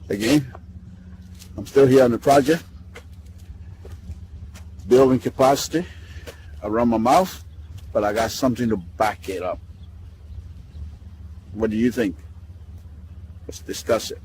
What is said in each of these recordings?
Again, I'm still here on the project, building capacity around my mouth, but I got something to back it up. What do you think? Let's discuss it.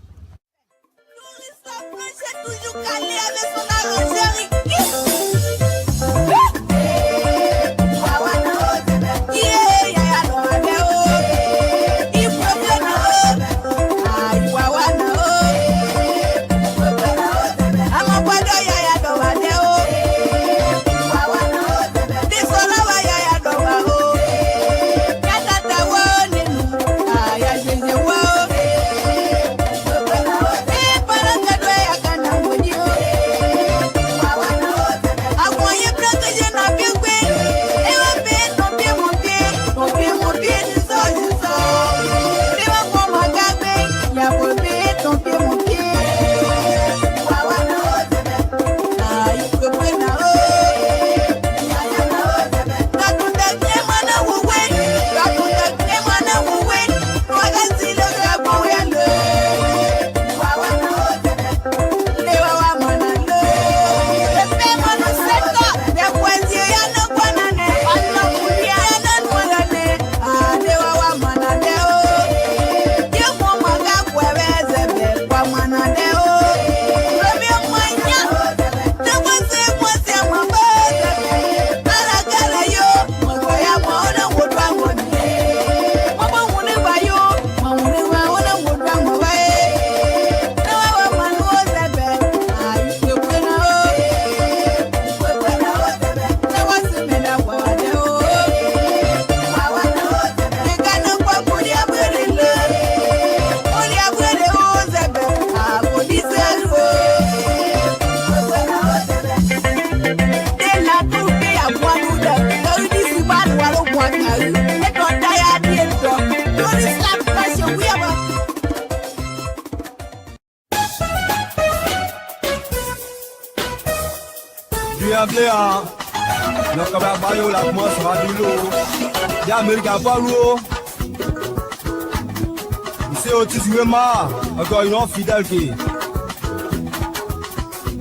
Encore une autre fidèle qui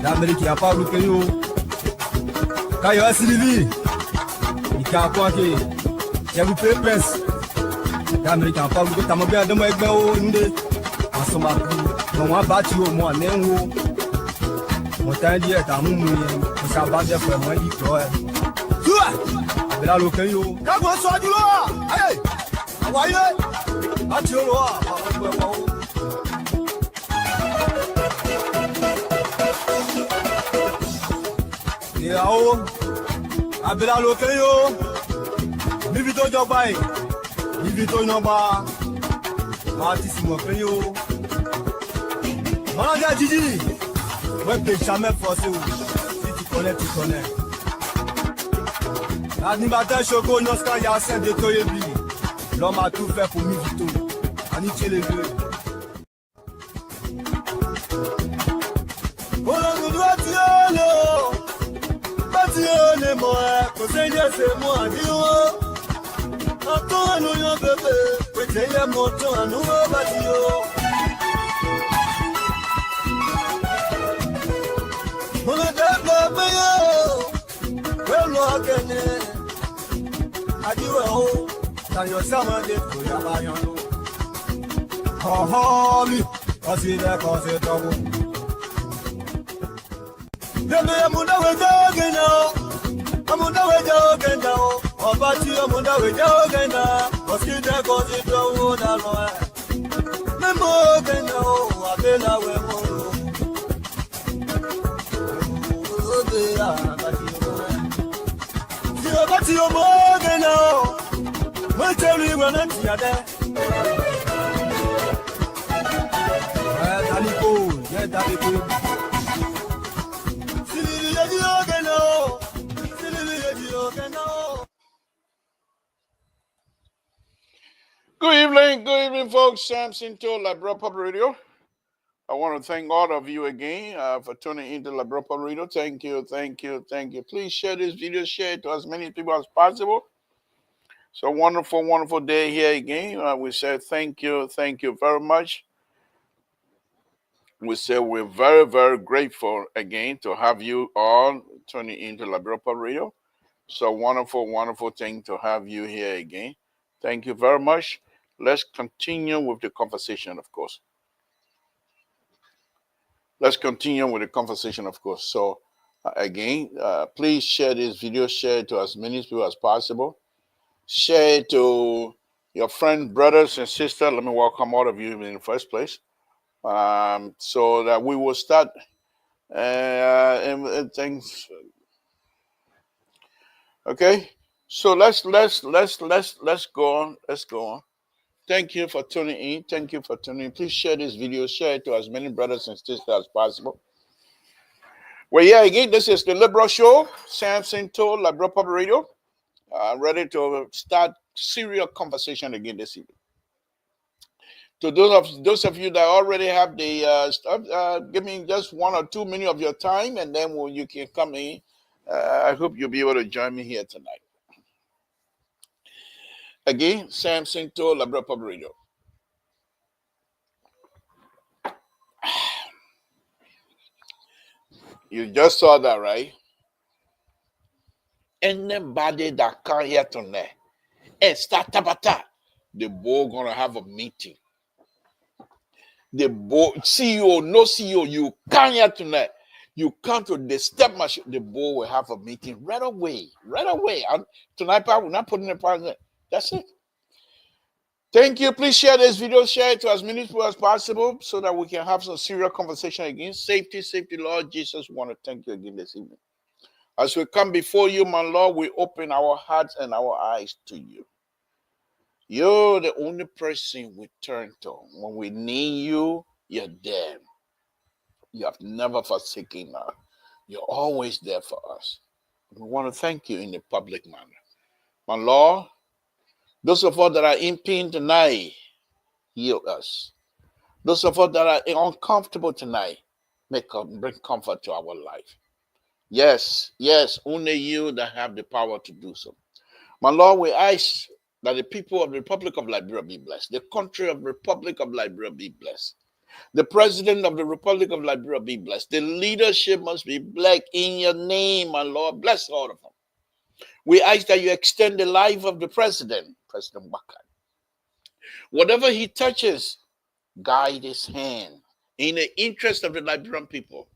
l'Amérique n'a pas loupé nous. Quand il y a Sylvie, il y a un point qui j'ai loupé presse. L'Amérique n'a pas loupé. T'as bien de moi avec moi au Ndé. En ce moment, on va battre au moins néo. Mon temps dit est à mon mouillé. On s'en bat bien pour moi dit quoi. Toi, mais là l'occasion yo. Quand on sort du loin, allez, envoyez. Battu au loin. Yao, abela lokeyo, bibito jobai, bibito noba, matissimo keyo. Manager Gigi, ouais t'es jamais forcé. Si tu connais, tu connais. L'animateur Choco Noska Yassen de Toyebi, l'homme a tout fait pour Mivito. Aniché les deux. C'est moi, Dio. Attends, nous, yon bébé. Peut-être les motos, un nouveau bâtio. On a développé, yo. Well, Kenya. Adieu, oh. Dans your summer, des couilles à Bayano. Oh, lui. Voici les conséquences. Bébé, mon avis, Amunda wejo genda o, obati amunda wejo genda, oskide kozi do na loe. Memo genda o, abela we mo. Obe abati o. Si obati o mo genda o, mo teri we na ti ade. Daliko, ye daliko. Si ye di o genda o. Good evening, folks. Samson to Labra Public Radio. I want to thank all of you again for tuning into Labra Public Radio. Thank you. Please share this video, share it to as many people as possible. It's a wonderful, wonderful day here again. We say thank you very much. We say we're very, very grateful again to have you all tuning into Labropa Radio. So wonderful, wonderful thing to have you here again. Thank you very much. Let's continue with the conversation, of course. Let's continue with the conversation, of course. So, again, please share this video, share it to as many people as possible. Share it to your friends, brothers, and sisters. Let me welcome all of you in the first place. So that we will start and things. Okay, so let's go on. Let's go on. Thank you for tuning in. Thank you for tuning in. Please share this video. Share it to as many brothers and sisters as possible. Well, yeah, again, this is the Liberal Show. Samson told Liberal Public Radio. Ready to start serious conversation again this evening. To those of you that already have the stuff, give me just 1 or 2 minutes of your time, and then when you can come in, I hope you'll be able to join me here tonight. Again, Samson told Liberal Public Radio. You just saw that, right? Anybody that come here tonight and start tabata, the board gonna have a meeting. The board CEO, no CEO, you come here tonight. You come to the step machine, the board will have a meeting right away. Right away. Tonight, we're not putting a part in it. That's it. Thank you. Please share this video, share it to as many people as possible so that we can have some serious conversation again. Safety, Lord Jesus, we want to thank you again this evening. As we come before you, my Lord, we open our hearts and our eyes to you. You're the only person we turn to. When we need you, you're there. You have never forsaken us. You're always there for us. We want to thank you in a public manner. My Lord, those of us that are in pain tonight, heal us. Those of us that are uncomfortable tonight, bring comfort to our life. Yes, only you that have the power to do so. My Lord, we ask that the people of the Republic of Liberia be blessed. The country of the Republic of Liberia be blessed. The president of the Republic of Liberia be blessed. The leadership must be black in your name, my Lord. Bless all of them. We ask that you extend the life of the president, President Baka. Whatever he touches, guide his hand in the interest of the Liberian people.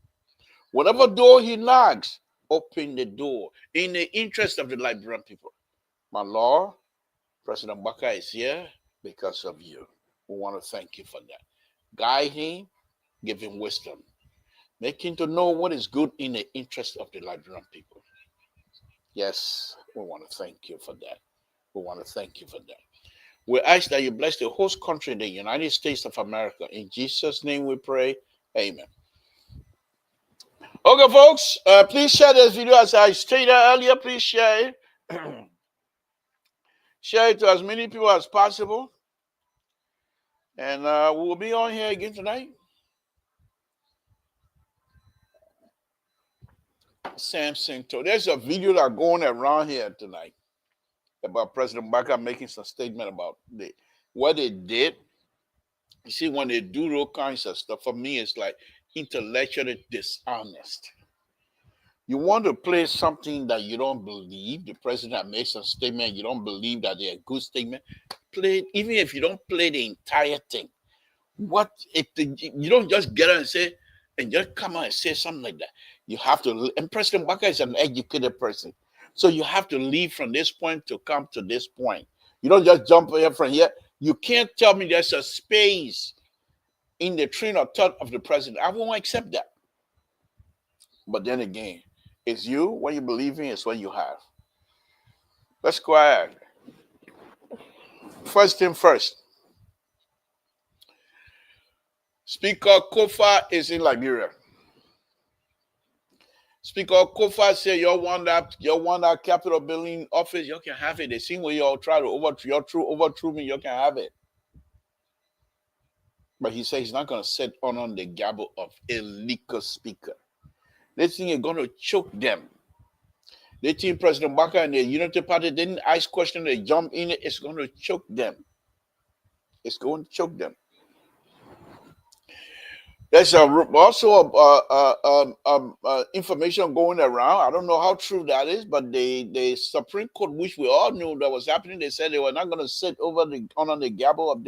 Whatever door he knocks, open the door in the interest of the Liberian people. My Lord, President Baka is here because of you. We want to thank you for that. Guide him, give him wisdom. Make him to know what is good in the interest of the Liberian people. Yes, we want to thank you for that. We want to thank you for that. We ask that you bless the host country, the United States of America. In Jesus' name we pray. Amen. Okay, folks, please share this video as I stated earlier. Please share it. Share it to as many people as possible. And we'll be on here again tonight. Samson told. There's a video that's going around here tonight about President Baka making some statement about what they did. You see, when they do those kinds of stuff, for me, it's like intellectually dishonest. You want to play something that you don't believe. The president makes a statement, you don't believe that they're a good statement. Play it, even if you don't play the entire thing. What if you don't just get out and say, and just come out and say something like that? You have to, and President Baka is an educated person. So you have to leave from this point to come to this point. You don't just jump here from here. You can't tell me there's a space in the train of thought of the president. I won't accept that. But then again, it's you, what you believe in is what you have. Let's go ahead. First thing first. Speaker Kofa is in Liberia. Speaker Kofa said you want that Capitol building office, you can have it. The same way you all try to overthrow me, you can have it. But he said he's not going to sit on the gavel of a leaker speaker. They think you're going to choke them. They think President Baka and the Unity Party didn't ask questions, they jump in it. It's going to choke them. It's going to choke them. There's also information going around. I don't know how true that is, but the Supreme Court, which we all knew that was happening, they said they were not going to sit over the on the gavel of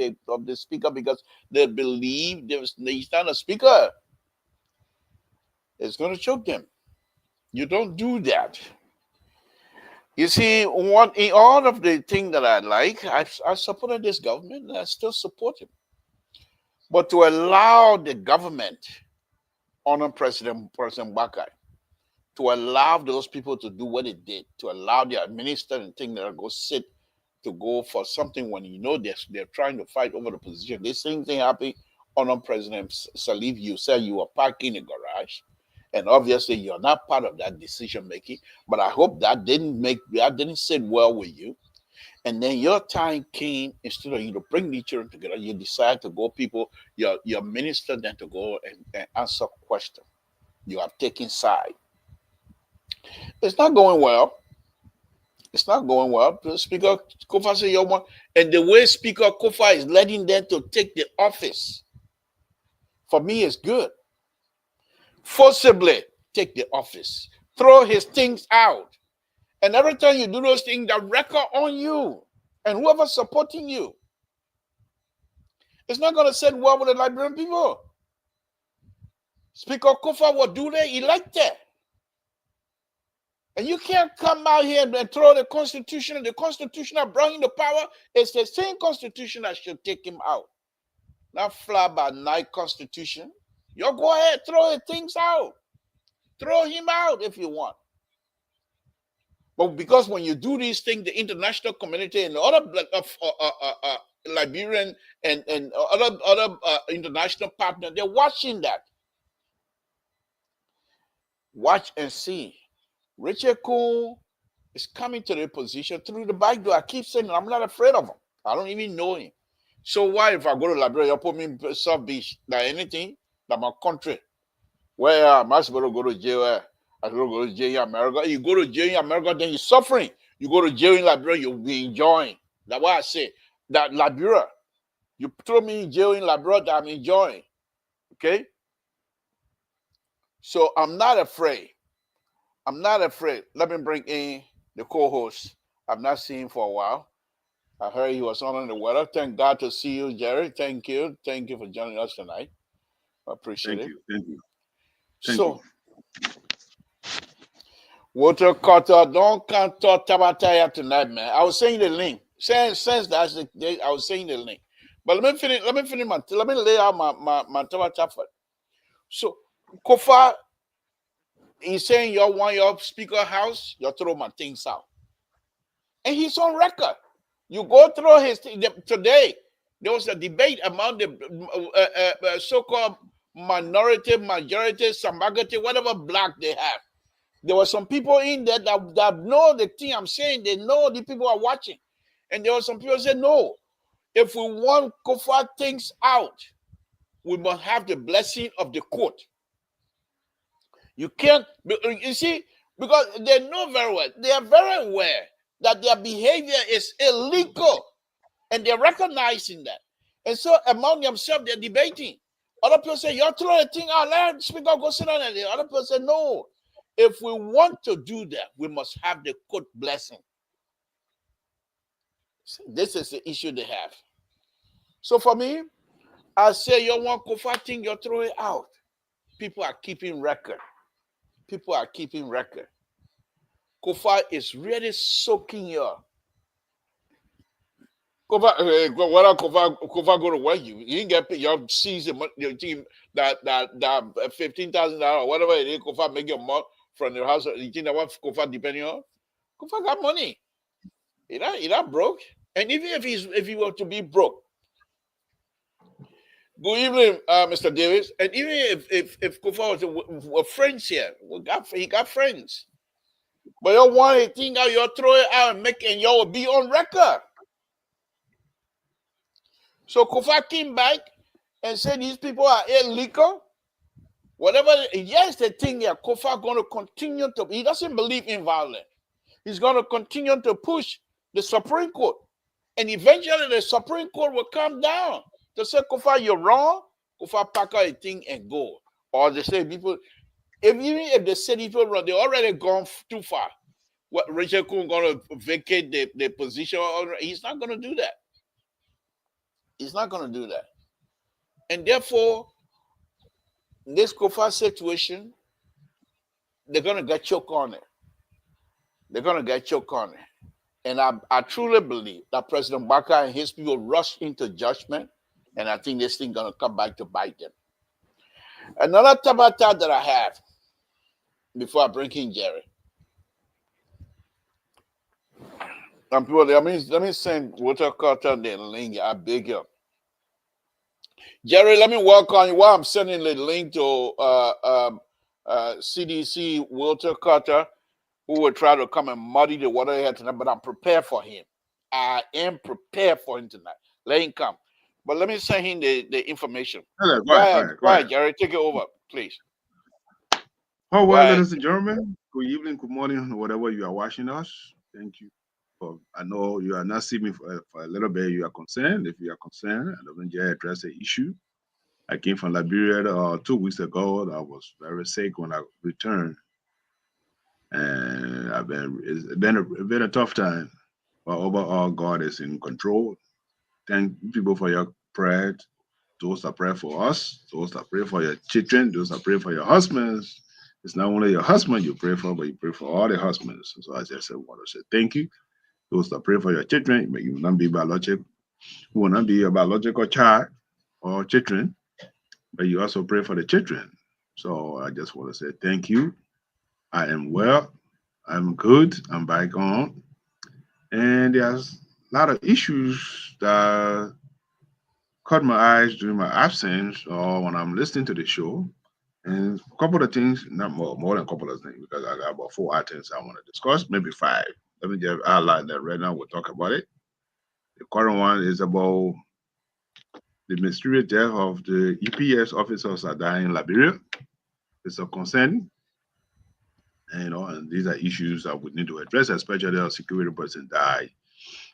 the speaker because they believe he's not a speaker. It's going to choke them. You don't do that. You see, what in all of the things that I like, I supported this government and I still support him. But to allow the government, honor President Bakai, to allow those people to do what they did, to allow their minister and thing that go sit to go for something when you know they're trying to fight over the position. This same thing happened on President Salif. You said you were parking in the garage, and obviously you're not part of that decision making. But I hope that didn't sit well with you. And then your time came, instead of you to bring the children together, you decide to go your minister then to go and answer questions. You have taken side. It's not going well. It's not going well. Speaker Kofa said you want, and the way Speaker Kofa is letting them to take the office, for me, is good. Forcibly take the office, throw his things out, and every time you do those things, the record on you and whoever's supporting you. It's not going to sit well with the Liberian people. Speaker Kofa will do that elected. And you can't come out here and throw the Constitution. The Constitution that brought him to power is the same Constitution that should take him out. Not fly by night Constitution. You go ahead, throw the things out. Throw him out if you want. But because when you do these things, the international community and other Liberian and other international partners, they're watching that. Watch and see. Richard Coon is coming to the position through the back door. I keep saying I'm not afraid of him. I don't even know him. So why, if I go to Liberia, you put me in South Beach, like anything, that my country, where am I supposed to go to jail? I supposed to go to jail in America. You go to jail in America, then you're suffering. You go to jail in Liberia, you'll be enjoying. That's why I say that Liberia, you throw me in jail in Liberia, that I'm enjoying. Okay? So I'm not afraid. I'm not afraid. Let me bring in the co-host. I've not seen him for a while. I heard he was on the weather. Thank God to see you, Jerry. Thank you. Thank you for joining us tonight. I appreciate it. Thank you. So, Water Carter, don't come to Tabataya tonight, man. I was saying the link. Since that's the day, I was saying the link. But let me finish let me lay out my Tabata for. So, Kofa, he's saying you want your speaker house, you throw my things out. And he's on record. You go through his today. There was a debate among the so-called minority, majority, samagati, whatever black they have. There were some people in there that know the thing I'm saying. They know the people are watching. And there were some people who said, no, if we want Kofa things out, we must have the blessing of the court. You can't, you see, because they know very well, they are very aware that their behavior is illegal, and they're recognizing that. And so among themselves, they're debating. Other people say, you're throwing the thing out, let speaker go sit down. And the other people say, no, if we want to do that, we must have the court blessing. This is the issue they have. So for me, I say, you want Kofa thing, you throw it out. People are keeping record. People are keeping record. Kofa is really soaking your. Kofa go to work you. You didn't get paid. Your season, your team that $15,000 or whatever it is. Kofa make your money from the house. You think that what Kofa depending on? Kofa got money. He not broke. And even if he were to be broke. Good evening, Mr. Davis. And even if Kofa was friends here, he got friends. But you want to think out, you throw it out and you will be on record. So Kofa came back and said these people are illegal. Whatever, yes, they think that Kofa going to continue to, he doesn't believe in violence. He's going to continue to push the Supreme Court. And eventually the Supreme Court will come down to say, Kofa, you're wrong. Go for pack out a thing and go. Or they say people, even if the city people run, they already gone too far. What Richard Kuhn gonna vacate the position? He's not gonna do that. He's not gonna do that. And therefore, this Kofa situation, they're gonna get choked on it. They're gonna get choked on it. And I truly believe that President Baka and his people rush into judgment, and I think this thing gonna come back to bite them. Another tabata that I have before I bring in Jerry. And people, let me send Walter Carter the link. I beg you. Jerry, let me work on you while I'm sending the link to CDC Walter Carter, who will try to come and muddy the water here tonight, but I'm prepared for him. I am prepared for him tonight. Let him come. But let me send him the information. Hello, Go ahead, go go ahead. ahead, Jerry. Take it over, please. Oh, Go well, ahead. ladies and gentlemen, good evening, good morning, whatever you are watching us. Thank you. I know you are not seeing me for a little bit. You are concerned. If you are concerned, I don't just address the issue. I came from Liberia 2 weeks ago. I was very sick when I returned. And it's been a tough time. But overall, God is in control. Thank people for your prayer. Those that pray for us, those that pray for your children, those that pray for your husbands. It's not only your husband you pray for, but you pray for all the husbands. So I just want to say thank you. Those that pray for your children, but you will not be biological, you will not be a biological child or children, but you also pray for the children. So I just want to say thank you. I am well. I'm good. I'm back on. And there's a lot of issues that caught my eyes during my absence or when I'm listening to the show. And a couple of things, not more than a couple of things, because I got about 4 items I want to discuss, maybe five. Let me just outline that right now. We'll talk about it. The current one is about the mysterious death of the EPS officers that died in Liberia. It's a concern, and these are issues that we need to address, especially our security person died.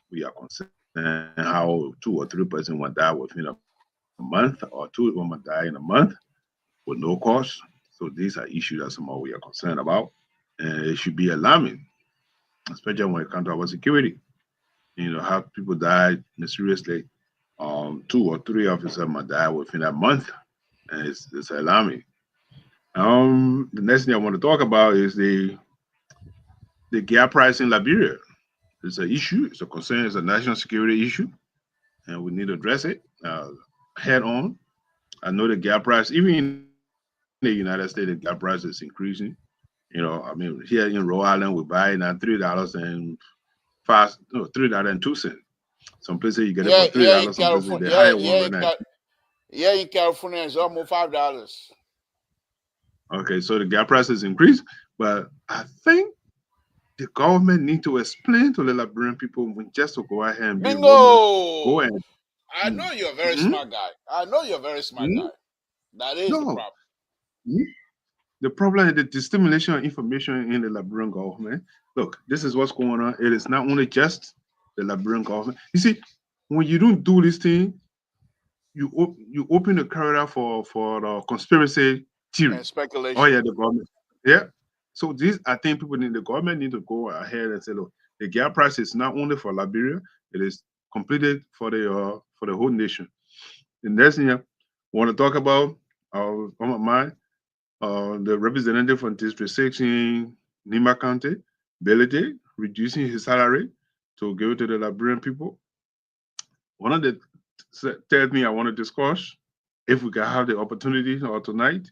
We are concerned how 2 or 3 person will die within a month, or 2 of them will die in a month with no cause. So these are issues that somehow we are concerned about, and it should be alarming, especially when it comes to our security. How people died mysteriously. 2 or 3 officers might die within a month, and it's alarming. The next thing I want to talk about is the gas price in Liberia. It's an issue. It's a concern. It's a national security issue, and we need to address it head on. I know the gas price, even in the United States, the gas price is increasing. I mean, here in Rhode Island, we buy now $3.02. Some places you get it for Yeah, yeah, in $3. Some places California. the Yeah, higher one right now. yeah, in California, it's almost $5. Okay, so the gas price has increased, but I think the government need to explain to the Liberian people when just to go ahead and be woman, go Bingo! and I mm, know you're a very mm, smart guy. I know you're a very smart mm, guy. That is the no. problem. mm. The problem is the dissemination of information in the Liberian government. Look, this is what's going on. It is not only just the Liberian government. You see, when you don't do this thing, you open the corridor for the conspiracy And theory. Oh speculation. yeah, the government. Yeah. So this, I think the government need to go ahead and say, look, the gas price is not only for Liberia, it is completed for the whole nation. The next thing I want to talk about on my mind, the representative from District 6 in Nima County, Belete, reducing his salary to give it to the Liberian people. One of the third thing I want to discuss, if we can have the opportunity or tonight,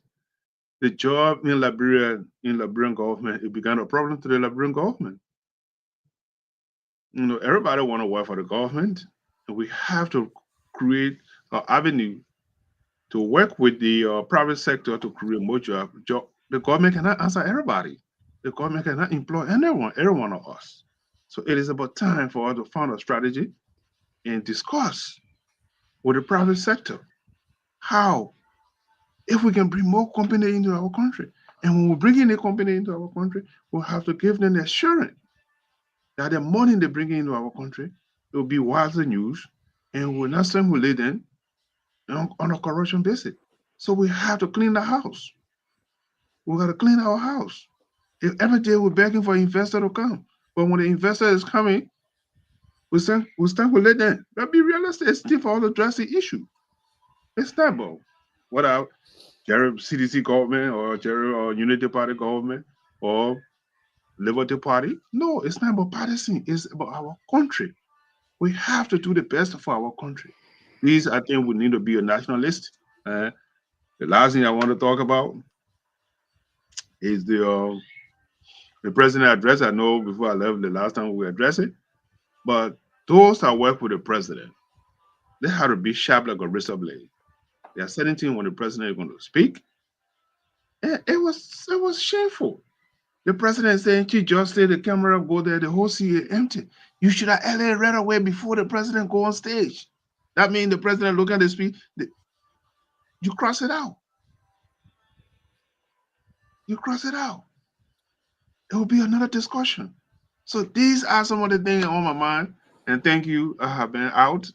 the job in Liberia, in Liberian government, it began a problem to the Liberian government. Everybody want to work for the government, and we have to create an avenue to work with the private sector to create more job. The government cannot answer everybody. The government cannot employ anyone, every one of us. So it is about time for us to find a strategy and discuss with the private sector how, if we can bring more company into our country. And when we bring in a company into our country, we'll have to give them the assurance that the money they bring into our country will be widely used and will not simulate them on a corruption basis. So we have to clean the house. We got to clean our house. If every day we're begging for an investor to come, but when the investor is coming, we stand with them. But be realistic. It's still for all to address the issue. It's not about what our Jerry CDC government or Jerry or Unity Party government or Liberty Party. No, it's not about partisan. It's about our country. We have to do the best for our country. These, I think, we need to be a nationalist. The last thing I want to talk about is the president address. I know before I left the last time we addressed it, but those that work with the president, they have to be sharp like a razor blade. There are certain things when the president is going to speak. It was shameful. The president saying, "Chief Justice, the camera go there, the whole seat is empty." You should have earlier right away before the president go on stage. That means the president look at the speech, you cross it out. You cross it out. It will be another discussion. So these are some of the things on my mind. And thank you. I have been out.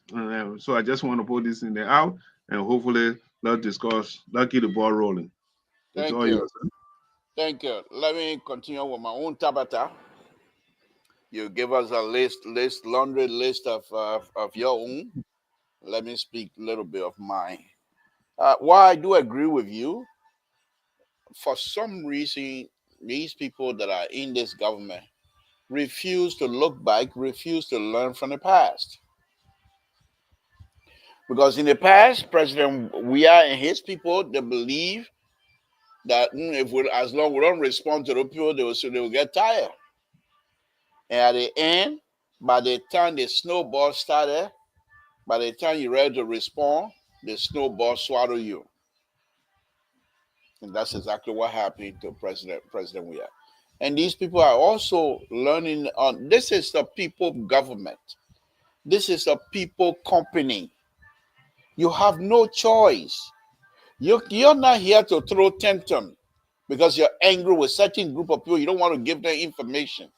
So I just want to put this in there out and hopefully let's discuss, let's keep the ball rolling. It's Thank all you. yours. Thank you. Let me continue with my own Tabata. You give us a laundry list of your own. Let me speak a little bit of mine. While I do agree with you, for some reason, these people that are in this government refuse to look back, refuse to learn from the past. Because in the past, President Weah and his people, they believe that if we, as long we don't respond to the people, they will get tired. And at the end, by the time the snowball started, by the time you're ready to respond, the snowball swallow you. And that's exactly what happened to President Weah. And these people are also learning on this is the people government. This is a people company. You have no choice. You're not here to throw tantrum because you're angry with certain group of people. You don't want to give them information.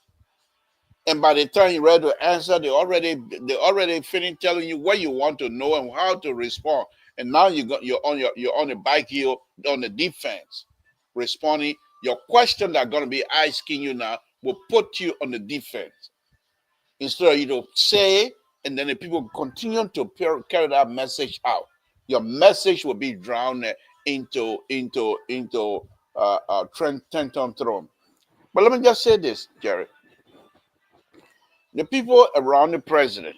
And by the time you're ready to answer, they already finished telling you what you want to know and how to respond. And now you're on the bike heel on the defense, responding. Your question that are going to be asking you now will put you on the defense instead of you to say, and then the people continue to carry that message out. Your message will be drowned into Trenton throne. But let me just say this, Jerry. The people around the president,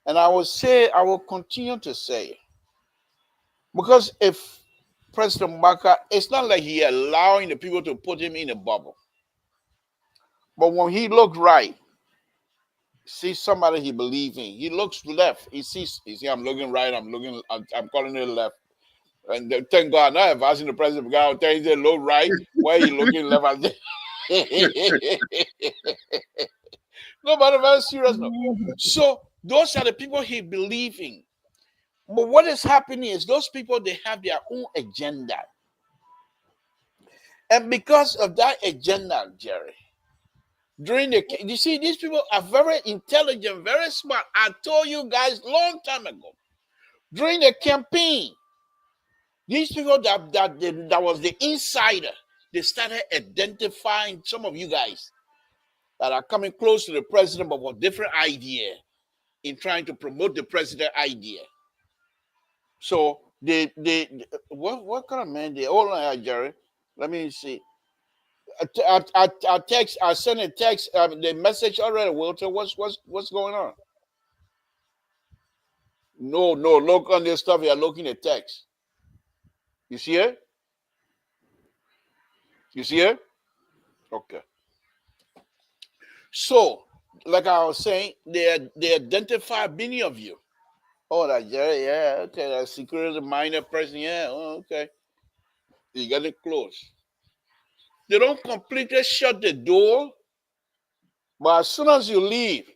and I will continue to say, because if President Baka, it's not like he allowing the people to put him in a bubble. But when he looked right, see somebody he believes in, he looks left. He sees, I'm looking right, I'm calling it left. And thank God, now if asking the president, God, tell you look right, why he looking left? No, but I'm very serious now. So those are the people he believes in. But what is happening is those people, they have their own agenda. And because of that agenda, Jerry, you see, these people are very intelligent, very smart. I told you guys long time ago, during the campaign, these people that was the insider, they started identifying some of you guys that are coming close to the president but with different idea in trying to promote the president idea. So what kind of man they all on Jerry? Let me see. I sent a text. The message already, Walter. What's going on? No, look on this stuff. You're looking at text. You see it? You see it? Okay. So, like I was saying, they identify many of you. Oh, that Jerry, yeah, okay, that security minor person, yeah, oh, okay. You get it close. They don't completely shut the door, but as soon as you leave,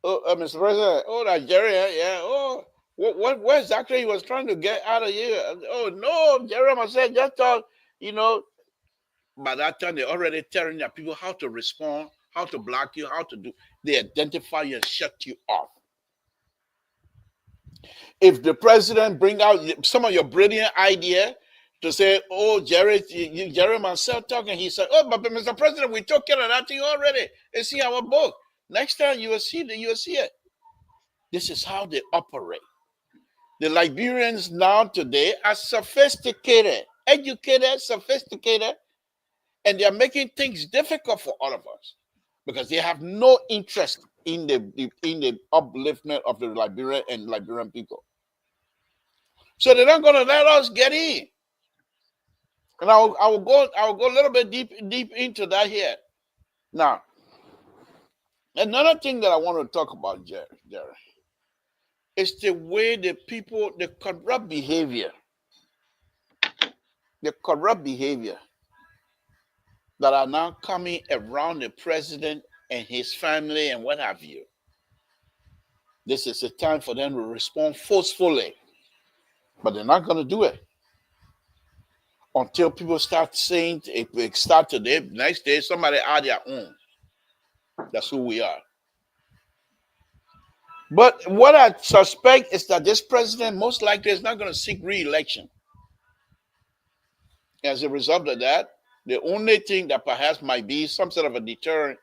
oh, Mr. President, oh, that Jerry, yeah, oh, what exactly he was trying to get out of you? Oh, no, Jerry, I said, just thought, you know, by that time, they're already telling their people how to respond, how to block you, how to do. They identify you and shut you off. If the president bring out some of your brilliant idea to say, oh, Jerry myself talking, he said, oh, but Mr. President, we took care of that thing already. It's in our book. Next time you will see it. This is how they operate. The Liberians now today are sophisticated, educated, sophisticated, and they are making things difficult for all of us because they have no interest in the upliftment of the Liberian and Liberian people. So they're not going to let us get in. And I will go a little bit deep into that here. Now, another thing that I want to talk about, Jerry, is the way the people, the corrupt behavior that are now coming around the president and his family and what have you. This is a time for them to respond forcefully, but they're not going to do it until people start saying, if they start today, next day, somebody add their own. That's who we are. But what I suspect is that this president most likely is not going to seek re-election. As a result of that, the only thing that perhaps might be some sort of a deterrent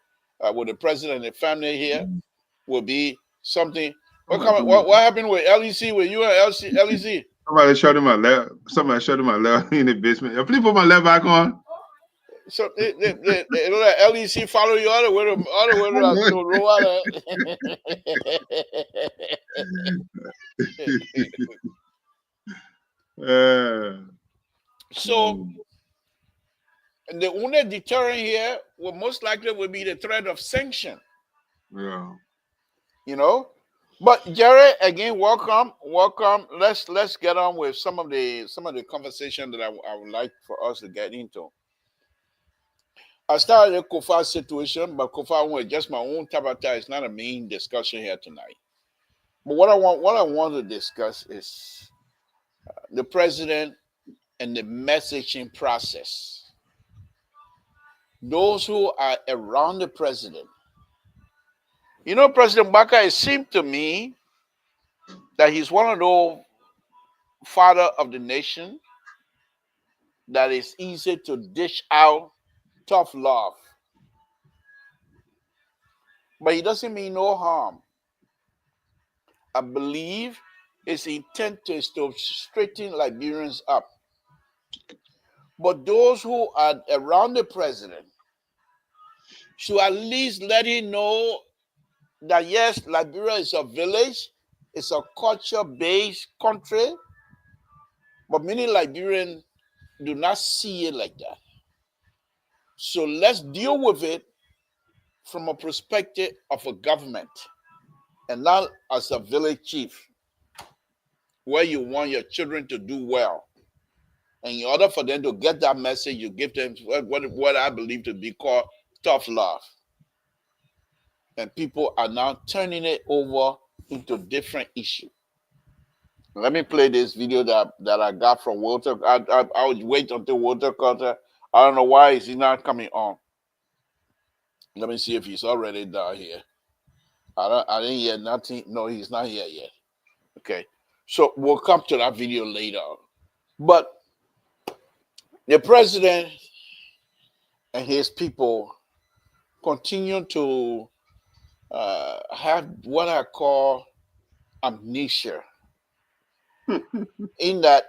with the president and the family here will be something. What happened with LEC, with you and LEC? Somebody showed him my left. Somebody showed him my left in the basement. Please put my left back on. So they let LEC follow you all the way to Rwanda. So the only deterrent here will most likely will be the threat of sanction. Yeah. You know, but Jerry, again, welcome. Let's get on with some of the conversation that I would like for us to get into. I started the Kofa situation, but Kofa was just my own tabata. It's not a main discussion here tonight. But what I want to discuss is the president and the messaging process. Those who are around the president. You know, President Baka, it seemed to me that he's one of those father of the nation that is easy to dish out tough love. But he doesn't mean no harm. I believe his intent is to straighten Liberians up. But those who are around the president should at least let him know that yes, Liberia is a village, it's a culture-based country, but many Liberians do not see it like that. So let's deal with it from a perspective of a government and not as a village chief, where you want your children to do well. And in order for them to get that message, you give them what I believe to be called tough love. And people are now turning it over into different issues. Let me play this video that I got from Walter. I would wait until Walter Carter. I don't know why he's not coming on. Let me see if he's already down here. I didn't hear nothing. No, he's not here yet. Okay. So we'll come to that video later. But the president and his people continue to have what I call amnesia. in that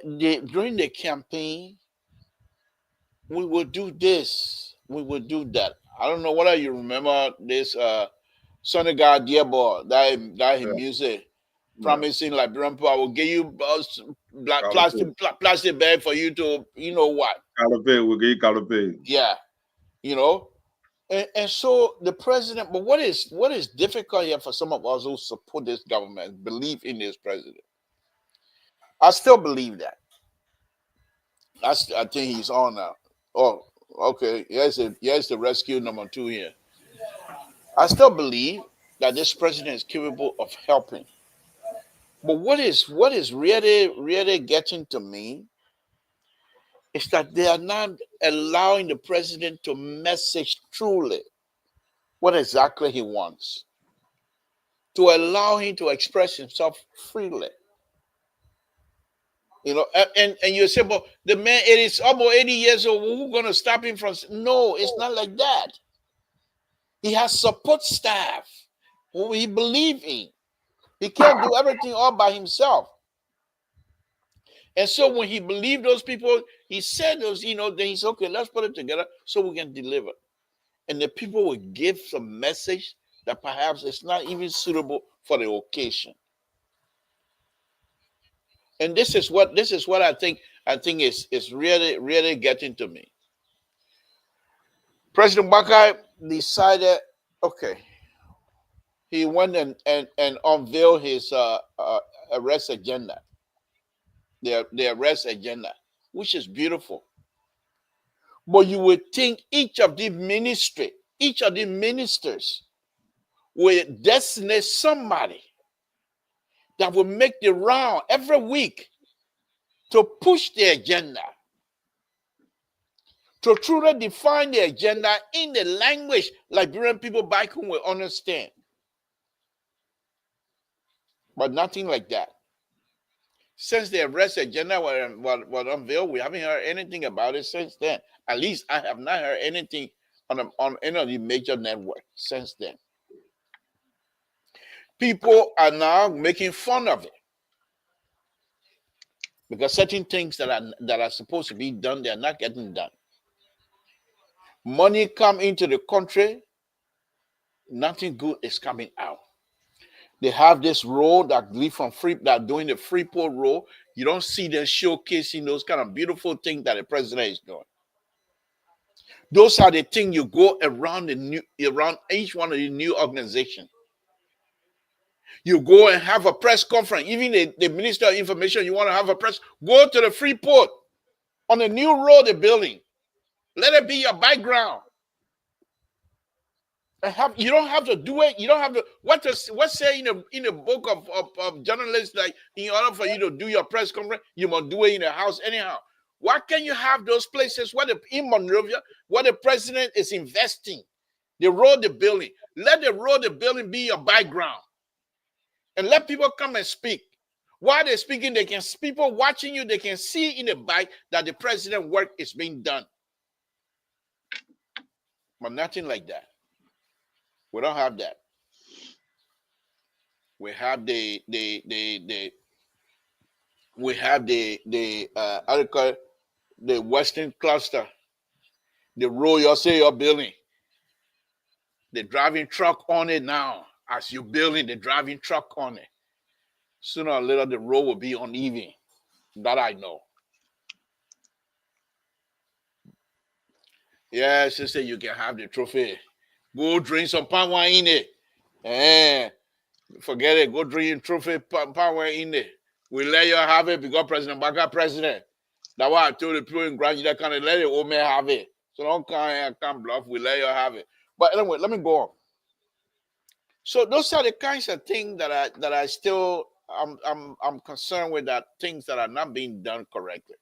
during the campaign, we will do this, we will do that. I don't know whether you remember this Sonny God Diabo, that music promising Liberian people, I will give you black plastic bag for you to, you know what? Calipe, we'll get you Calipe. Yeah, you know. And so the president, but what is difficult here for some of us who support this government, believe in this president? I still believe that. I think he's on now. Oh, okay. Here's the rescue number 2 here. I still believe that this president is capable of helping. But what is really getting to me is that they are not allowing the president to message truly what exactly he wants. to allow him to express himself freely. You know, and you say, but the man, it is almost 80 years old. Who's going to stop him from? No, it's not like that. He has support staff who he believes in. He can't do everything all by himself. And so when he believed those people, he said those, you know, then he said, okay, let's put it together so we can deliver. And the people will give some message that perhaps it's not even suitable for the occasion. And this is what I think is really getting to me. President Bakai decided, okay, he went and unveiled his arrest agenda, the arrest agenda, which is beautiful. But you would think each of the ministers will designate somebody that will make the round every week to push the agenda, to truly define the agenda in the language Liberian people back home will understand. But nothing like that. Since the arrest agenda was unveiled, we haven't heard anything about it since then. At least I have not heard anything on any of the major networks since then. People are now making fun of it because certain things that are supposed to be done, they are not getting done. Money come into the country, nothing good is coming out. They have this road that lead from that doing the Freeport road. You don't see them showcasing those kind of beautiful things that the president is doing. Those are the things you go around around each one of the new organizations. You go and have a press conference. Even the Minister of Information, you want to have a press, go to the Freeport on the new road they're building. Let it be your background. You don't have to do it. You don't have to. What's say in a book of journalists, like in order for you to do your press conference, you must do it in the house anyhow. Why can't you have those places in Monrovia where the president is investing, the road, the building? Let the road, the building be your background, and let people come and speak. While they're speaking, people watching you, they can see in the back that the president work is being done. But nothing like that. We don't have that. We have the Western cluster, the road you're building, the driving truck on it now. As you're building the driving truck on it, sooner or later the road will be uneven. That I know. Yeah, sister, you can have the trophy. Go drink some palm wine in it. Forget it. Go drink trophy palm wine in it. We let you have it because President Baka president. That's why I told the people in Grand Union, kind of let the old man have it. So don't come bluff. We let you have it. But anyway, let me go on. So those are the kinds of things that I still I'm concerned with, that things that are not being done correctly.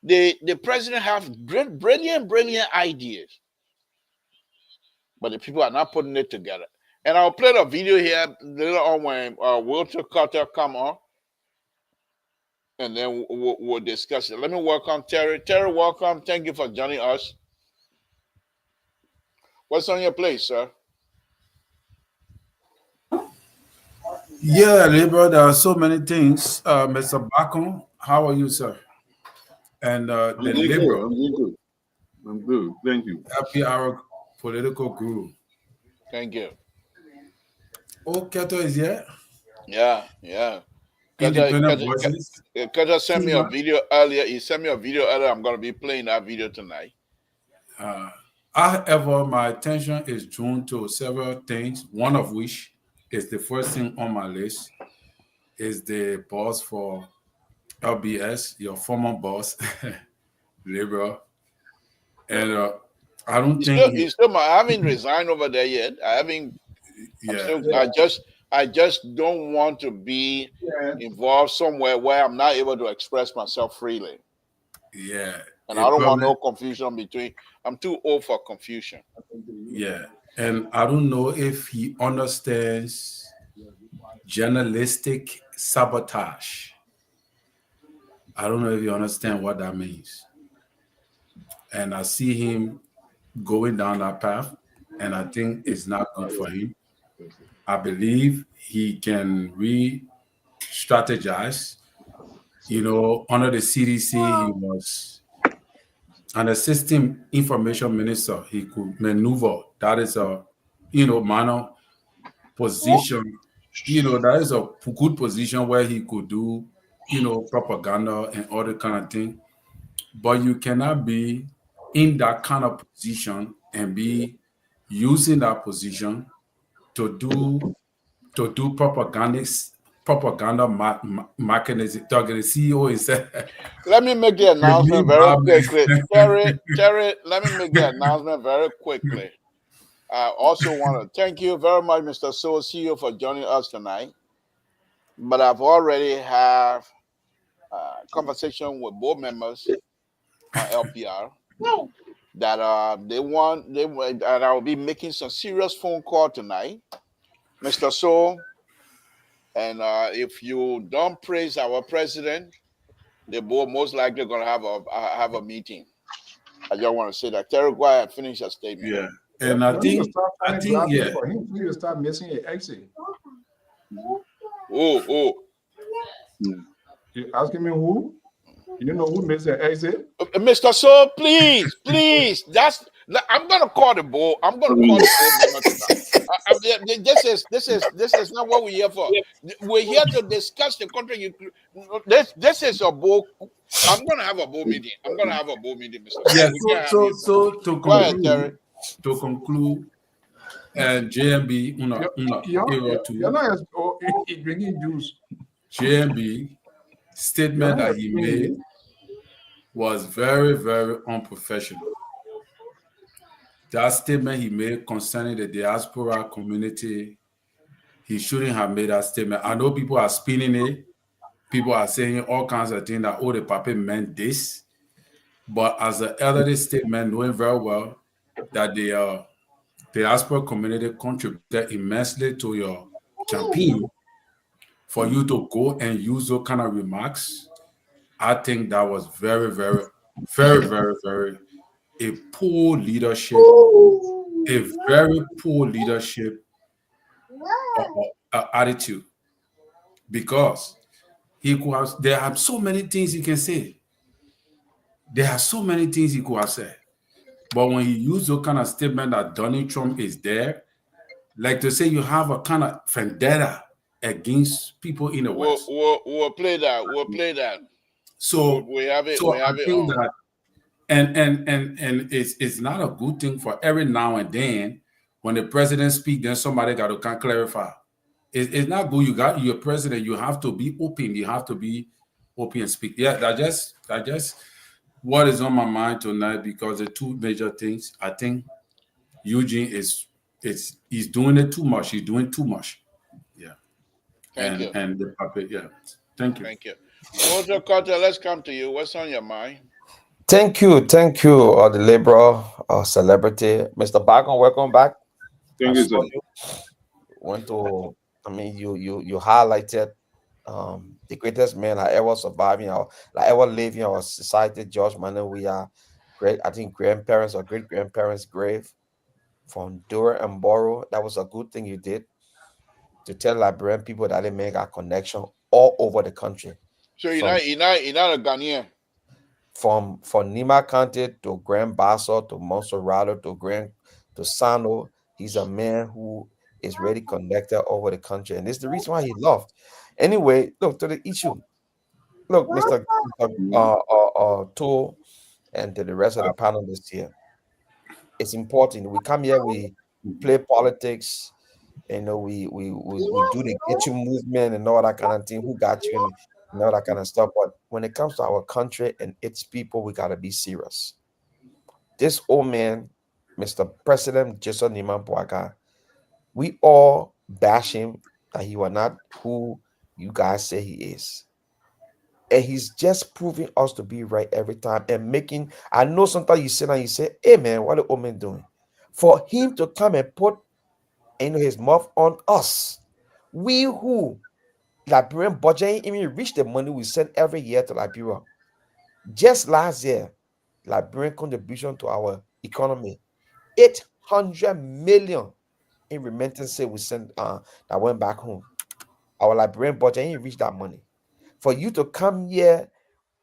The president have brilliant ideas, but the people are not putting it together. And I'll play the video here later on when Walter Carter come on, and then we'll discuss it. Let me welcome Terry. Terry, welcome. Thank you for joining us. What's on your plate, sir? Yeah, Libra, there are so many things. Mr. Bacon, how are you, sir? And the Libra. I'm good. Thank you. Happy Hour Political Guru. Thank you. Oh, Keto is here. Yeah. Independent Voices. Keto sent me a video earlier. He sent me a video earlier. I'm going to be playing that video tonight. However, my attention is drawn to several things, one of which is the first thing on my list, is the boss for LBS, your former boss, Libra. And I don't think I haven't resigned over there yet. I haven't. Yeah. I just don't want to be involved somewhere where I'm not able to express myself freely. Yeah. And I don't want no confusion between. I'm too old for confusion. Yeah. And I don't know if he understands journalistic sabotage. I don't know if you understand what that means. And I see him going down that path, and I think it's not good for him. I believe he can re-strategize. Under the CDC, he was an assistant information minister. He could maneuver. That is a, minor position. That is a good position where he could do, propaganda and all the kind of thing. But you cannot be in that kind of position and be using that position to do propaganda mechanism. Talking the CEO is Let me make the announcement very quickly. Terry, let me make the announcement very quickly. I also want to thank you very much, Mr. So CEO, for joining us tonight. But I've already have a conversation with board members on LPR that and I will be making some serious phone call tonight, Mr. So. And if you don't praise our president, the board most likely going to have a meeting. I just want to say that. Terry, go ahead, finish your statement. Yeah, and I think yeah. For him, you to start missing your exit. Oh. You asking me who? You know who missed the exit? Mr. So, please. I'm gonna call the board. I'm gonna call the board. This is not what we're here for. We're here to discuss the country. This is a board. I'm gonna have a board meeting. Mr. Yeah. So to conclude, and JMB, you're not drinking juice. JMB statement that he made was very, very unprofessional. That statement he made concerning the diaspora community, he shouldn't have made that statement. I know people are spinning it. People are saying all kinds of things that, the Papa meant this. But as an elderly statement, knowing very well that the diaspora community contributed immensely to your campaign, for you to go and use those kind of remarks, I think that was very, very, very, very, very a poor leadership, a very poor leadership attitude. Because there are so many things he can say. There are so many things he could have said. But when he used those kind of statement that Donald Trump is there, like to say you have a kind of vendetta against people in the West. We'll play that. So we have it. So I think that, and it's not a good thing for every now and then when the president speaks, then somebody got to come clarify. It's not good. You're president. You have to be open. You have to be open and speak. Yeah, that just what is on my mind tonight, because the two major things. I think Eugene he's doing it too much. He's doing too much. Yeah. Thank you. And the puppet. Yeah. Thank you. Thank you. Walter Carter, let's come to you. What's on your mind? Thank you, the liberal celebrity, Mr. Bagon. Welcome back. Thank you, sir. You highlighted the greatest man I ever survived, ever lived in our society. George Manuel, we are great. I think grandparents or great grandparents' grave from Dura and Borough. That was a good thing you did to tell Liberian people that they make a connection all over the country. So you're not a Ghanaian. From Nima County to Grand Bassa to Monserrato to Sano, he's a man who is really connected over the country, and this is the reason why he loved. Anyway, look to the issue. Look, Mr. Tool, and to the rest of the panelists here. It's important. We come here, we play politics, we do the get you movement and all that kind of thing. Who got you and all that kind of stuff. But when it comes to our country and its people, we gotta be serious. This old man, Mr. President Jason Niman Bouaga, we all bash him that he was not who you guys say he is. And he's just proving us to be right every time and making. I know sometimes you sit and you say, hey man, what the old man doing? For him to come and put his mouth on us, we who Liberian budget ain't even reach the money we send every year to Liberia. Just last year, Liberian contribution to our economy, 800 million in remittances we sent that went back home. Our Liberian budget ain't reached that money. For you to come here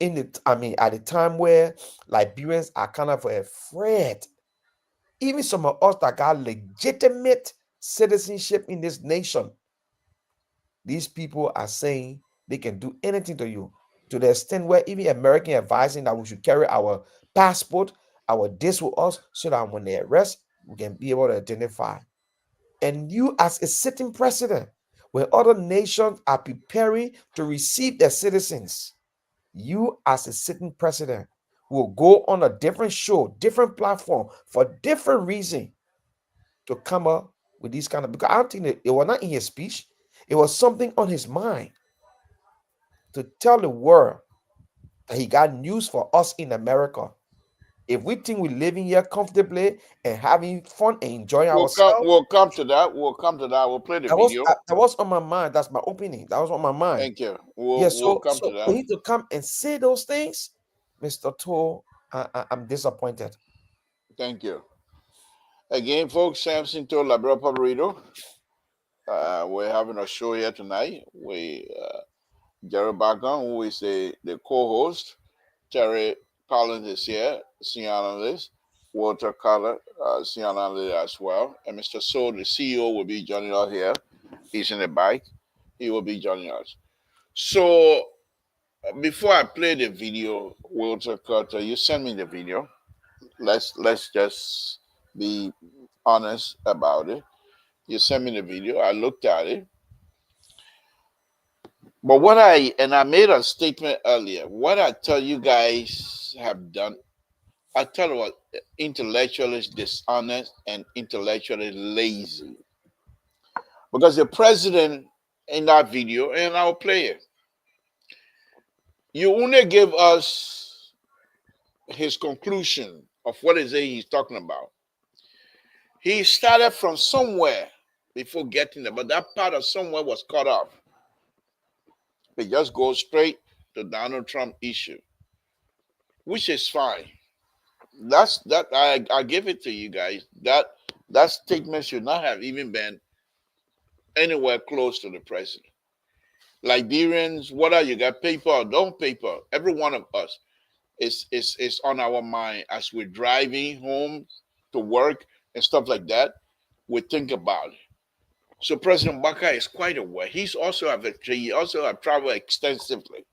at the time where Liberians are kind of afraid, even some of us that got legitimate citizenship in this nation, these people are saying they can do anything to you, to the extent where even American advising that we should carry our passport, our this with us, so that when they arrest, we can be able to identify. And you, as a sitting president, when other nations are preparing to receive their citizens, you, as a sitting president, will go on a different show, different platform for different reason to come up with these kind of, because I don't think it was not in his speech, it was something on his mind to tell the world that he got news for us in America. If we think we're living here comfortably and having fun and enjoying ourselves, We'll come to that. We'll come to that. We'll play the video. that was on my mind. That's my opinion. That was on my mind. Thank you. Yeah, We'll come so to that. for him to come and say those things, Mr. Toll, I'm disappointed. Thank you. Again, folks, Samson to Labra Paborito. We're having a show here tonight. Jerry Bagan, who is the co-host. Terry Collins is here, senior analyst. Walter Carter, senior analyst as well. And Mr. So, the CEO, will be joining us here. He's in the bike. He will be joining us. So, before I play the video, Walter Carter, you send me the video. Let's just be honest about it. You sent me the video. I looked at it. But I made a statement earlier. What I tell you guys have done, I tell you what, intellectually dishonest and intellectually lazy. Because the president in that video, and I'll play it, you only give us his conclusion of what is it he's talking about. He started from somewhere before getting there, but that part of somewhere was cut off. It just goes straight to Donald Trump issue, which is fine. I give it to you guys. That statement should not have even been anywhere close to the president. Liberians, whether you got paper or don't paper, every one of us is on our mind as we're driving home to work and stuff like that. We think about it. So President Baka is quite aware. He also have traveled extensively.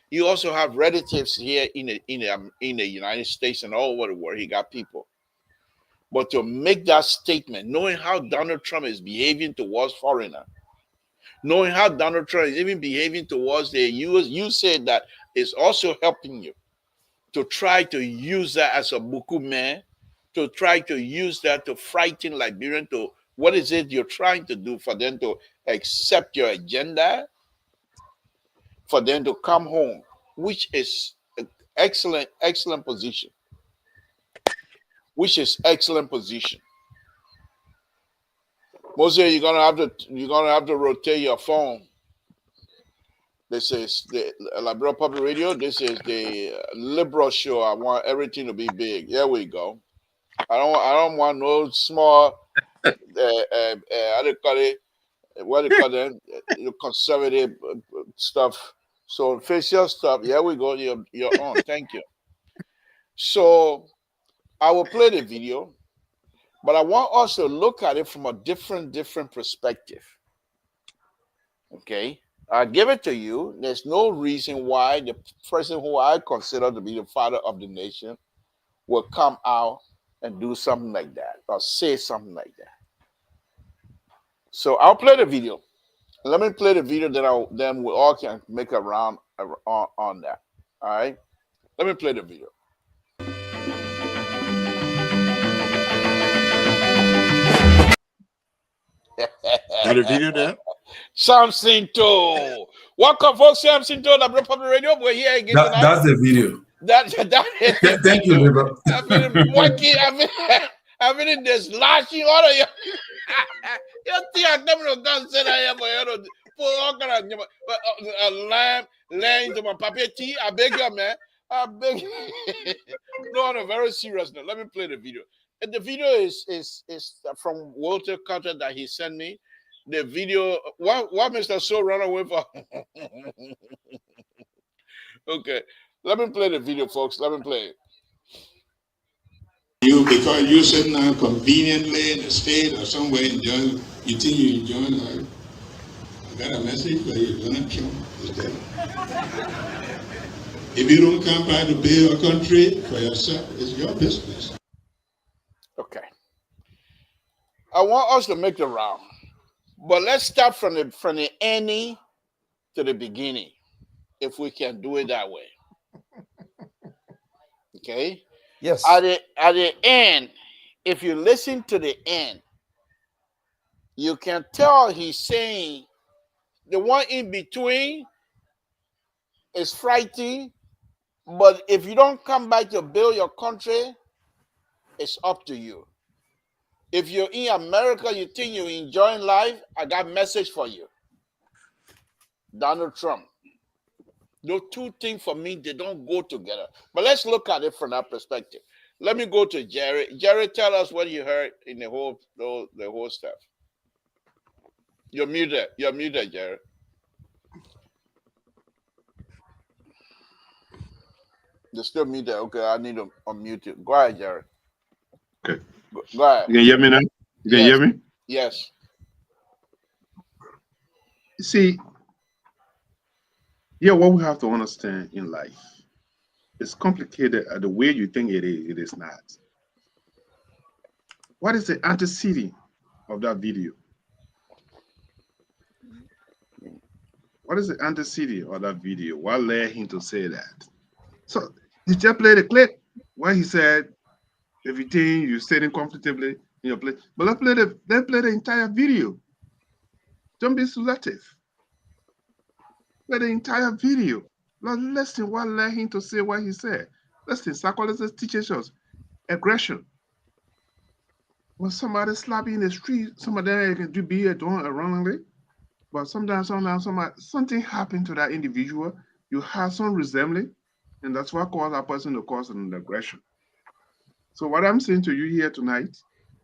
You also have relatives here in the United States and all over the world. He got people. But to make that statement, knowing how Donald Trump is behaving towards foreigners, knowing how Donald Trump is even behaving towards the U.S., you said that is also helping you to try to use that as a buku man, to try to use that to frighten Liberian to what is it you're trying to do for them to accept your agenda, for them to come home, which is excellent position. Which is excellent position. Moses, you're gonna have to rotate your phone. This is the Liberal Public Radio. This is the liberal show. I want everything to be big. There we go. I don't want no small how do you call it? What do you call them? Conservative stuff. So facial stuff. Here we go. You're on. Thank you. So I will play the video, but I want us to look at it from a different perspective. Okay? I give it to you. There's no reason why the president who I consider to be the father of the nation will come out and do something like that or say something like that. So I'll play the video. Let me play the video, then we all can make a round on that. All right? Let me play the video. Got a video there? Samson to welcome, folks. Samson to the Public Radio. We're here again tonight. That's the video. That is Thank you, Liber. I've been this lashing all of you. You think I'm coming to dance and I am put all kind of lamb into my papier tea. I beg you, man. I beg you. No, on a very serious note, let me play the video. And the video is from Walter Carter that he sent me. The video, what Mr. So run away for? Okay, let me play the video, folks. Let me play it. You, because you're sitting down conveniently in the state or somewhere enjoying, you think you're enjoying life. I got a message for you, Donald Trump is dead. If you don't come back to build a country for yourself, it's your business. Okay. I want us to make the round. But let's start from the ending to the beginning, if we can do it that way. Okay? Yes. At the end, if you listen to the end, you can tell he's saying the one in between is frightening, but if you don't come back to build your country, it's up to you. If you're in America, you think you're enjoying life, I got a message for you. Donald Trump. Those two things for me, they don't go together. But let's look at it from that perspective. Let me go to Jerry. Jerry, tell us what you heard in the whole stuff. You're muted. You're muted, Jerry. You're still muted. Okay, I need to unmute you. Go ahead, Jerry. Okay. Go ahead. You can hear me now? You can hear me? Yes. See, yeah, what we have to understand in life, it's complicated the way you think it is not. What is the antecedent of that video? What is the antecedent of that video? What led him to say that? So he just played a clip where he said everything you're sitting comfortably in your place. But let's play the entire video. Don't be selective. Play the entire video. Now listen what led him to say what he said. Listen, psychologists teaches us aggression. When somebody slap you in the street, some of them can be here doing wrongly. But sometimes something happened to that individual. You have some resentment, and that's what caused that person to cause an aggression. So what I'm saying to you here tonight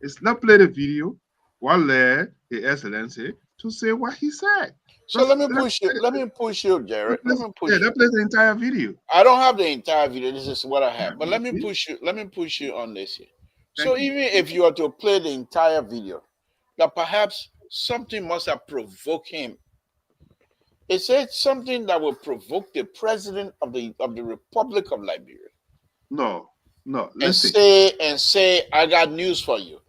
is not play the video, what led the Excellency to say what he said. So let me push you. Let me push you, Jared. Let me push you. That plays the entire video. I don't have the entire video. This is what I have. But let me push you. Let me push you on this here. So even if you are to play the entire video, that perhaps something must have provoked him. It said something that will provoke the president of the Republic of Liberia. No. Listen. And say, I got news for you.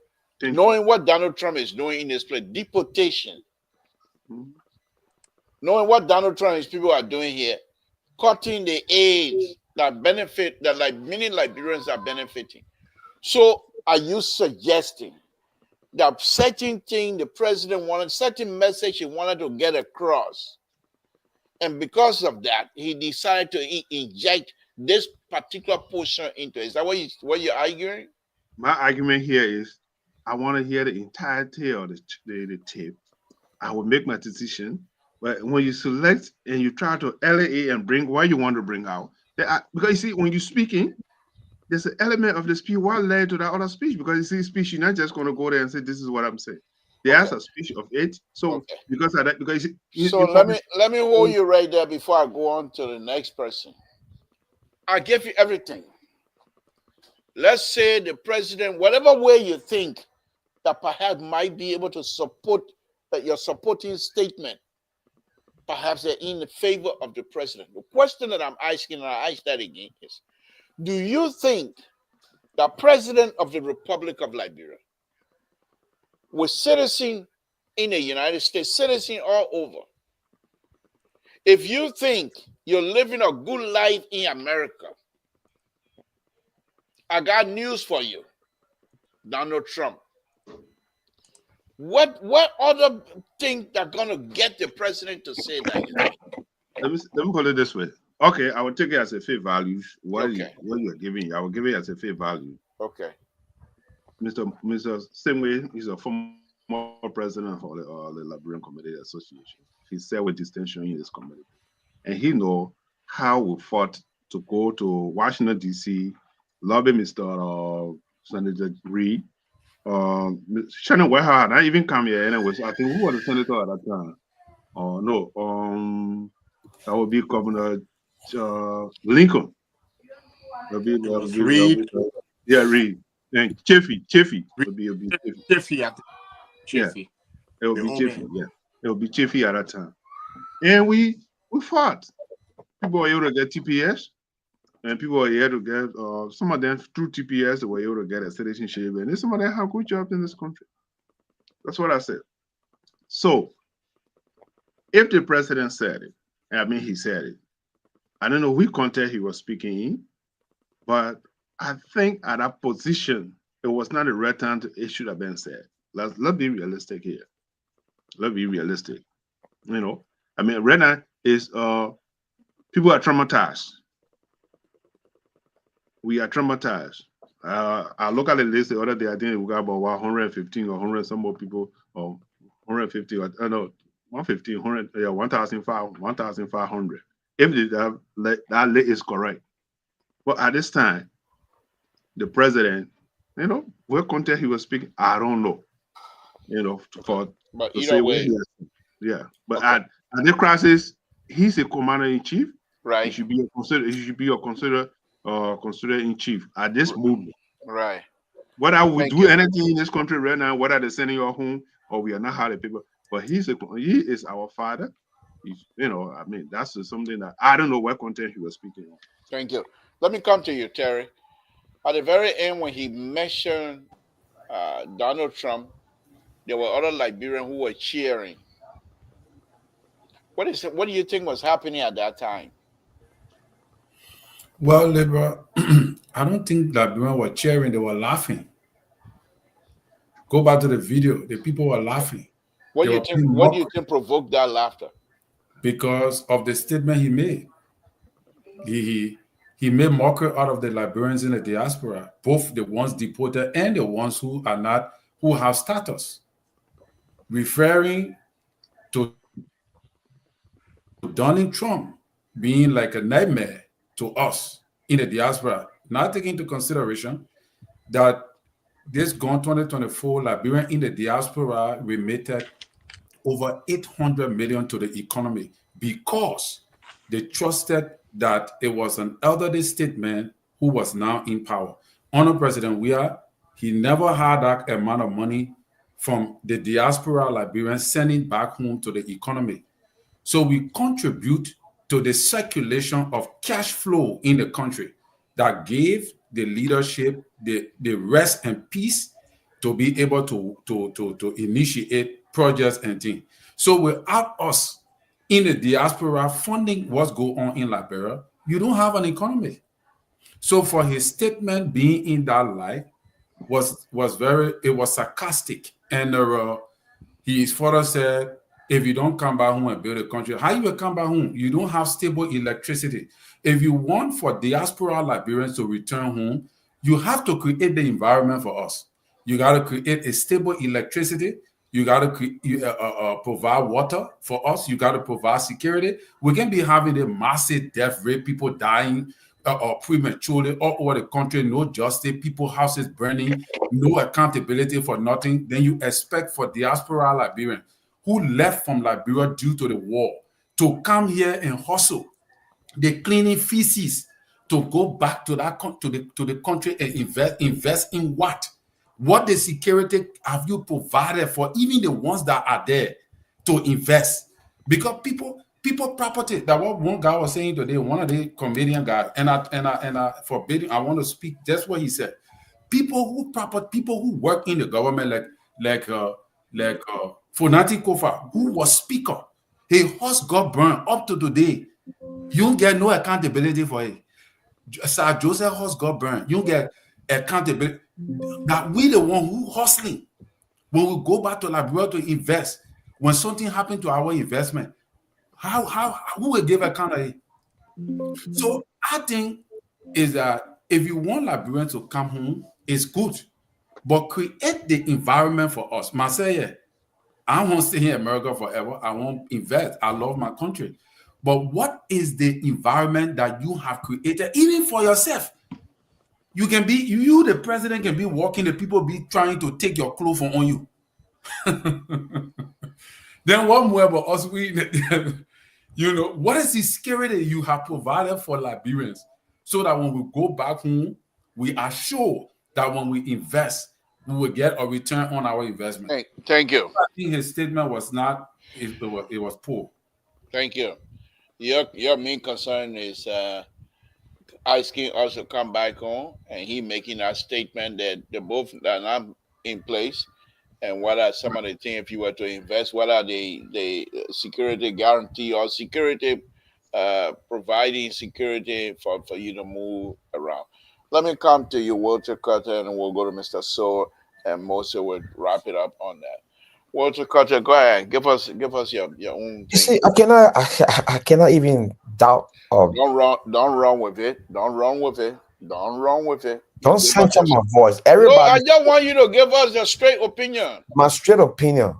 Knowing what Donald Trump is doing in this place, deportation. Knowing what Donald Trump and his people are doing here, cutting the aid that benefit that like many Liberians are benefiting. So are you suggesting that certain thing the president wanted, certain message he wanted to get across, and because of that, he decided to inject this particular portion into it? Is that what you're arguing? My argument here is I want to hear the entirety of the tape. I will make my decision. But when you select and you try to LA and bring what you want to bring out, because you see, when you're speaking, there's an element of the speech what led to that other speech. Because you see, speech, you're not just going to go there and say, "This is what I'm saying." There's a speech of it. So because of that, because you see, so let me hold you right there before I go on to the next person. I give you everything. Let's say the president, whatever way you think that perhaps might be able to support your supporting statement, perhaps they're in the favor of the president. The question that I'm asking, and I ask that again, is, do you think the president of the Republic of Liberia, with citizen in the United States, citizen all over, if you think you're living a good life in America, I got news for you, Donald Trump. What other thing that gonna get the president to say that? Let me put it this way. Okay, I will take it as a fair value. What you're giving, I will give it as a fair value. Okay. Mr. Same way, he's a former former president of the Liberian Community Association. He said with distinction in his community. And he know how we fought to go to Washington, D.C., lobby Mr. Senator Reid, Shannon Whiteheart. I even come here and I think who was the senator at that time? That would be Governor Lincoln. Reid. Yeah, Reid. And Chiffy would be Chiffy, I think. Chiffy. Yeah, it would be Chiffy. Yeah, it would be Chiffy at that time. And we fought. People were able to get TPS, and people were able to get some of them through TPS. They were able to get a citizenship, and some of them have good jobs in this country. That's what I said. So, if the president said it, I mean he said it. I don't know which context he was speaking in, but I think at that position, it was not the right time it should have been said. Let's be realistic here. Let's be realistic. You know, I mean, right now is people are traumatized. We are traumatized. I look at the list the other day. I think we got about 115 or 100 some more people, or 150 or no, 150, 100, yeah, 1,500. If that list is correct. But at this time, the president, you know, what context he was speaking, I don't know. You know, but to either say way, yeah. But okay. at the crisis, he's a commander in chief. Right. He should be considered in chief at this movement. Right. Whether we do anything in this country right now, whether they're sending you home or we are not having people, but he is our father. You know, I mean, that's something that I don't know what content he was speaking on. Thank you. Let me come to you, Terry. At the very end, when he mentioned Donald Trump, there were other Liberians who were cheering. What do you think was happening at that time? Well, Libra, I don't think Liberians were cheering, they were laughing. Go back to the video, the people were laughing. What do you think provoked that laughter? Because of the statement he made. He made mockery out of the Liberians in the diaspora, both the ones deported and the ones who have status, referring to Donald Trump being like a nightmare to us in the diaspora, not taking into consideration that this gone 2024 Liberian in the diaspora remitted over 800 million to the economy because they trusted that it was an elderly statesman who was now in power. Under President Weah, he never had that amount of money from the diaspora Liberians sending back home to the economy. So we contribute to the circulation of cash flow in the country that gave the leadership the rest and peace to be able to initiate projects and things. So without us in the diaspora funding what's going on in Liberia, you don't have an economy. So for his statement being in that light was sarcastic. And his father said, if you don't come back home and build a country, how you will come back home? You don't have stable electricity. If you want for diaspora Liberians to return home, you have to create the environment for us. You got to create a stable electricity. You got to provide water for us. You got to provide security. We can be having a massive death rate, people dying prematurely all over the country, no justice, people's houses burning, no accountability for nothing. Then you expect for diaspora Liberians who left from Liberia due to the war to come here and hustle. They're cleaning feces to go back to the country and invest in what? What the security have you provided for even the ones that are there to invest? Because people property, that what one guy was saying today, one of the comedian guys, and I forbid, I want to speak just what he said. People who work in the government, like Fonati Kofa, who was speaker, his house got burned up to today. You don't get no accountability for it. Sir Joseph house got burned. You don't get accountability. That we the one who hustling. When we go back to Liberia to invest, when something happened to our investment, who will give account of it? So I think is that if you want Liberians to come home, it's good, but create the environment for us. Marseille, I won't stay here in America forever. I won't invest. I love my country. But what is the environment that you have created, even for yourself? You can be, you, the president, can be walking, the people be trying to take your clothes on you. Then what more about us? You know, what is the security you have provided for Liberians so that when we go back home, we are sure that when we invest, we will get a return on our investment. Thank you. I think his statement was not, it was poor. Thank you. Your main concern is asking us to come back home, and he making a statement that they both are not in place. And what are some of the things, if you were to invest, what are the security guarantee or security providing security for you to move around? Let me come to you, Walter Carter, and we'll go to Mr. So, and Moses will wrap it up on that. Walter Carter, go ahead. Give us your own thing. You see, I cannot even doubt. Don't run with it. Don't run with it. Don't run with it. Don't censor my voice. Everybody. No, I just want you to give us your straight opinion. My straight opinion,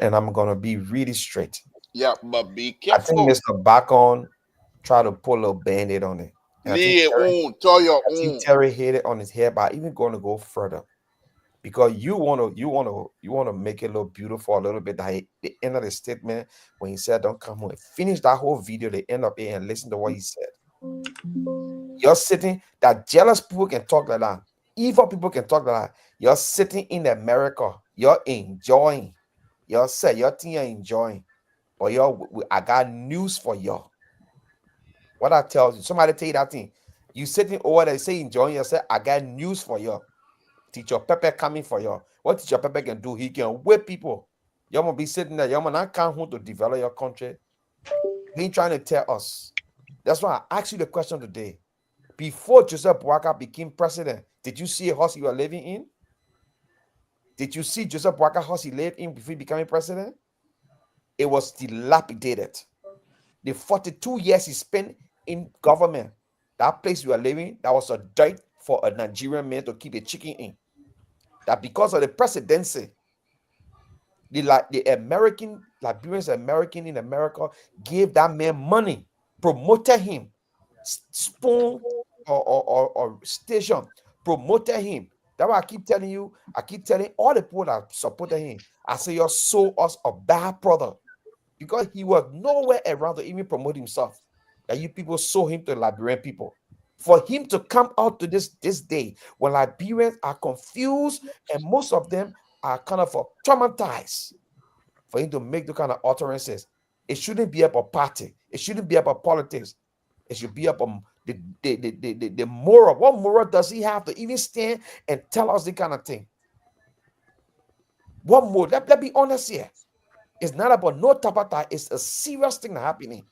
and I'm gonna be really straight. Yeah, but be careful. I think Mr. Bacon tried to pull a little band-aid on it. Terry hit it on his head, but I'm even going to go further. Because you want to make it look beautiful a little bit. That the end of the statement when he said, "Don't come home," finish that whole video. They end up here and listen to what he said. You're sitting. That jealous people can talk like that. Evil people can talk like that. You're sitting in America. You're enjoying. You're saying your team are enjoying. But I got news for y'all. What I tell you, somebody tell you that thing. You sitting over there, say enjoying yourself. I got news for y'all. Teacher Pepper coming for you. What Teacher Pepper can do, he can whip people. Y'all gonna be sitting there. Y'all gonna not come home to develop your country. He ain't trying to tell us. That's why I asked you the question today. Before Joseph Boakai became president, did you see a house you were living in? Did you see Joseph Boakai house he lived in before he became president? It was dilapidated. The 42 years he spent in government, that place you are living, that was a dirt for a Nigerian man to keep a chicken in. That because of the presidency, the American Liberians, American in America, gave that man money, promoted him, spoon or station, promoted him. That's why I keep telling you, I keep telling all the people that supported him, I say, you sold us a bad product. Because he was nowhere around to even promote himself. That you people sold him to Liberian people. For him to come out to this day when Liberians are confused and most of them are kind of traumatized, for him to make the kind of utterances, it shouldn't be about party. It shouldn't be about politics. It should be about the moral. What moral does he have to even stand and tell us the kind of thing? What more? Let's be honest here. It's not about no tapata. It's a serious thing happening.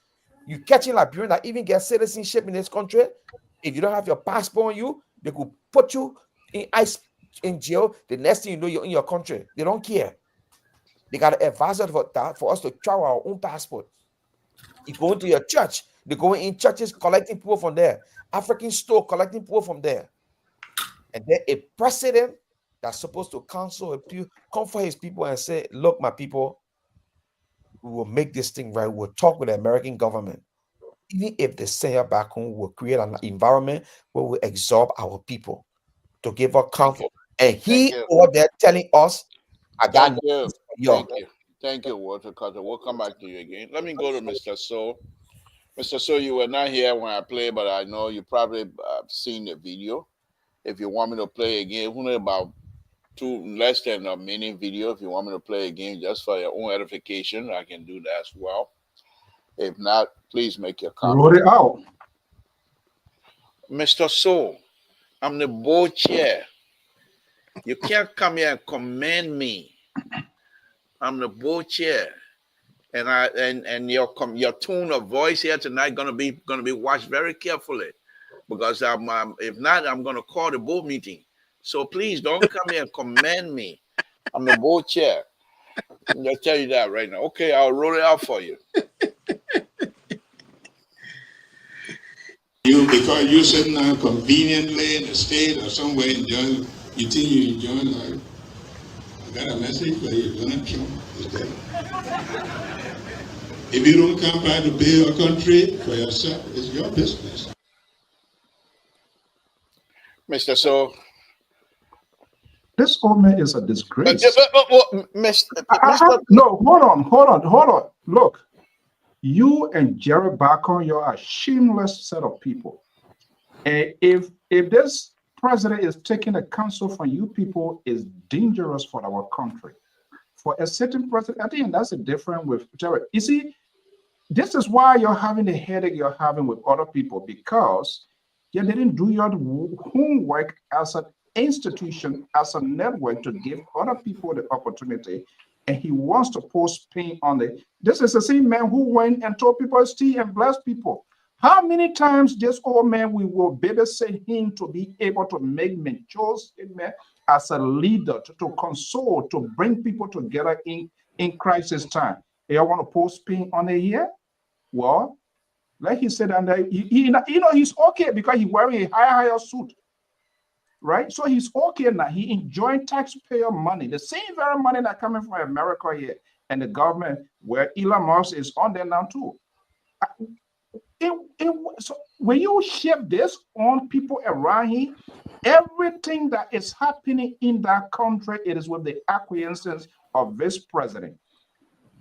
You catching Liberian that even get citizenship in this country. If you don't have your passport on you, they could put you in jail. The next thing you know, you're in your country. They don't care. They got an advisor for that for us to travel our own passport. You go into your church. They go in churches collecting people from there. African store collecting people from there. And then a president that's supposed to counsel comfort his people and say, look, my people, we will make this thing right. We'll talk with the American government. Even if they send her back home, we'll create an environment where we absorb our people to give her comfort. And he over there telling us, I got news for you. Thank you, Walter Carter. We'll come back to you again. Let me go to Mr. So. Mr. So, you were not here when I played, but I know you probably seen the video. If you want me to play again, only about less than a minute video. If you want me to play again just for your own edification, I can do that as well. If not, please make your comment. Wrote it out. Mr. So, I'm the board chair. You can't come here and command me. I'm the board chair. And your tone of voice here tonight gonna be watched very carefully, because if not, I'm gonna call the board meeting. So please don't come here and command me. I'm the board chair. I'll tell you that right now. Okay, I'll roll it out for you. Because you're sitting down conveniently in the state or somewhere enjoying, you think you're enjoying life. I got a message for you. Donald Trump is dead. If you don't come back to build a country for yourself, it's your business. Mr. So. This old man is a disgrace. Mr. No, hold on. Look, you and Jerry Bacon, you're a shameless set of people. And if this president is taking the counsel from you people, is dangerous for our country. For a certain president, I think that's a difference with Jerry. You see, this is why you're having the headache you're having with other people, because you didn't do your homework as an institution, as a network, to give other people the opportunity, and he wants to post pain on it. This is the same man who went and told people steal and bless people. How many times this old man we will babysit him to be able to make mature statement as a leader, to console, to bring people together in crisis time? You want to post pain on it here? Well, like he said, and he's okay because he's wearing a higher suit. Right? So he's okay now. He enjoying taxpayer money, the same very money that coming from America here and the government, where Elon Musk is on there now too. So when you shift this on people around here, everything that is happening in that country, it is with the acquiescence of this president.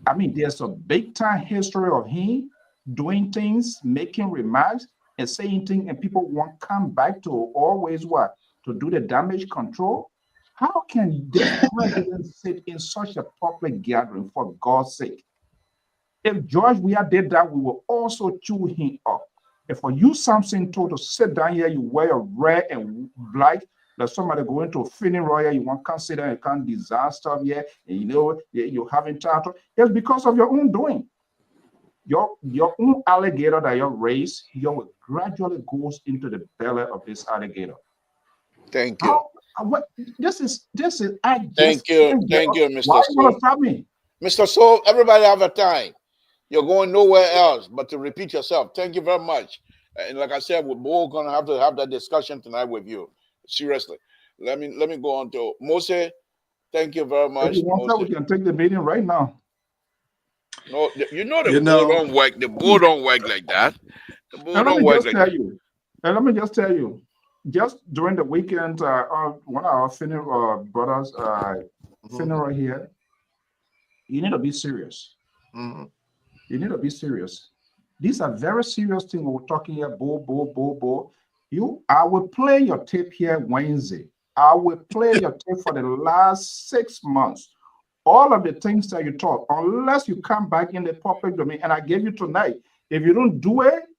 I mean, there's a big time history of him doing things, making remarks, and saying things, and people won't come back to always what? To do the damage control. How can this president sit in such a public gathering, for God's sake? If George Weah did that, we will also chew him up. And for you, Samson, to sit down here, you wear red and black, like somebody going to a funeral, you won't consider, you can't disaster here, and you're having title. It's because of your own doing. Your own alligator that you raise, you gradually goes into the belly of this alligator. Thank you. This is. Thank you, Mr. Why you want to stop me, Mr. So? Everybody have a time. You're going nowhere else but to repeat yourself. Thank you very much. And like I said, we're both gonna have to have that discussion tonight with you. Seriously. Let me go on to Mose. Thank you very much. If you want that, we can take the meeting right now. No, the board don't work. The board don't work like that. The board don't work like that. And let me just tell you, just during the weekend, one of our funeral brothers funeral here, you need to be serious. Mm-hmm. You need to be serious. These are very serious things we're talking here. Bo. I will play your tape here Wednesday. I will play your tape for the last 6 months. All of the things that you talk, unless you come back in the public domain, and I gave you tonight. If you don't do it,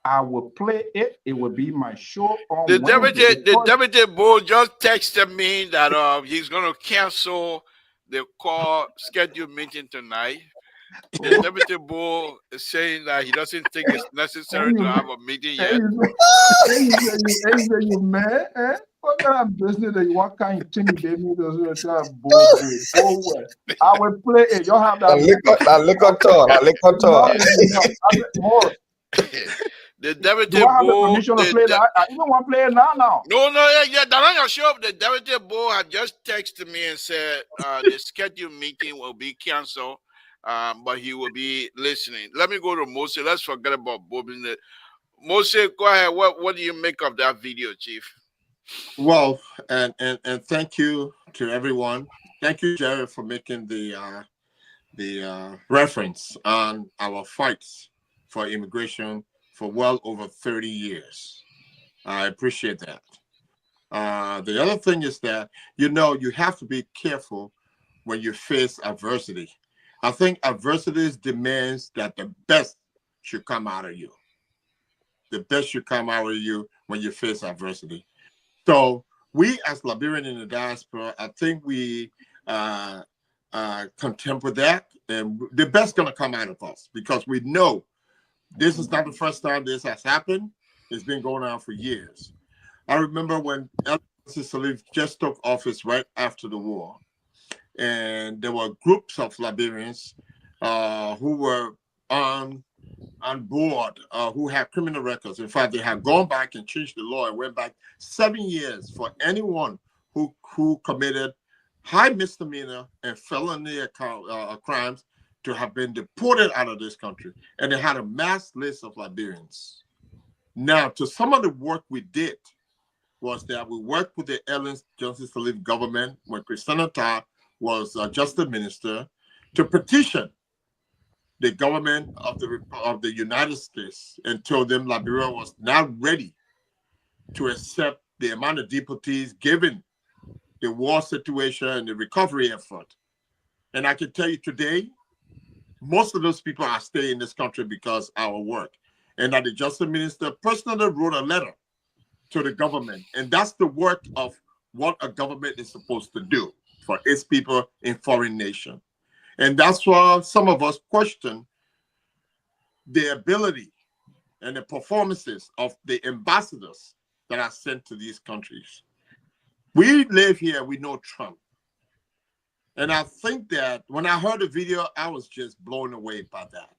I will play it. It will be my show on Wednesday. The deputy board just texted me that he's going to cancel the call scheduled meeting tonight. The deputy board is saying that he doesn't think it's necessary to have a meeting yet. You man, eh? What kind of business that you want? Kind of intimidate me? I will play it. You have that. The deputy do I have board. Permission to play that? I even want to play it now. No, yeah. That's your show. The deputy board had just texted me and said the scheduled meeting will be canceled, but he will be listening. Let me go to Mose. Let's forget about Bob. Mose, go ahead. What do you make of that video, Chief? Well, and thank you to everyone. Thank you, Jerry, for making the reference on our fights for immigration for well over 30 years. I appreciate that. The other thing is that, you have to be careful when you face adversity. I think adversity demands that the best should come out of you. The best should come out of you when you face adversity. So we as Liberians in the diaspora, I think we content with that, and the best going to come out of us, because we know this is not the first time this has happened. It's been going on for years. I remember when Salif just took office right after the war, and there were groups of Liberians who were on board, who had criminal records. In fact, they had gone back and changed the law and went back 7 years for anyone who committed high misdemeanor and felony crimes to have been deported out of this country. And they had a mass list of Liberians. Now, to some of the work we did was that we worked with the Ellen Johnson Sirleaf government when Christina Tah was Justice Minister to petition the government of the United States and told them Liberia was not ready to accept the amount of deportees given the war situation and the recovery effort. And I can tell you today, most of those people are staying in this country because of our work. And that the Justice Minister personally wrote a letter to the government. And that's the work of what a government is supposed to do for its people in foreign nations. And that's why some of us question the ability and the performances of the ambassadors that are sent to these countries. We live here, we know Trump. And I think that when I heard the video, I was just blown away by that.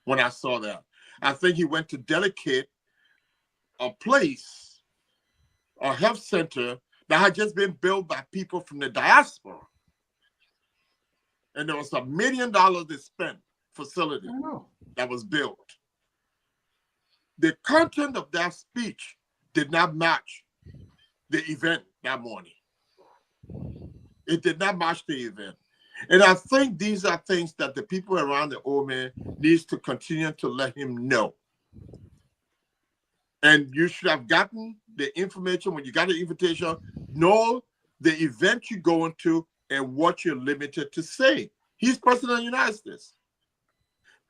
When I saw that, I think he went to dedicate a place, a health center that had just been built by people from the diaspora. And there was $1 million to spend facility that was built. The content of that speech did not match the event that morning. It did not match the event. And I think these are things that the people around the old man needs to continue to let him know. And you should have gotten the information when you got the invitation, know the event you're going to and what you're limited to say. He's president of the United States.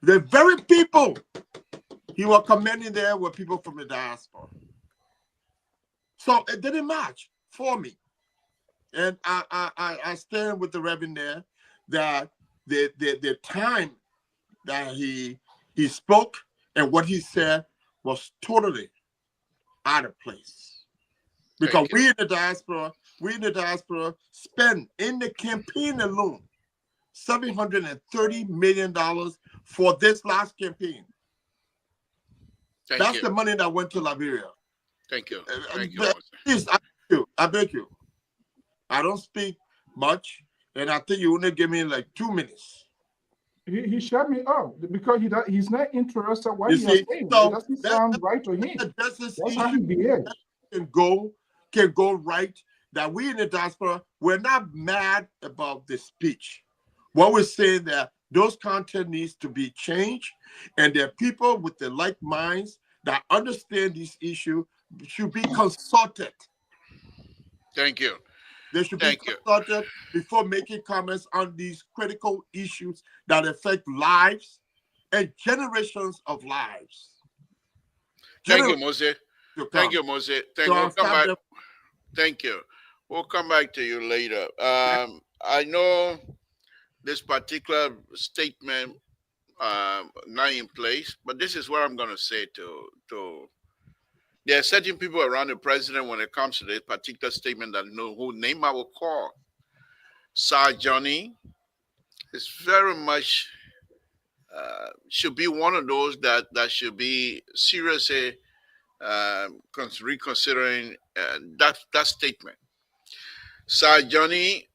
The very people he was commending there were people from the diaspora. So it didn't match for me. And I stand with the Reverend there that the time that he spoke and what he said was totally out of place. Because we in the diaspora spend in the campaign alone $730 million for this last campaign. That's the money that went to Liberia. Thank you. Please, I beg you. I don't speak much, and I think you only give me like 2 minutes. He shut me up because he's not interested in what he's saying. So it doesn't sound right to him. That's how he behaves. Can go right. That we in the diaspora, we're not mad about the speech. What we're saying that those content needs to be changed, and there are people with the like minds that understand this issue should be consulted. Thank you. They should be consulted before making comments on these critical issues that affect lives and generations of lives. Thank you, Mose. Thank you, Mose. Thank you. We'll come back to you later. I know this particular statement not in place, but this is what I'm going to say to there are certain people around the president when it comes to this particular statement that know who name I will call. Sir Johnny is very much should be one of those that should be seriously reconsidering that statement. Sir Johnny,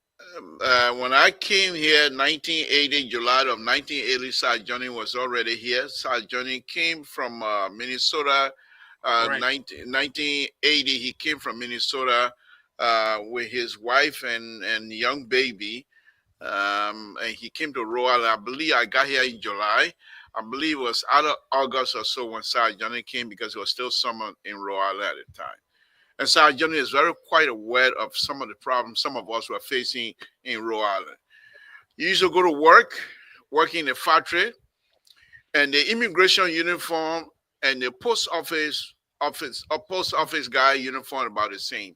when I came here 1980, July of 1980, Sir Johnny was already here. Sir Johnny came from Minnesota. 1980, he came from Minnesota with his wife and young baby. And he came to Rhode Island. I believe I got here in July. I believe it was out of August or so when Sir Johnny came because it was still summer in Rhode Island at the time. And Sir Johnny is very quite aware of some of the problems some of us were facing in Rhode Island. You used to go to work in the factory, and the immigration uniform and the post office guy uniform about the same.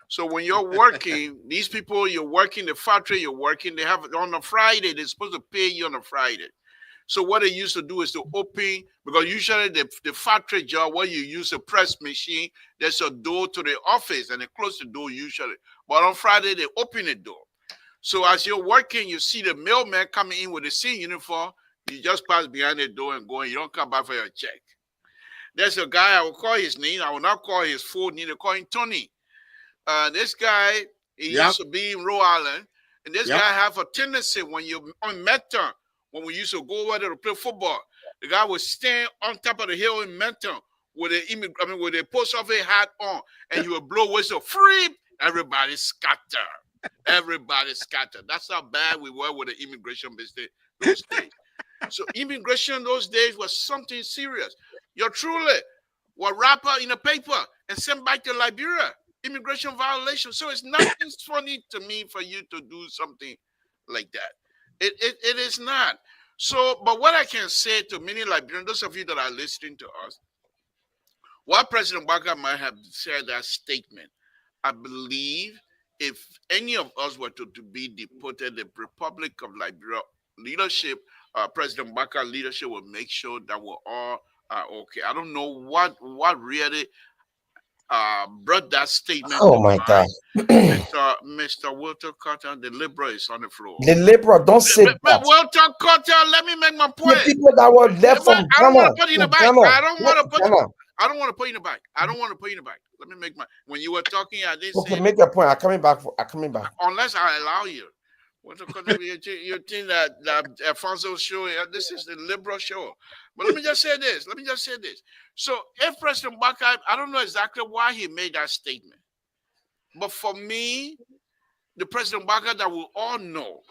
So when you're working, these people, you're working the factory, they have on a Friday, they're supposed to pay you on a Friday. So what they used to do is to open, because usually the factory job where you use a press machine, there's a door to the office and they close the door usually. But on Friday, they open the door. So as you're working, you see the mailman coming in with the same uniform, you just pass behind the door and go, and you don't come back for your check. There's a guy, I will call his name, I will not call his full name, they call him Tony. This guy, He used to be in Rhode Island. And this guy have a tendency when you're on Menton, when we used to go over there to play football, the guy would stand on top of the hill in Menton with the post office hat on, and he would blow whistle, free. Everybody scatter. Everybody scattered. That's how bad we were with the immigration business those days. So immigration those days was something serious. You're truly was rapper in a paper and sent back to Liberia. Immigration violation. So it's nothing funny to me for you to do something like that. It is not. So, but what I can say to many Liberians, those of you that are listening to us, while President Baka might have said that statement, I believe if any of us were to be deported, the Republic of Liberia leadership, President Baka leadership will make sure that we're all okay. I don't know what really brought that statement. Oh my God. Mr. Walter Carter, the liberal is on the floor. The liberal, don't say that. Walter Carter, let me make my point. The people that were left from I don't want to put you in the back. I don't want to put you in the back. I don't want to put you in the back. Let me make my, when you were talking, I didn't say. Okay, make a point. I'm coming back. Unless I allow you. Walter Carter, you think that Alfonso show, this is the liberal show. But let me just say this. So if President Baka, I don't know exactly why he made that statement. But for me, the President Baka that we all know,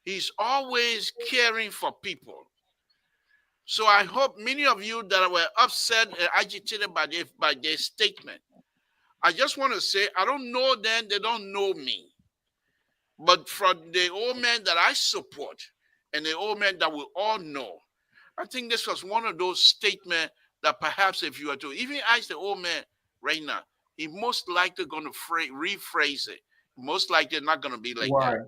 he's always caring for people. So I hope many of you that were upset and agitated by their statement, I just want to say, I don't know them, they don't know me. But from the old man that I support and the old man that we all know, I think this was one of those statements that perhaps if you were to even ask the old man right now, he most likely going to rephrase it. Most likely not going to be like that.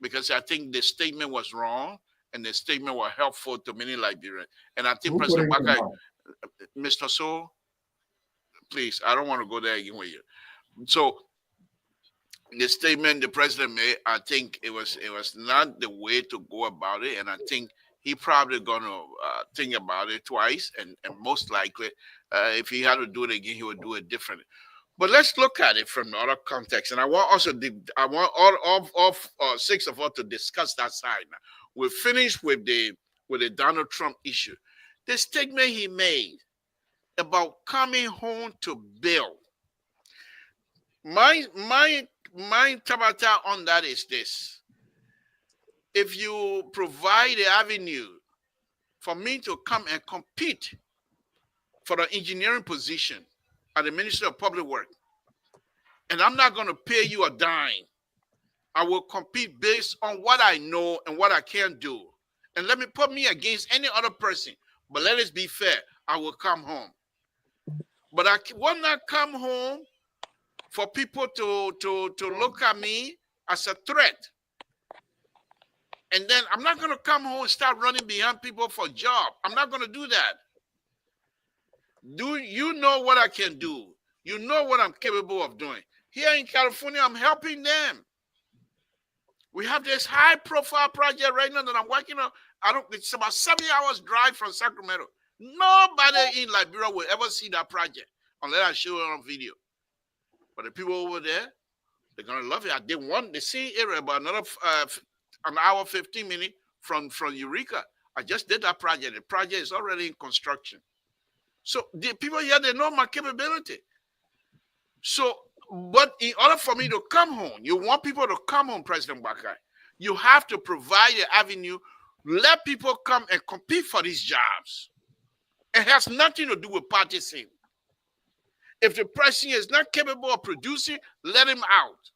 Because I think the statement was wrong and the statement was helpful to many Liberians. And I think President Baka, Mr. So, please, I don't want to go there again with you. So the statement the president made, I think it was not the way to go about it. And I think he probably going to think about it twice. And most likely, if he had to do it again, he would do it differently. But let's look at it from the other context. And I want all six of us to discuss that side now. We're finished with the Donald Trump issue. The statement he made about coming home to build. My tabata on that is this. If you provide the avenue for me to come and compete for the engineering position at the Ministry of Public Works, and I'm not going to pay you a dime, I will compete based on what I know and what I can do. And let me put me against any other person. But let us be fair. I will come home. But I will not come home for people to look at me as a threat. And then I'm not going to come home and start running behind people for a job. I'm not going to do that. Do you know what I can do? You know what I'm capable of doing. Here in California, I'm helping them. We have this high-profile project right now that I'm working on. It's about 70 hours drive from Sacramento. Nobody in Liberia will ever see that project unless I show it on video. But the people over there, they're gonna love it. I did the same area about another an hour, 15 minutes from Eureka. I just did that project. The project is already in construction. So the people here, they know my capability. So, but in order for me to come home, you want people to come home, President Baka, you have to provide an avenue, let people come and compete for these jobs. It has nothing to do with partisan. If the president is not capable of producing, let him out.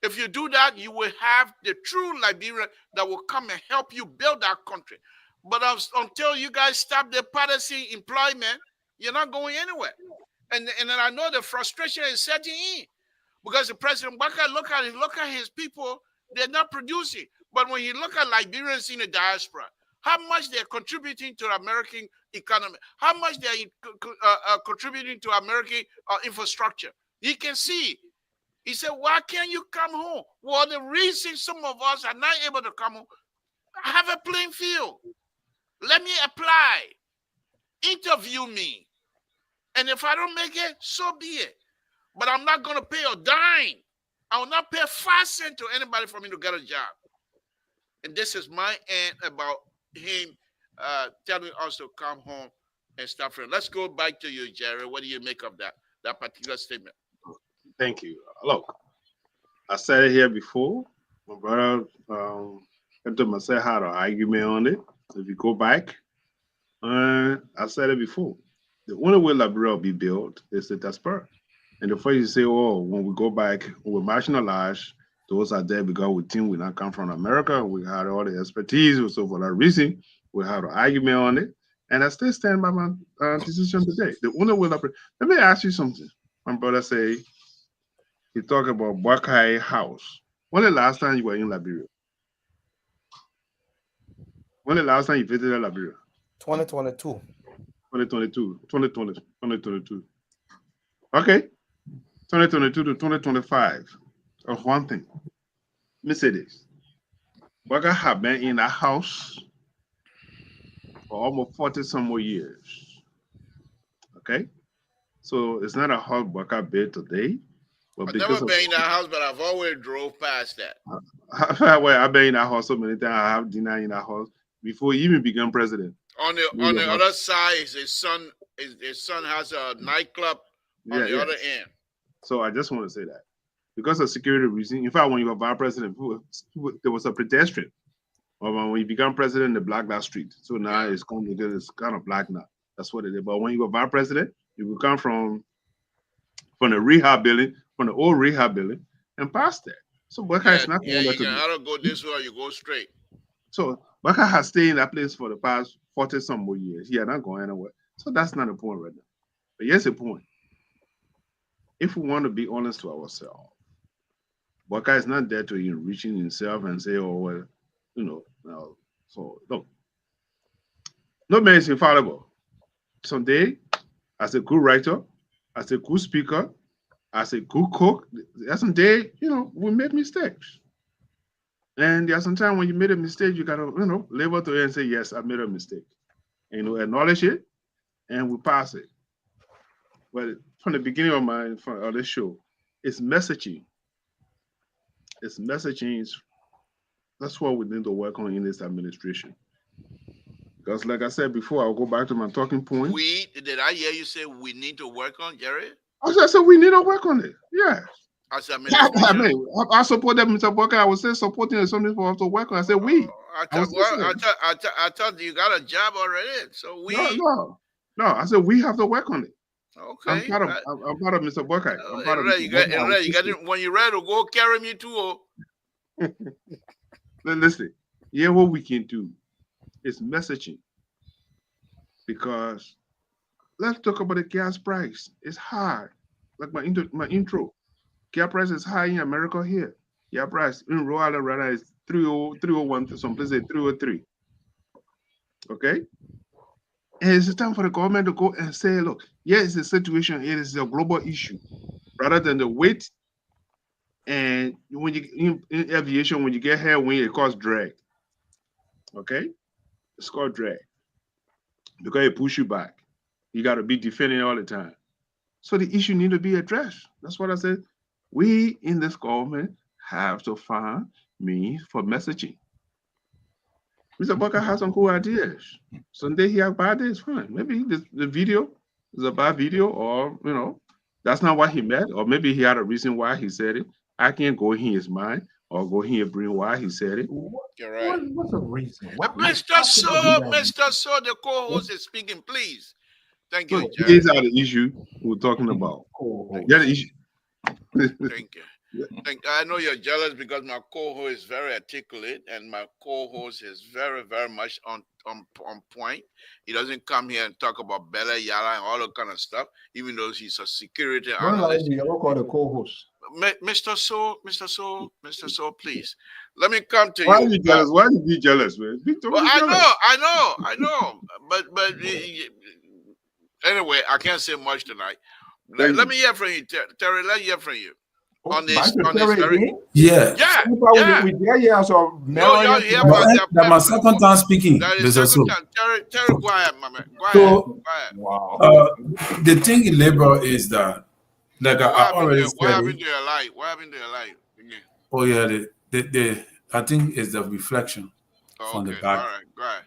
If you do that, you will have the true Liberian that will come and help you build our country. But until you guys stop the partisan employment, you're not going anywhere. And then I know the frustration is setting in because the President Baka look at his people, they're not producing. But when you look at Liberians in the diaspora, how much they're contributing to the American economy, how much they're contributing to American infrastructure, you can see. He said, why can't you come home? Well, the reason some of us are not able to come home, I have a playing field. Let me apply. Interview me. And if I don't make it, so be it. But I'm not going to pay a dime I will not pay 5 cents to anybody for me to get a job. And this is my end about him telling us to come home and stuff. Let's go back to you, Jerry. What do you make of that particular statement? Thank you. Look, I said it here before. My brother said had an argument on it. If you go back, I said it before. The only way Liberia will be built is the diaspora. And the first you say, oh, when we go back, we marginalize, those are there because we think we not come from America. We had all the expertise. So for that reason, we had an argument on it. And I still stand by my decision today. The only way Liberia. Let me ask you something. My brother say, he talked about Buckeye House. When the last time you were in Liberia? When the last time you visited Liberia? 2022. 2022. Okay. 2022 to 2025. Of one thing. Let me say this. Buckeye have been in that house for almost 40 some more years. Okay? So it's not a house Buckeye built today. I've never been in that house, but I've always drove past that. Well, I've been in that house so many times. I have dinner in that house before he even became president. On the other side, his son has a nightclub on the other end. So I just want to say that because of security reasons. In fact, when you were vice president, there was a pedestrian. When you become president, they blocked that street. So now it's kind of black now. That's what it is. But when you were vice president, you would come from the rehab building, from the old rehab building, and past there. So Buckeye is not. You can either go this way or you go straight. So Buckeye has stayed in that place for the past 40 some more years. He had not gone anywhere. So that's not the point right now. But here's the point. If we want to be honest to ourselves, Buckeye is not there to enriching himself and say, oh, well, no. So look, no man is infallible. Someday, as a good writer, as a good speaker, as a good cook, there's some day, we make mistakes. And there's some time when you made a mistake, you gotta, live up to it and say, yes, I made a mistake. And acknowledge it, and we pass it. But from the beginning of this show, it's messaging. It's messaging. That's what we need to work on in this administration. Because like I said before, I'll go back to my talking point. Did I hear you say we need to work on, Jerry? I said we need to work on it. Yeah. I support that, Mr. Buckeye. I was saying supporting something for us to work on. I said we. I thought you got a job already. So we. No. I said we have to work on it. Okay. I'm part of Mr. Buckeye. When you're ready to go, carry me too. Listen, what we can do is messaging. Because let's talk about the gas price. It's high. Like my intro. Gas price is high in America here. Gas price in Rhode Island is 301, some places 303. Okay? And it's time for the government to go and say, look, it's a situation, it is a global issue. Rather than the weight. And when you in aviation, when you get headwind, it causes drag. Okay? It's called drag. Because it pushes you back. You got to be defending all the time. So the issue need to be addressed. That's what I said. We in this government have to find means for messaging. Mr. Buckeye has some cool ideas. Someday he has bad days, fine. Maybe the video is a bad video, or that's not what he meant, or maybe he had a reason why he said it. I can't go in his mind or go in and bring why he said it. You're right. What's the reason? Mr. So, the co-host is speaking, please. Thank you, Jerry. These are the issues we're talking about. Yeah, the issue. Thank you. I know you're jealous because my co-host is very articulate and my co-host is very, very much on point. He doesn't come here and talk about Bella Yala and all that kind of stuff, even though he's a security analyst. You ever call the co-host? Mr. So, please. Let me come to Why you. Are you jealous? Why are you be jealous, man? I know. But anyway, I can't say much tonight. Let me hear from you, Terry. Let me hear from you. On this very... Yeah. That's my second time speaking. Terry, go ahead, my man. Go ahead. Wow. The thing in labor is that, like I already said, what happened to your life? Oh yeah, I think it's the reflection Oh, from the okay, back. all right, go ahead.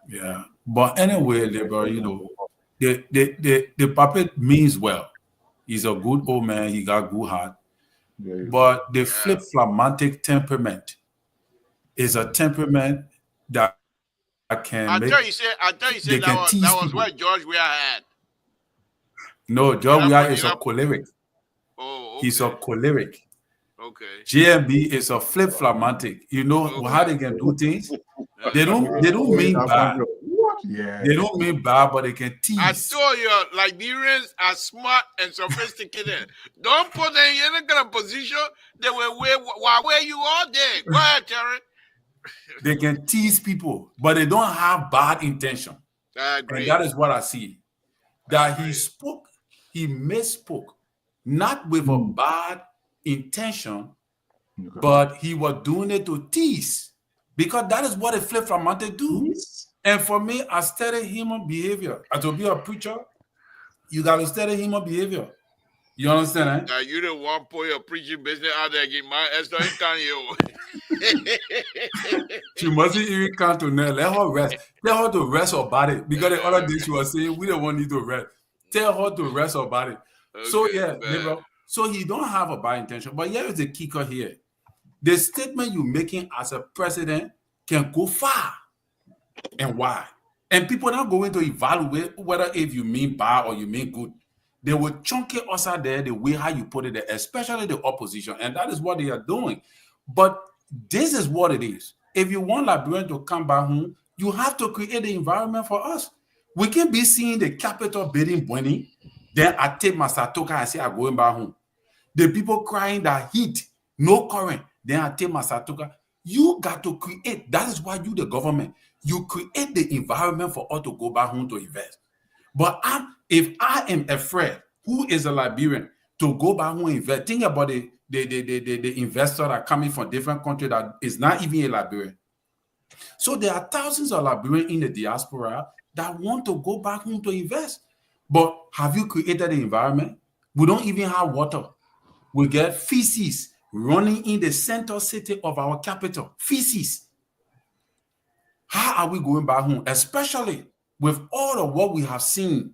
Yeah. But anyway, Labor, the puppet means well. He's a good old man, he got good heart. There you go. But the Yeah. flip-phlegmatic temperament is a temperament that I thought you said they can that tease was people. what George Weah had. No, John Weah is a choleric. Oh, He's a okay, choleric. okay, JMB is a flip-phlegmatic. You know how okay. they can do things? They Uh-huh. don't mean bad. What? Yeah. They don't mean bad, but they can I tease. told you, Liberians are smart and sophisticated. Don't put them in any kind of position. They will where you are there. Go ahead, Terry. They can tease people, but they don't have bad intention. I And agree. that is what I see. I That agree. he misspoke, not with a bad intention, Okay. but he was doing it to tease. Because that is what a flip-phlegmatic do. And for me, I study human behavior. And to be a preacher, you got to study human behavior. You understand, eh? You don't want to put your preaching business out there again, man. It's not can you. She mustn't even come to now. Let her rest. Tell her to rest her body. Because the other day she was saying, we don't want you to rest. Tell her to rest her body. Okay, So yeah, man. liberal. So he don't have a bad intention. But here is the kicker here. The statement you're making as a president can go far. And why? And people are not going to evaluate whether if you mean bad or you mean good. They will chunk it us out there the way how you put it there, especially the opposition. And that is what they are doing. But this is what it is. If you want Liberian to come back home, you have to create the environment for us. We can be seeing the capital building burning. Then I take my Satoka and say I'm going back home. The people crying that heat, no current. Then I take my Satoka. You got to create. That is why you, the government, you create the environment for us to go back home to invest. But if I am afraid, who is a Liberian, to go back home and invest, think about the investors that are coming from different countries that is not even a Liberian. So there are thousands of Liberians in the diaspora that want to go back home to invest. But have you created the environment? We don't even have water. We get feces running in the center city of our capital. Feces. How are we going back home? Especially with all of what we have seen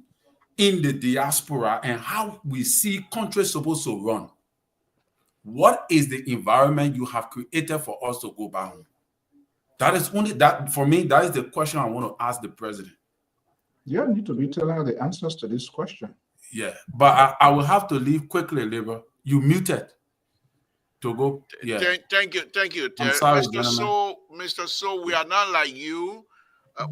in the diaspora and how we see countries supposed to run. What is the environment you have created for us to go back home? That is only that for me. That is the question I want to ask the president. You need to be telling her the answers to this question. Yeah, but I will have to leave quickly, Labor. You muted to go. Yeah. Thank you, Terry. I'm sorry, Mr. gentlemen. Mr. So, we are not like you.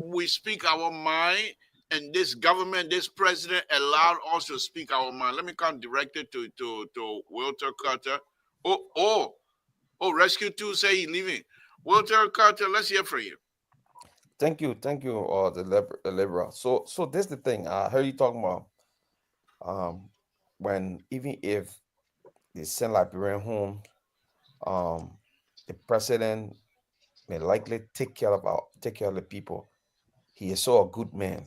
We speak our mind, and this government, this president allowed us to speak our mind. Let me come directed to Walter Carter. Oh, Rescue 2 say he's leaving. Walter Carter, let's hear from you. Thank you, the liberal. So this is the thing. I heard you talking about when even if they send Liberian home, the president may likely take care of the people. He is so a good man.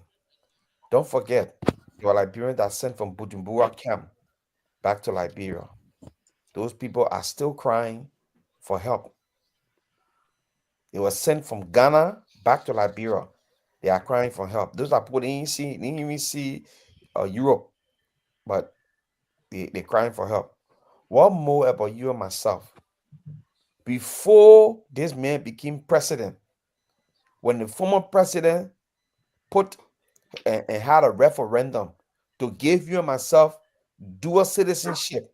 Don't forget, there are Liberians that sent from Bujumbura camp back to Liberia. Those people are still crying for help. They were sent from Ghana back to Liberia. They are crying for help. Those are people they didn't even see Europe, but they're crying for help. What more about you and myself? Before this man became president, when the former president put and had a referendum to give you and myself dual citizenship,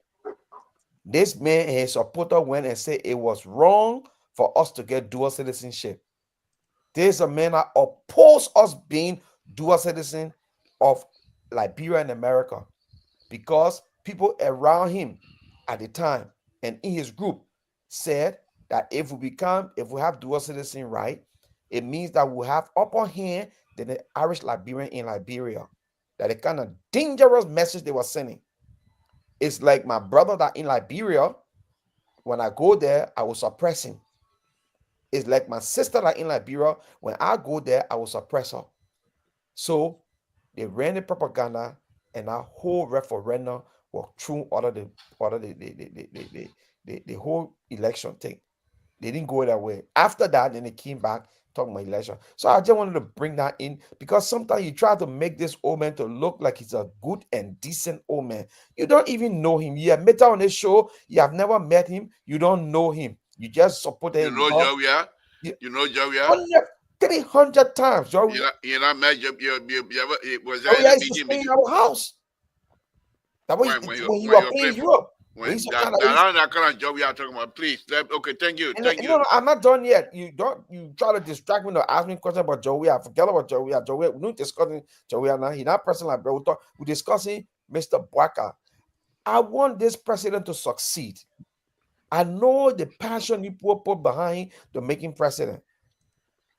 this man and his supporter went and said it was wrong for us to get dual citizenship. There's a man that opposed us being dual citizen of Liberia and America because people around him at the time and in his group said that if we have dual citizen right, it means that we'll have upper hand than the Irish Liberian in Liberia. That the kind of dangerous message they were sending. It's like my brother that in Liberia, when I go there, I will suppress him. It's like my sister that in Liberia, when I go there, I will suppress her. So they ran the propaganda and that whole referendum was through the whole election thing. They didn't go that way. After that, then they came back talking about election. So I just wanted to bring that in because sometimes you try to make this old man to look like he's a good and decent old man. You don't even know him. You have met on this show. You have never met him. You don't know him. You just support him. You know Joey? You know Joey? 300 times, Joey. You know, met you was Joey there used to stay in our house. That was when you were playing Europe. That kind of job we are talking about, please. Okay, thank you. Thank you. No, I'm not done yet. You try to distract me to ask me a question about Joey. I forget about Joey. Joey, we're not discussing Joey now. He's not person like bro. We're discussing Mr. Bwaka. I want this president to succeed. I know the passion you put behind to make him president.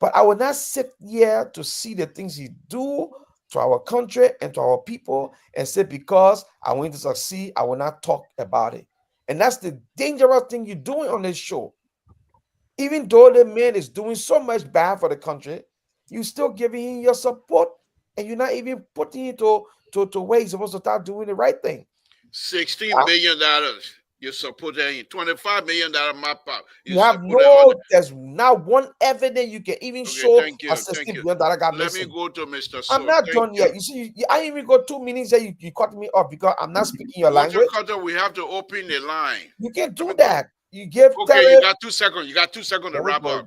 But I will not sit here to see the things he do to our country and to our people and say, because I want to succeed, I will not talk about it. And that's the dangerous thing you're doing on this show. Even though the man is doing so much bad for the country, you still giving him your support and you're not even putting it to where he's supposed to start doing the right thing. $16 billion. You support him. $25 million map out. You have there's not one evidence you can even show a $16 billion got missing. Let me go to Mr. I'm not done yet. You see, I didn't even go 2 minutes that you cut me off because I'm not speaking your language. We have to open the line. You can't do that. You give you got 2 seconds. You got 2 seconds to wrap up.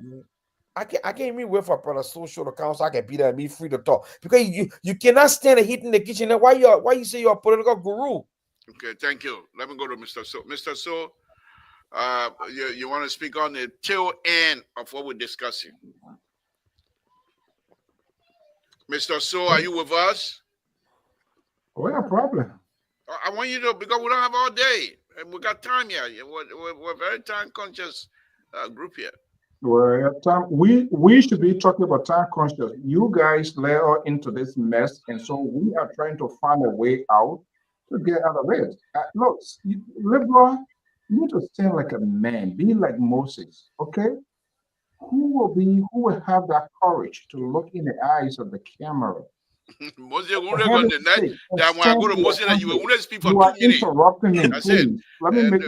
I can't even wait for brother social to council. I can be there and be free to talk. Because you cannot stand a heat in the kitchen. Why you say you're a political guru? Okay, thank you. Let me go to Mr. So. Mr. So, you want to speak on the tail end of what we're discussing? Mr. So, are you with us? Oh, yeah, problem. I want you to, because we don't have all day. And we got time here. We're a very time-conscious group here. Well, we should be talking about time conscious. You guys led us into this mess, and so we are trying to find a way out to get out of it. Look, liberal, you need to stand like a man, be like Moses, okay? Who will have that courage to look in the eyes of the camera? Moses, that when I go to Moses, you will only speak for 2 minutes. Interrupting him, please. Let me make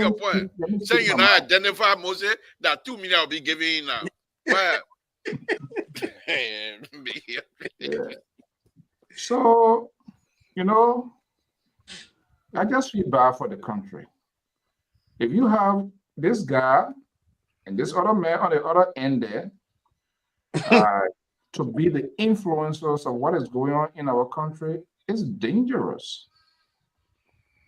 a point. Saying you not identify Moses, that 2 minutes I'll be giving now. Yeah. So, I just feel bad for the country. If you have this guy and this other man on the other end there, to be the influencers of what is going on in our country, is dangerous.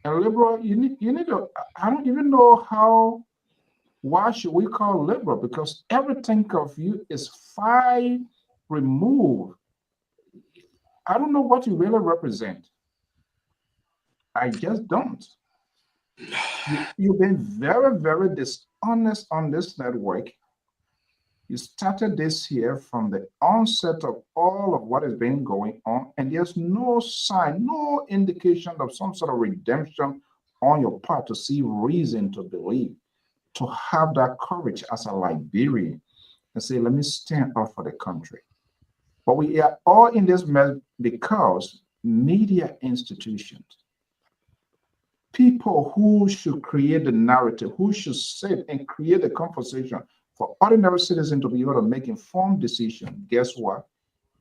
And liberal, you need to, I don't even know why should we call liberal? Because everything of you is far removed. I don't know what you really represent. I just don't. You've been very, very dishonest on this network. You started this here from the onset of all of what has been going on, and there's no sign, no indication of some sort of redemption on your part to see reason to believe, to have that courage as a Liberian and say, let me stand up for the country. But we are all in this mess because media institutions, people who should create the narrative, who should sit and create the conversation for ordinary citizens to be able to make informed decisions, guess what?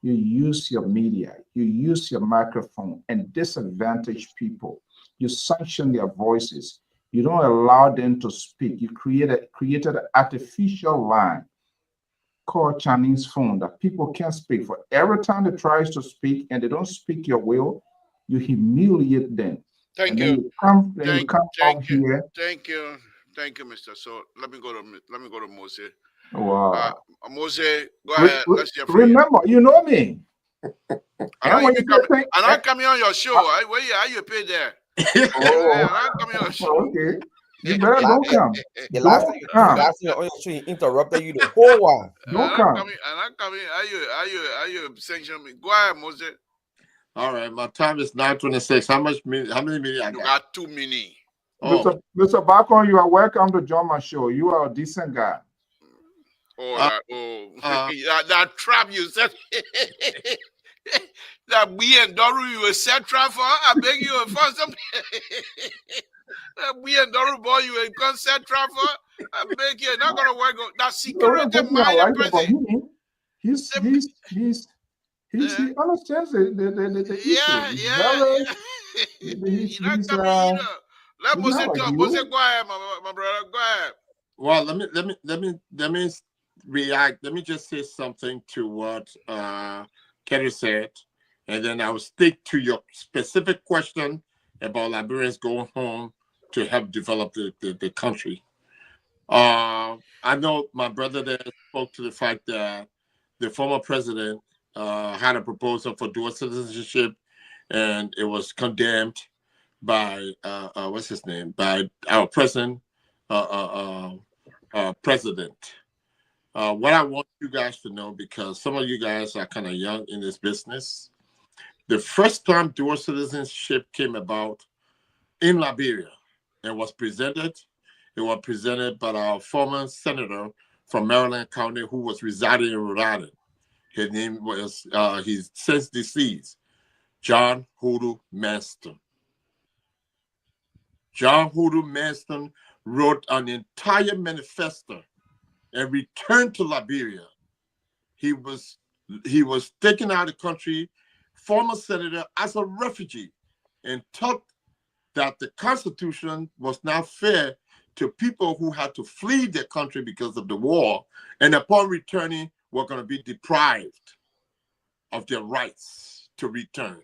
You use your media, you use your microphone and disadvantage people. You sanction their voices. You don't allow them to speak. You created an artificial line called Chinese phone that people can't speak. For every time they try to speak and they don't speak your will, you humiliate them. Thank you. Thank you, Mr. So let me go to Moses. Wow. Moses, go ahead. Let's hear from remember, you know me. I'm coming on your show. Where are you paid there? I'm coming on your show. Okay. You better don't come. The last thing on your show, he interrupted you the whole while. Don't come. I'm coming. Are you sanctioning me? Go ahead, Moses. All right, my time is 9:26. How many minutes I got? You got 2 minutes. Oh. Mr. Bacon, you are welcome to join my show. You are a decent guy. That trap you said. That we and Doru you a set trap for. I beg you for some. That we and Doru boy you a concert trap for. I beg you, not gonna work. That security One thing I mind like about person. him, he understands the issue. Yeah, He's yeah, very, yeah. You're not coming, you know. Let he's Mose not like talk. Mose, you. go ahead, my brother. Go ahead. Well, let me react. Let me just say something to what Kelly said, and then I will stick to your specific question about Liberians going home to help develop the country. I know my brother there spoke to the fact that the former president had a proposal for dual citizenship, and it was condemned by what's his name? By our present president. What I want you guys to know, because some of you guys are kind of young in this business, the first time dual citizenship came about in Liberia and was presented, it was presented by our former senator from Maryland County who was residing in Rhode Island. His name was, he's since deceased, John Hoodoo Manston. John Hoodoo Manston wrote an entire manifesto and returned to Liberia. He was taken out of the country, former senator, as a refugee, and taught that the Constitution was not fair to people who had to flee their country because of the war, and upon returning were going to be deprived of their rights to return.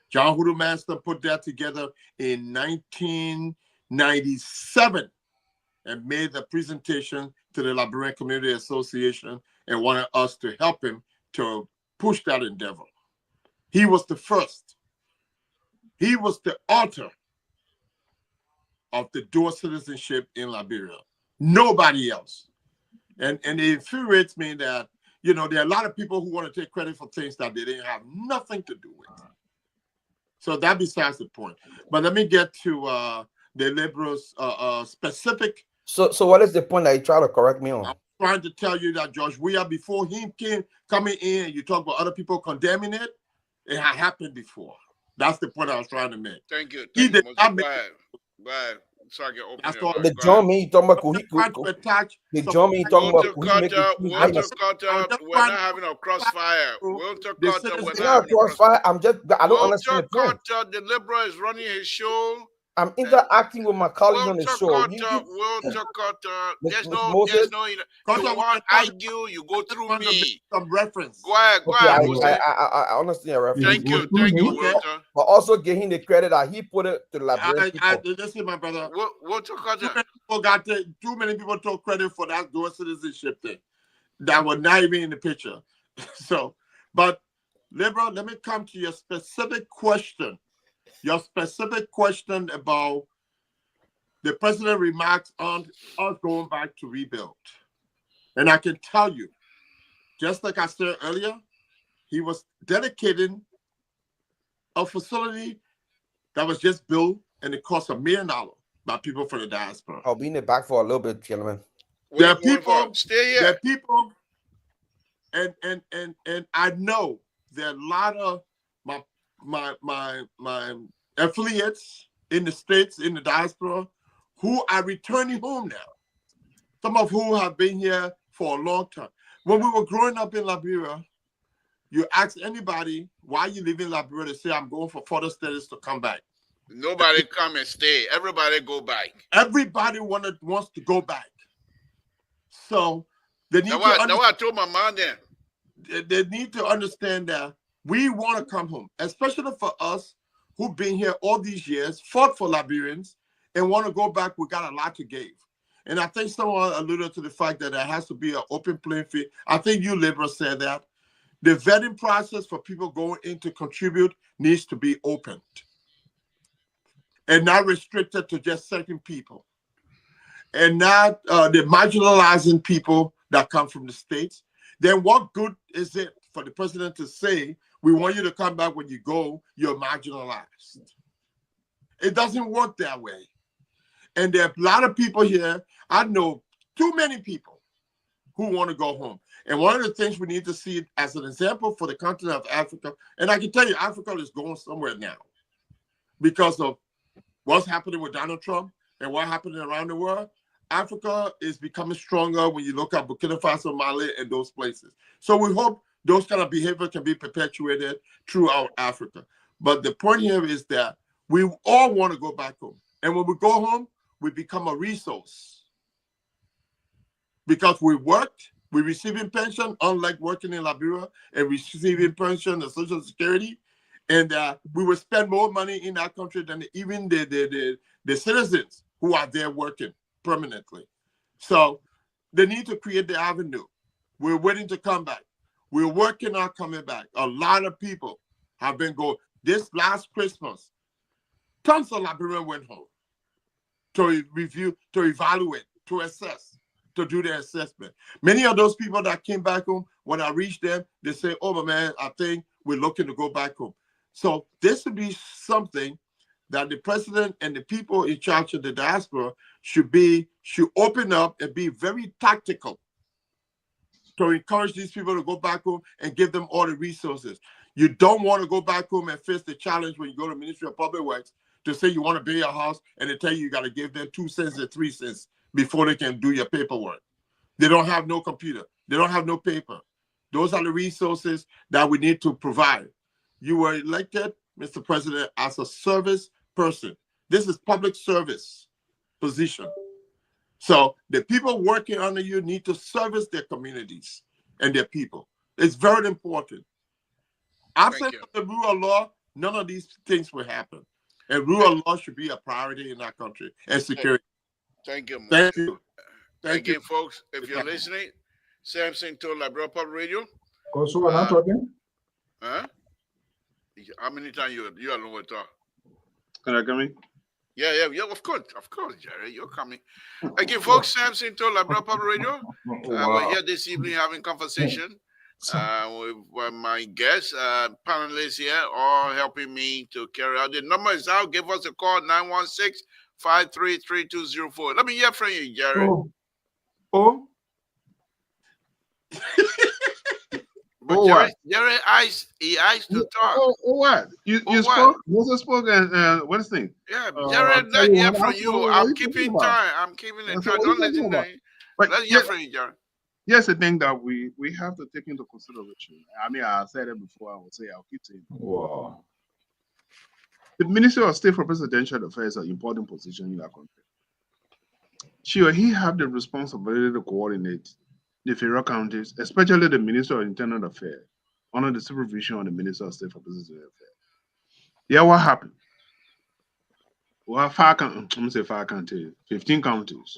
John Hoodoo Manston put that together in 1997 and made the presentation to the Liberian Community Association and wanted us to help him to push that endeavor. He was the first. He was the author of the dual citizenship in Liberia. Nobody else. And it infuriates me that, you know, there are a lot of people who want to take credit for things that they didn't have nothing to do with. So that besides the point. But let me get to the liberals' specific. So what is the point that you try to correct me on? I'm trying to tell you that, George, before him coming in, you talk about other people condemning it. It had happened before. That's the point I was trying to make. Thank you. He did not Go ahead. Go ahead. So I can open That's your all. mouth. The John me you talking about The John me you talking about Walter Carter, we're not having a crossfire. Walter Carter, we're it's not a crossfire. I don't understand the point. Carter, the liberal is running his show. I'm interacting with my colleagues on the show. Walter Carter, there's no, you want to argue, you go through me. Some reference. Go ahead, I understand your reference. Thank you, Walter. But also give him the credit that he put it to the Liberian people. Listen, my brother. Walter Carter. Too many people took credit for that dual citizenship thing that were not even in the picture. So, but liberal, let me come to your specific question. Your specific question about the president's remarks on us going back to rebuild. And I can tell you, just like I said earlier, he was dedicating a facility that was just built and it cost $1 million by people from the diaspora. I'll be in the back for a little bit, gentlemen. There are people, stay here. There are people, and I know there are a lot of my affiliates in the States, in the diaspora, who are returning home now. Some of whom have been here for a long time. When we were growing up in Liberia, you ask anybody, why you live in Liberia, they say, I'm going for further studies to come back. Nobody come and stay. Everybody go back. Everybody wants to go back. So they need that's what I told my mom then. They need to understand that we want to come home, especially for us who've been here all these years, fought for Liberians, and want to go back. We got a lot to give. And I think someone alluded to the fact that there has to be an open playing field. I think you liberals said that. The vetting process for people going in to contribute needs to be opened and not restricted to just certain people, and not the marginalizing people that come from the States. Then what good is it for the president to say, we want you to come back, when you go, you're marginalized? It doesn't work that way. And there are a lot of people here, I know too many people who want to go home. And one of the things we need to see as an example for the continent of Africa, and I can tell you, Africa is going somewhere now because of what's happening with Donald Trump and what's happening around the world. Africa is becoming stronger when you look at Burkina Faso, Mali, and those places. So we hope those kind of behavior can be perpetuated throughout Africa. But the point here is that we all want to go back home. And when we go home, we become a resource. Because we worked, we're receiving pension, unlike working in Liberia and receiving pension and Social Security. And we will spend more money in our country than even the citizens who are there working permanently. So they need to create the avenue. We're waiting to come back. We're working on coming back. A lot of people have been going. This last Christmas, tons of Liberians went home to review, to evaluate, to assess, to do the assessment. Many of those people that came back home, when I reached them, they say, oh, man, I think we're looking to go back home. So this would be something that the president and the people in charge of the diaspora should open up and be very tactical to encourage these people to go back home and give them all the resources. You don't want to go back home and face the challenge when you go to the Ministry of Public Works to say you want to build a house and they tell you got to give them 2 cents or 3 cents before they can do your paperwork. They don't have no computer. They don't have no paper. Those are the resources that we need to provide. You were elected, Mr. President, as a service person. This is public service position. So the people working under you need to service their communities and their people. It's very important. Absent of the rule of law, none of these things will happen. And rule of law should be a priority in our country and security. Thank you. Thank you. Thank you, folks. If you're listening, Samson told Liberia Public Radio. Also, we're not talking. Huh? How many times you alone with talk? Can I come in? Yeah, of course, Jerry, you're coming. Again, folks, Samson told Liberia Public Radio. We're here this evening having conversation with my guests, panelists here, all helping me to carry out. The number is out. Give us a call, 916-533-204. Let me hear from you, Jerry. Oh. But Jerry he asked to talk. Oh, what? You spoke? Moses spoke and what's the thing? Yeah, Jerry, let's hear from you. I'm keeping time. I'm keeping the time. Don't listen to me. Let's hear from you, Jerry. Here's the thing that we have to take into consideration. I mean, I said it before. I will say I'll keep saying it. Wow. The Minister of State for Presidential Affairs is an important position in our country. She or he have the responsibility to coordinate the federal counties, especially the Minister of Internal Affairs, under the supervision of the Minister of State for Presidential Affairs. Yeah, what happened? We have 15 counties.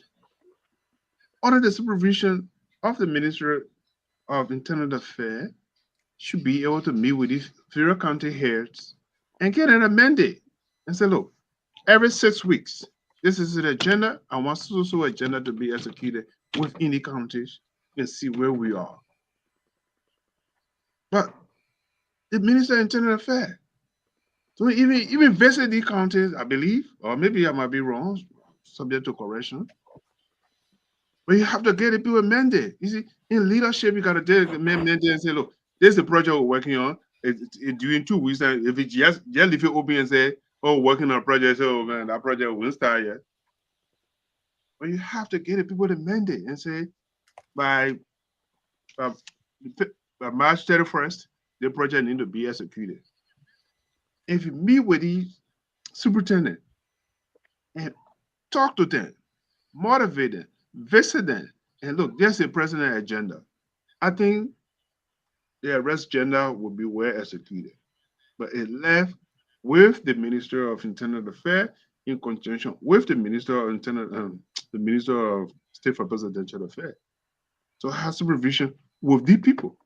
Under the supervision of the Minister of Internal Affairs, should be able to meet with these federal county heads and get an mandate and say, look, every 6 weeks, this is the agenda. I want so agenda to be executed within the counties and see where we are. But the Minister of Internal Affairs, so even visit the counties, I believe, or maybe I might be wrong, subject to correction. But you have to get the people a mandate. You see, in leadership, you got to get a mandate and say, look, this is the project we're working on. During 2 weeks, and if it just leave it open and say, oh, working on a project, oh man, that project won't start yet. But you have to get the people the mandate and say, by March 31st, the project need to be executed. If you meet with the superintendent and talk to them, motivate them, visit them, and look, there's the president agenda. I think the arrest agenda will be well executed. But it left with the Minister of Internal Affairs in conjunction with the Minister of the Minister of State for Presidential Affairs. So have supervision with the people.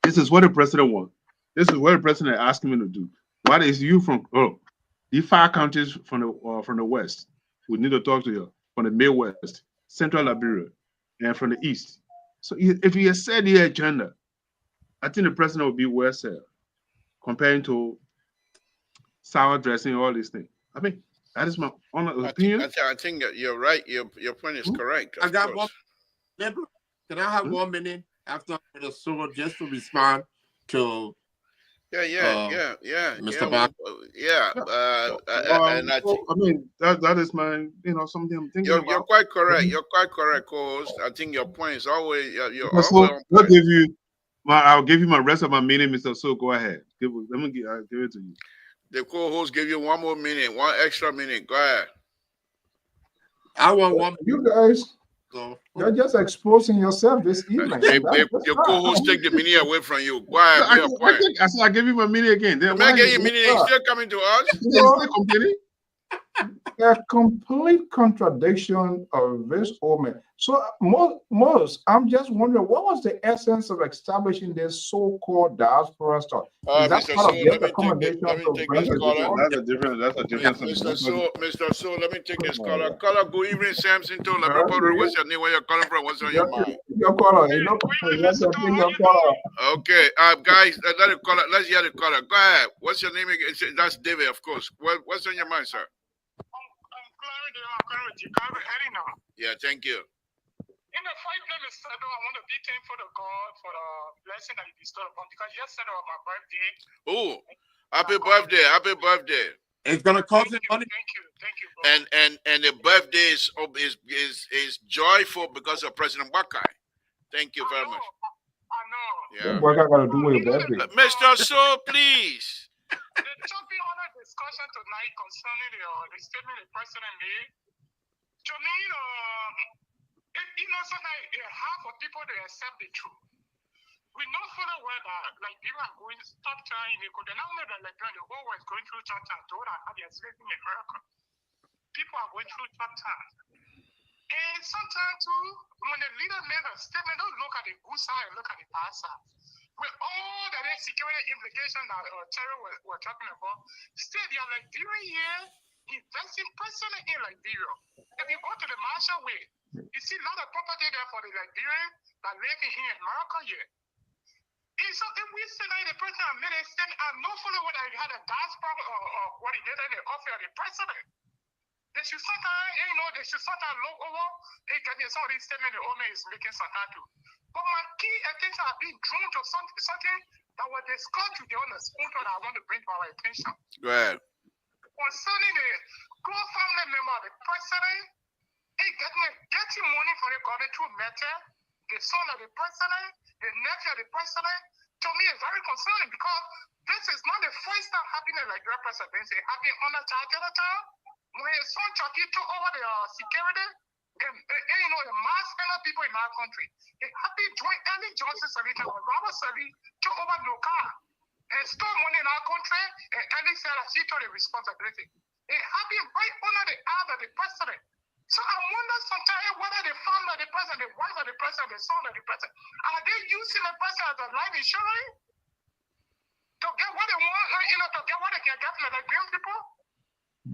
This is what the president wants. This is what the president asked me to do. What is you from? Oh, the 5 counties from the west. We need to talk to you from the Midwest, Central Liberia, and from the east. So if you set the agenda, I think the president will be well served comparing to sour dressing, all these things. I mean, that is my honest opinion. I think that you're right. Your point is correct. I got one. Can I have 1 minute after the solo just to respond to Mr. Bach? And I mean, that is my, something I'm thinking about. You're quite correct. You're quite correct, co-host. I think your point is always you're Mr. always So, I'll give you my rest of my minute, Mr. So. Go ahead. I'll give it to you. The co-host give you 1 more minute, 1 extra minute. Go ahead. I want 1. You guys, you're just exposing yourself this evening. Your co-host take the minute away from you. Go ahead. I said I give you my minute again. Then why get your minute? He's still coming to us. He's still complaining. A complete contradiction of this omen. So, most, I'm just wondering, what was the essence of establishing this so-called diaspora stuff? Is that Mr. part So, of let the me accommodation take this caller. That's a different. Mr. So, let me take this caller. Caller, good evening, Samson. To what's your name? Where you're calling from? What's on your mind? Your caller. Okay, guys, let's hear the caller. Go ahead. What's your name again? That's David, of course. What's on your mind, sir? Yeah, thank you. In the fight name is I want to be thankful to God for the blessing that He bestowed upon me, because yesterday was my birthday. Oh, happy birthday! Happy birthday! It's gonna cost him money. Thank you, bro. And the birthday is joyful because of President Bakai. Thank you very much. I know. Yeah. What I gotta do with your birthday? Mr. So, please. The topic on the discussion tonight concerning the statement the president made. To me, sometimes half of people they accept the truth. We know fully well that Liberia are going tough time. They now know that Liberia, the whole world is going through tough time. Though that they are sleeping in America, people are going through tough time. And sometimes too, when the leader made a statement, don't look at the good side, look at the bad side. With all the security implications that Terry were talking about, still they are Liberian here investing personally in Liberia. If you go to the Marshall Way, you see a lot of property there for the Liberians that live here in America here. And so if we say that the president made a statement, I'm not fully what I had a diaspora or what he did in the office of the president. They should sometimes look over and get some of these statements the owner is making sometimes too. But my key attention has been drawn to something that was discussed today on the spoon that I want to bring to our attention. Go ahead. Concerning the close family member of the president, getting money from the government through matter, the son of the president, the nephew of the president, to me is very concerning, because this is not the first time happening like the president. It happened under Jonathan, when his son Chucky took over the security, and the mass of people in our country. It happened during early Johnson Servita when Robert Servi took over Local and stole money in our country, and Ellie said that she took the responsibility. It happened right under the eye of the president. So I wonder sometimes whether the family of the president, the wife of the president, the son of the president, are they using the president as a life insurance to get what they want, to get what they can get from the Liberian people?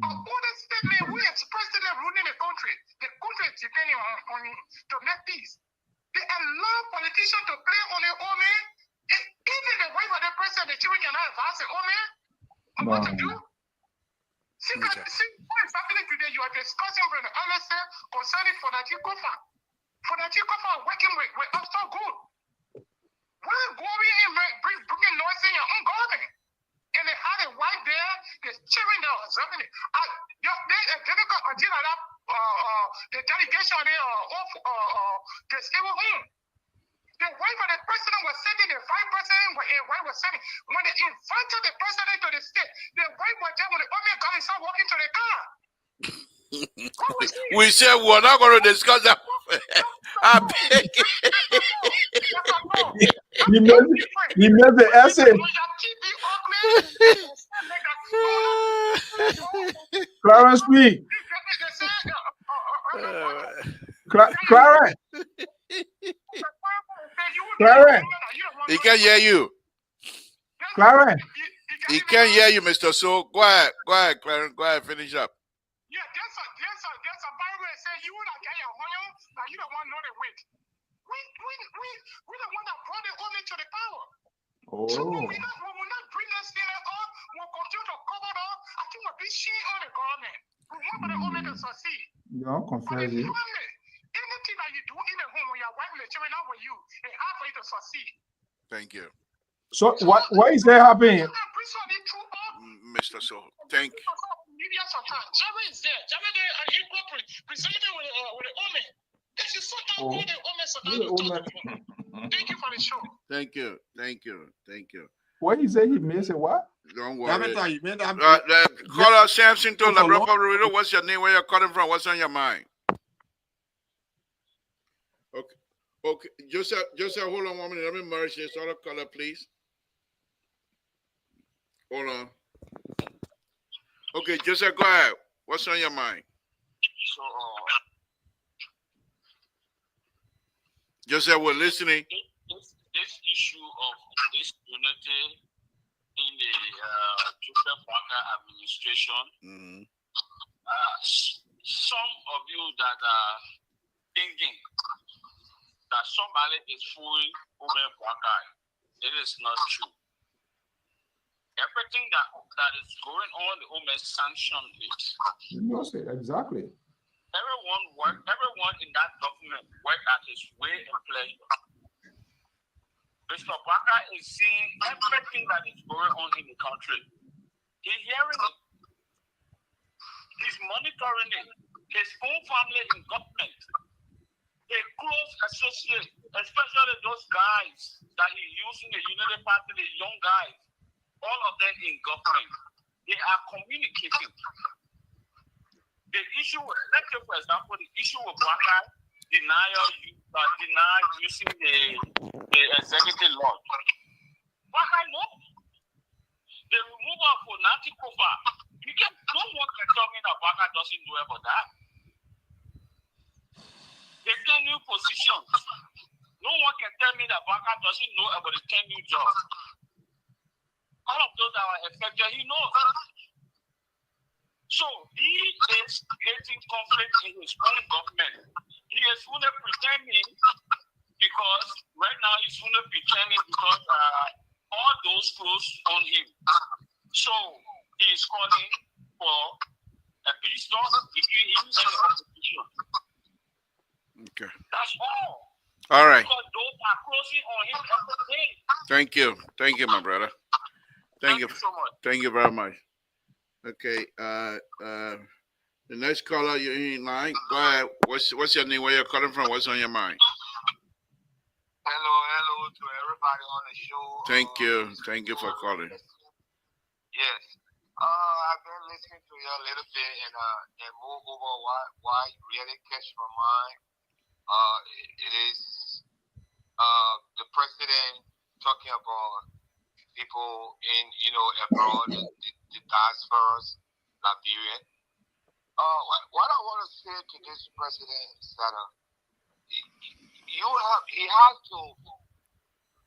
All the statement we expressed in the ruling the country is depending on to make peace. They allow politicians to play on their own man, and even the wife of the president, the children cannot advise their own man on what to do. See what is happening today. You are discussing with the LSA concerning Fonati Kofa. Fonati Kofa are working with Upstart Gold. We're going in bringing noise in your own government. And they had a wife there, the children there observing it. The delegation there they stay with home. The wife of the president was sending the vice president, and wife was sending. When they invited the president to the state, the wife was there when the woman got inside walking to the car. We said we're not going to discuss that. I beg. He made the essay. Clarence speak. Clarence. Clarence. He can't hear you. Clarence. He can't hear you, Mr. So. Go ahead, Clarence. Go ahead, finish up. Yeah, there's a Bible that says you will not get your honor, now you don't want to know the weight. We the one that brought the woman to the power. Oh. So when we not bring this thing up, we'll continue to cover it up. I think we'll be shame on the government. We want for the woman to succeed. Yeah, confess it. Anything that you do in the home when your wife and the children are Thank you. So what is that happening? Mr. So, thank you. Media sometimes. Jerry is there. Jerry there and he presented with the woman. This is so good. The woman. Thank you for the show. Thank you. Thank you. Thank you. What he say? He missed what? Don't worry. You Caller Samson to La Brother Radio. What's your name? Where you're calling from? What's on your mind? Okay. Okay. Joseph, hold on 1 minute. Let me merge this other caller, please. Hold on. Okay, Joseph, go ahead. What's on your mind? So, Joseph, we're listening. This issue of this unity in the Joseph Parker administration, some of you that are thinking that somebody is fooling over Parker, it is not true. Everything that is going on, the Omen sanctioned it. You say exactly. Everyone in that document worked at his way and play. Mr. Parker is seeing everything that is going on in the country. He's hearing it. He's monitoring it. His own family in government. A close associate, especially those guys that he's using the Unity Party, the young guys. All of them in government, they are communicating. The issue, let's say for example, the issue of Parker deny using the executive law. Parker no. The removal of Nati Kofa, no one can tell me that Parker doesn't know about that. The 10 new positions, no one can tell me that Parker doesn't know about the 10 new jobs. All of those that are affected, he knows. So he is creating conflict in his own government. He is only pretending because right now he's only pretending because all those close on him. So he is calling for a peace talk between him and the opposition. Okay. That's all. All right. Because those are closing on him every day. Thank you. Thank you, my brother. Thank you so much. Thank you very much. Okay. The next caller you're in line. Go ahead. What's your name? Where you're calling from? What's on your mind? Hello to everybody on the show. Thank you. Thank you for calling. Yes. I've been listening to you a little bit and moreover why you really catch my mind. It is the president talking about people in abroad, the diasporas, Liberian. What I want to say to this president is that he has to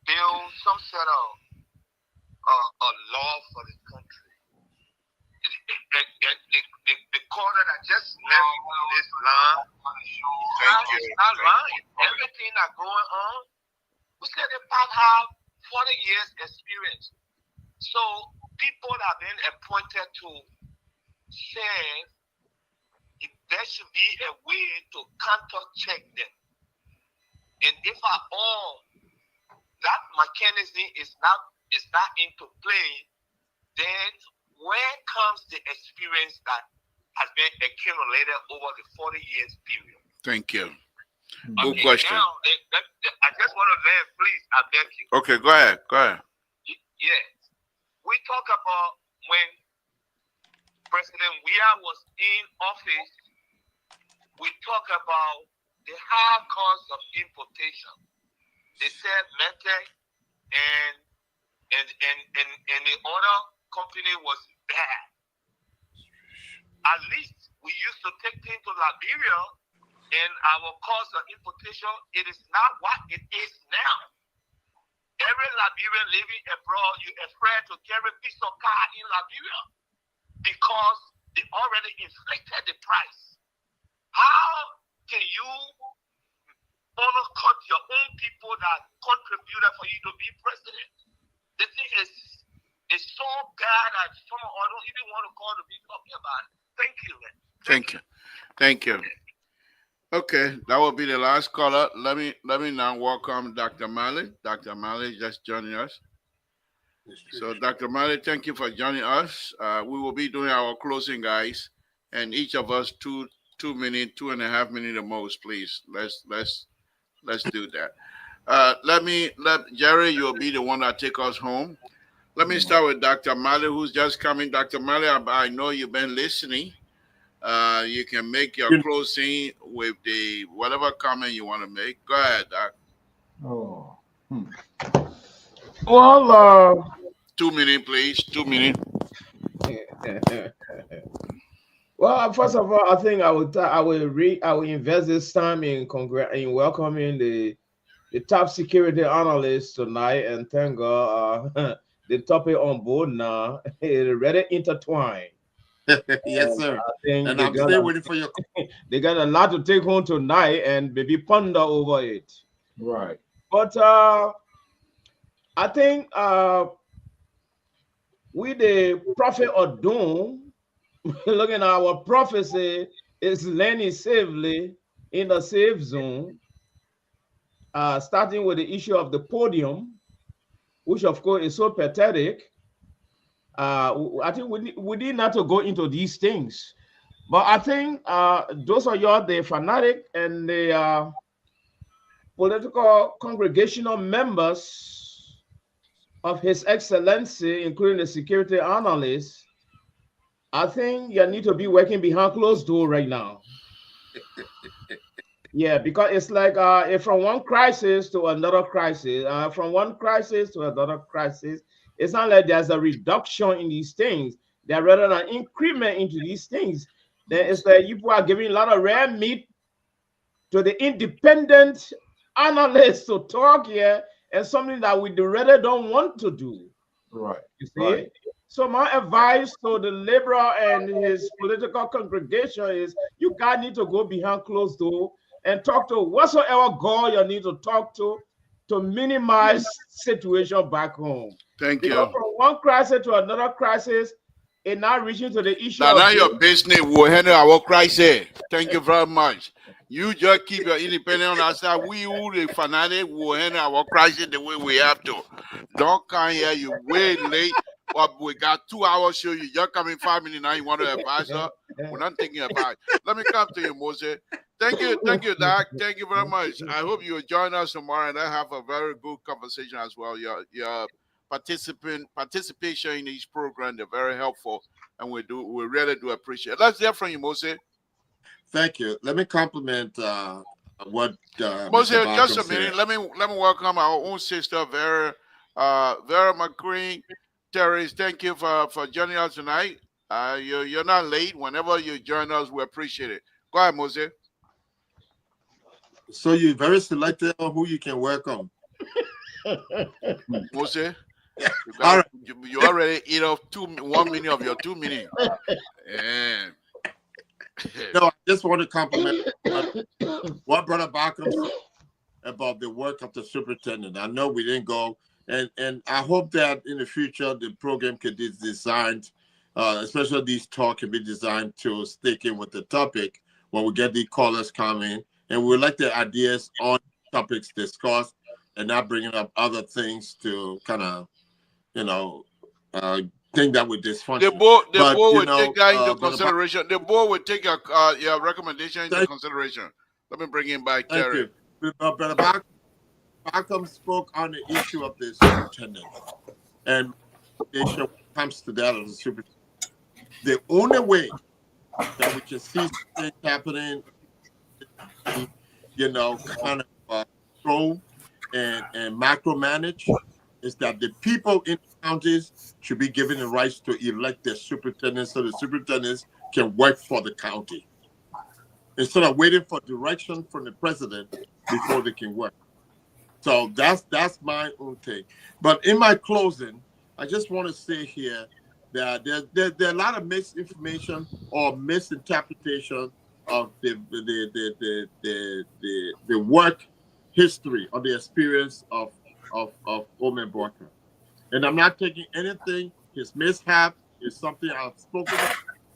build some sort of a law for the country. The caller that just left this line, it's not lying. Everything that's going on, we said the Pac have 40 years experience. So people that have been appointed to serve, there should be a way to counter check them. And if at all that mechanism is not into play, then where comes the experience that has been accumulated over the 40 years period? Thank you. Okay, good question. Now, I just want to learn, please, I beg you. Okay, go ahead. Yes. We talk about when President Weah was in office, we talk about the high cost of importation. They said Metec and the other company was bad. At least we used to take things to Liberia, and our cost of importation, it is not what it is now. Every Liberian living abroad, you're afraid to carry a piece of car in Liberia because they already inflated the price. How can you undercut your own people that contributed for you to be president? The thing is so bad that some of us don't even want to call to be talking about it. Thank you, man. Thank you. Okay, that will be the last caller. Let me now welcome Dr. Malley. Dr. Malley just joining us. So, Dr. Malley, thank you for joining us. We will be doing our closing, guys, and each of us 2 minutes, 2.5 minutes the most, please. Let's do that. Let Jerry. You'll be the one that take us home. Let me start with Dr. Malley, who's just coming. Dr. Malley, I know you've been listening. You can make your closing with the whatever comment you want to make. Go ahead, Doc. Oh. Well, 2 minutes, please. 2 minutes. well, first of all, I think I will invest this time in welcoming the top security analyst tonight, and thank God the topic on board now is already intertwined. Yes, sir. I think And I'm still waiting for your. they got a lot to take home tonight and maybe ponder over it. Right. But I think we the prophet of doom, looking at our prophecy, is landing safely in the safe zone. Starting with the issue of the podium, which of course is so pathetic. I think we need not to go into these things. But I think those are your the fanatic and the political congregational members of His Excellency, including the security analysts. I think you need to be working behind closed door right now. Yeah, because it's like from one crisis to another crisis, from one crisis to another crisis. It's not like there's a reduction in these things. They're rather an increment into these things. Then it's like people are giving a lot of rare meat to the independent analysts to talk here, and something that we rather don't want to do. Right. You see? Right. So my advice to the liberal and his political congregation is you guys need to go behind closed door and talk to whatsoever God you need to talk to minimize situation back home. Thank Because you. from one crisis to another crisis, it's not reaching to the issue Now of your business will handle our crisis. Thank you very much. You just keep your independence on our side. We who the fanatic will handle our crisis the way we have to. Don't come here, you way late. But we got 2 hours show. You just come in 5 minutes now. You want to advise us? We're not thinking about it. Let me come to you, Moses. Thank you, Doc. Thank you very much. I hope you will join us tomorrow and I have a very good conversation as well. Your participation in each program, they're very helpful, and we really do appreciate it. Let's hear from you, Moses. Thank you. Let me compliment what Moses, Mr. just a Malcolm minute. said. Let me welcome our own sister, Vera McCree. Terry, thank you for joining us tonight. You're not late. Whenever you join us, we appreciate it. Go ahead, Moses. So you're very selective on who you can welcome. Moses, All right. you already eat off 1 minute of your 2 minutes. And No, I just want to compliment what Brother Malcolm said about the work of the superintendent. I know we didn't go, and I hope that in the future the program can be designed, especially these talks can be designed to stick in with the topic when we get the callers coming, and we like the ideas on topics discussed, and not bringing up other things to kind of, think that would dysfunction. The board will take that into consideration. The board will take your recommendation into consideration. Let me bring him back, Terry. Thank you. Brother Malcolm spoke on the issue of the superintendent, and when it comes to that of the superintendent, the only way that we can see things happening, kind of control and micromanage, is that the people in the counties should be given the rights to elect their superintendents, so the superintendents can work for the county instead of waiting for direction from the president before they can work. So that's my own take. But in my closing, I just want to say here that there are a lot of misinformation or misinterpretation of the work history or the experience of Omen Borka. And I'm not taking anything. His mishap is something I've spoken about.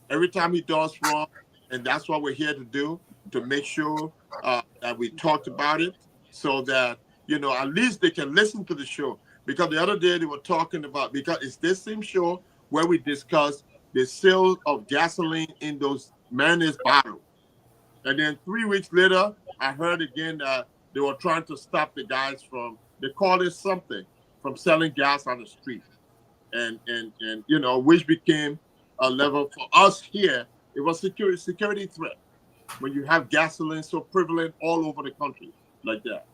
Every time he does wrong, And that's what we're here to do, to make sure that we talked about it so that, you know, at least they can listen to the show. Because the other day they were talking about, because it's this same show where we discussed the sale of gasoline in those mayonnaise bottles. And then 3 weeks later, I heard again that they were trying to stop the guys from, they called it something, from selling gas on the street. And you know, which became a level for us here. It was security threat when you have gasoline so prevalent all over the country like that.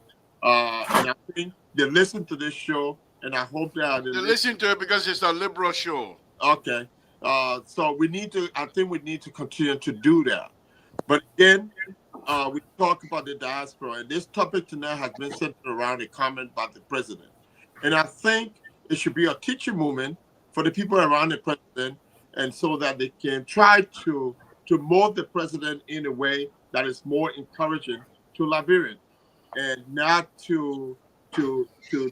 And I think they listen to this show, and I hope that they listen to it because it's a liberal show. Okay. So I think we need to continue to do that. But again, we talk about the diaspora, and this topic tonight has been centered around a comment about the president. And I think it should be a teaching moment for the people around the president, and so that they can try to mold the president in a way that is more encouraging to Liberians, and not to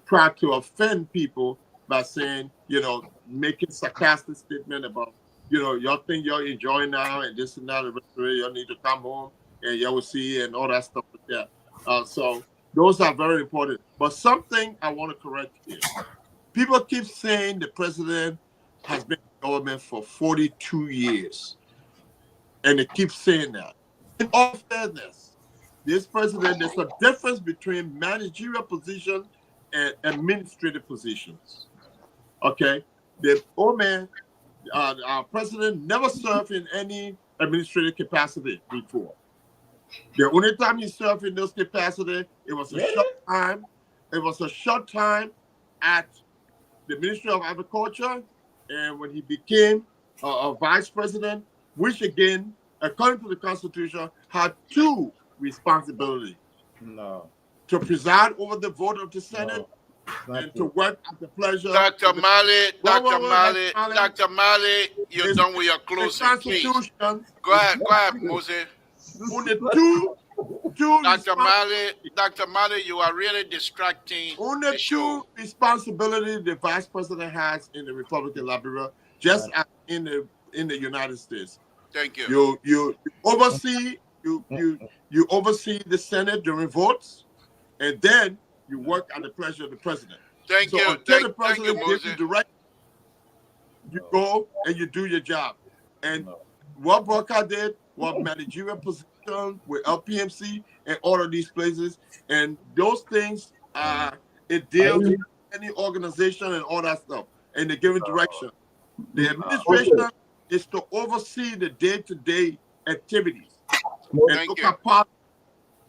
try to offend people by saying, you know, making sarcastic statement about, you know, y'all think y'all enjoying now and this and that, and y'all need to come home and y'all will see and all that stuff like that. So those are very important. But something I want to correct here. People keep saying the president has been in government for 42 years. And they keep saying that. In all fairness, this president, there's a difference between managerial position and administrative positions. Okay? The old man, our president, never served in any administrative capacity before. The only time he served in this capacity, it was a short time. It was a short time at the Ministry of Agriculture, and when he became a vice president, which again, according to the Constitution, had two responsibilities. No. To preside over the vote of the Senate, and to work at the pleasure. Dr. Malley, Dr. Malley, you're done with your closing, please. Go ahead, Moses. On the two Dr. Malley, you are really distracting on the two responsibilities the vice president has in the Republic of Liberia, just as in the United States. Thank you. You oversee you oversee the Senate during votes, and then you work at the pleasure of the president. Thank you. Until the president gives you direction, you go and you do your job. And what Broca did was managerial position with LPMC and all of these places, and those things it deals with any organization and all that stuff, and they're giving direction. The administration is to oversee the day-to-day activities and look at policy.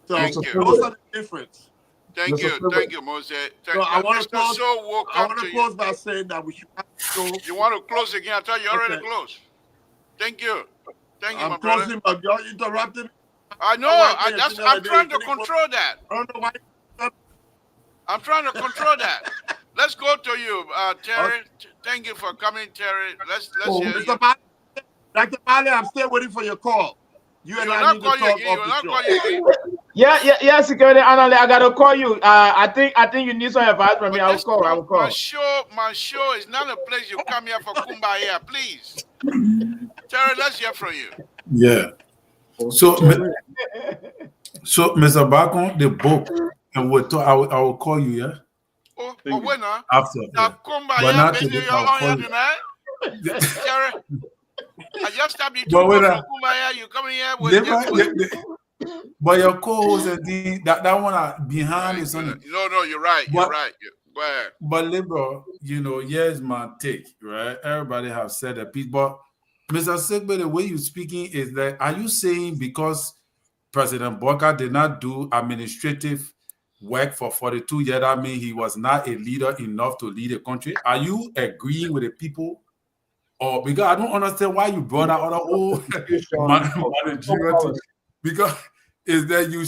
So those are the difference. Thank you, Moses. So I want to close by saying that we should have to go. You want to close again? I thought you already closed. Thank you. Thank you, my brother. I'm closing, but y'all interrupted. I know. I'm trying to control that. I don't know why. I'm trying to control that. Let's go to you, Terry. Thank you for coming, Terry. Let's hear you. Dr. Malley, I'm still waiting for your call. You and I need to talk off the show. Yeah, security analyst. I gotta call you. I think you need some advice from me. I will call. My show is not a place you come here for kumbaya, please. Terry, let's hear from you. Yeah. So, Mr. Bacon, the book, and we'll talk. I will call you. Yeah. Oh, when after. Yeah. But not today. I'll call you. Terry, I just stopped you from kumbaya. You coming here with. But your co-host that one behind is on. No, you're right. You're right. Go ahead. But liberal, here's my take. Right, everybody have said a piece, but Mr. Sigbe, the way you're speaking is that, are you saying because President Boka did not do administrative work for 42 years, that means he was not a leader enough to lead the country? Are you agreeing with the people? Or because I don't understand why you brought out the whole managerial team. Because is that you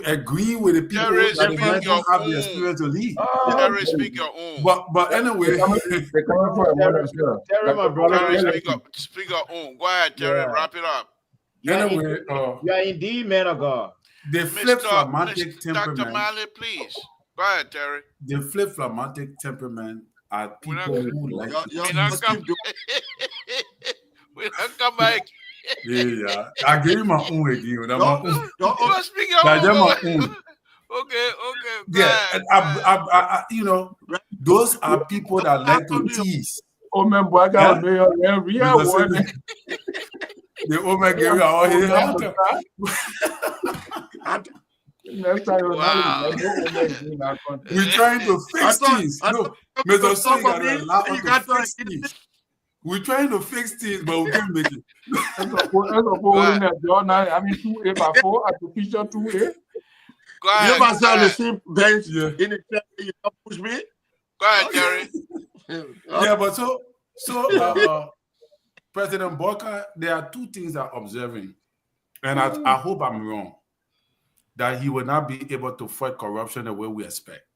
agree with the people that don't have the experience to lead? Terry, speak your own. But anyway, Terry, my brother, speak your own. Go ahead, Terry. Wrap it up. Anyway, you are indeed man of God. The flip-phlegmatic temperament. Dr. Malley, please. Go ahead, Terry. The flip-phlegmatic temperament are people who like we don't come back. Yeah, I gave you my own again. You are speaking your That's own. my own. Okay. Yeah, I, you know, those are people that like to tease. Oh man, boy, I got a real one. The woman gave you all his hunter. Next time Wow. We're trying to fix things. No, Mr. So you gotta allow us to fix things. We're trying to fix things, but we can't make it. I mean, 2A by 4 at the picture 2A. You must have the same bench in the chair. You don't push me. Go ahead, Jerry. Yeah, but so President Boka, there are two things I'm observing, and I hope I'm wrong, that he will not be able to fight corruption the way we expect,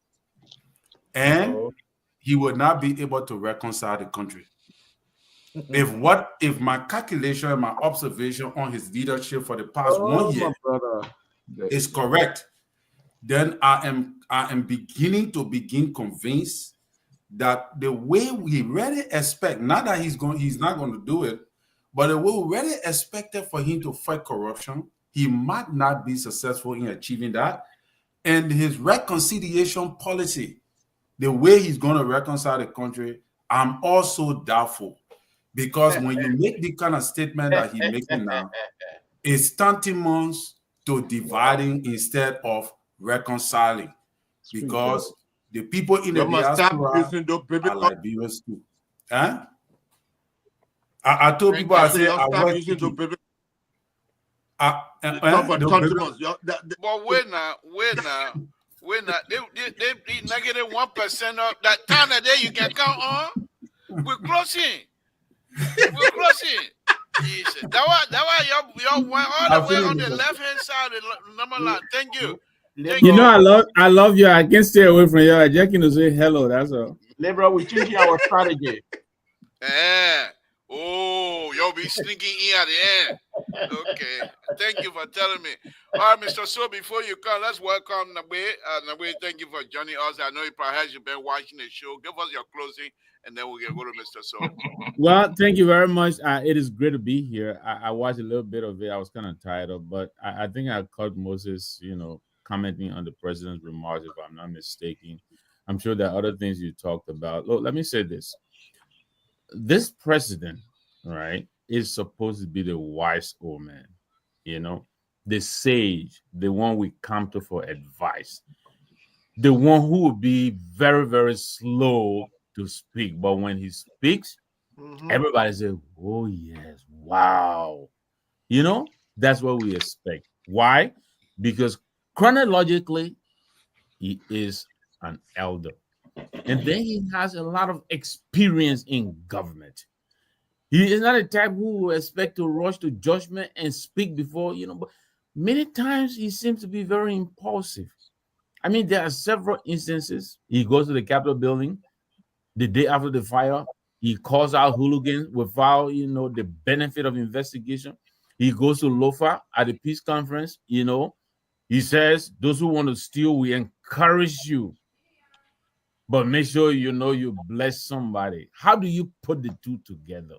and he will not be able to reconcile the country. If my calculation and my observation on his leadership for the past 1 year is correct, then I am beginning to convinced that the way we really expect, not that he's not going to do it, but the way we really expected for him to fight corruption, he might not be successful in achieving that. And his reconciliation policy, the way he's going to reconcile the country, I'm also doubtful. Because when you make the kind of statement that he's making now, it's tantamount to dividing instead of reconciling. Because the people in the diaspora are Liberians too. Huh? I told people, I said, I want to but wait now. They negative 1% of that time a day you can count on. We're closing. Jesus. That why y'all went all the way on the left hand side of the number line. Thank you. You know, I love you. I can't stay away from you. I just can say hello. That's all. Liberal, we're changing our strategy. Yeah. Oh, y'all be sneaking in at the end. Okay. Thank you for telling me. All right, Mr. So, before you come, let's welcome Nabe. Nabe, thank you for joining us. I know you perhaps you've been watching the show. Give us your closing, and then we'll go to Mr. So. Well, thank you very much. It is great to be here. I watched a little bit of it. I was kind of tired of, but I think I caught Moses, commenting on the president's remarks, if I'm not mistaken. I'm sure there are other things you talked about. Look, let me say this. This president, right, is supposed to be the wise old man, the sage, the one we come to for advice, the one who will be very, very slow to speak. But when he speaks, everybody says, oh, yes, wow. That's what we expect. Why? Because chronologically, he is an elder. And then he has a lot of experience in government. He is not a type who will expect to rush to judgment and speak before, but many times he seems to be very impulsive. I mean, there are several instances. He goes to the Capitol building the day after the fire. He calls out hooligans without, the benefit of investigation. He goes to Lofa at the peace conference, He says, those who want to steal, we encourage you. But make sure you bless somebody. How do you put the two together?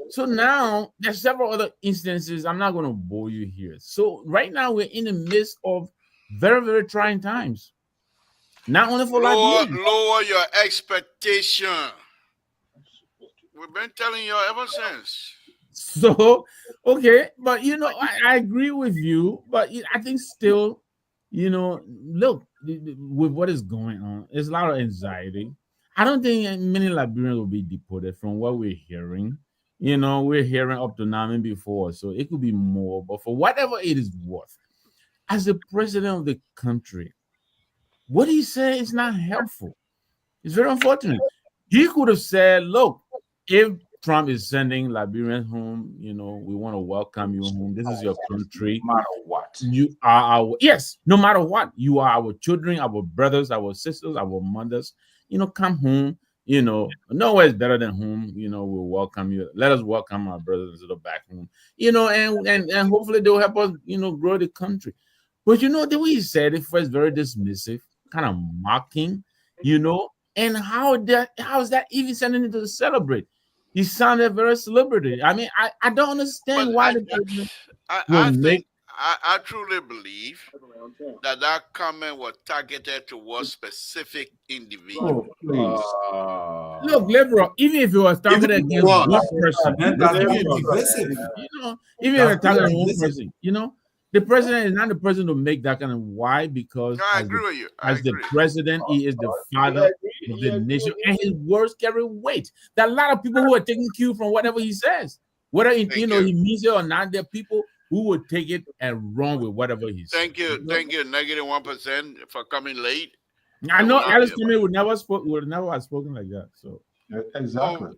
So now there's several other instances. I'm not going to bore you here. So right now we're in the midst of very, very trying times. Not only for lower your expectation. We've been telling you ever since. So, okay, but I agree with you, but I think still, look, with what is going on, there's a lot of anxiety. I don't think many Liberians will be deported from what we're hearing. We're hearing up to now maybe before, so it could be more. But for whatever it is worth, as the president of the country, what he said is not helpful. It's very unfortunate. He could have said, look, if Trump is sending Liberians home, we want to welcome you home. This is your country. No matter what. You are no matter what. You are our children, our brothers, our sisters, our mothers. Come home. Nowhere is better than home. We'll welcome you. Let us welcome our brothers and sisters back home. And hopefully they'll help us, grow the country. But the way he said it was very dismissive, kind of mocking, and how is that even sending it to celebrate? He sounded very celebrity. I mean, I don't understand But why the president will I make. think I truly believe that comment was targeted towards specific individual. Oh, please. Look, liberal. Even if it was Even targeted if it against one was, person, Then that's even being if it, divisive. even if That's it's targeted being one divisive. person, the president is not the person to make that kind of. Why? Because I agree with you. I as the agree. president, he is the father of You the agree nation, with and his words carry weight. There are a lot of people who are taking cue from whatever he says, whether Thank he you. means it or not. There are people who would take it and run with whatever he says. Thank you. Thank you. -1% for coming late. I I know will not be Alice able. Tomei would never have spoken like that. So Exactly.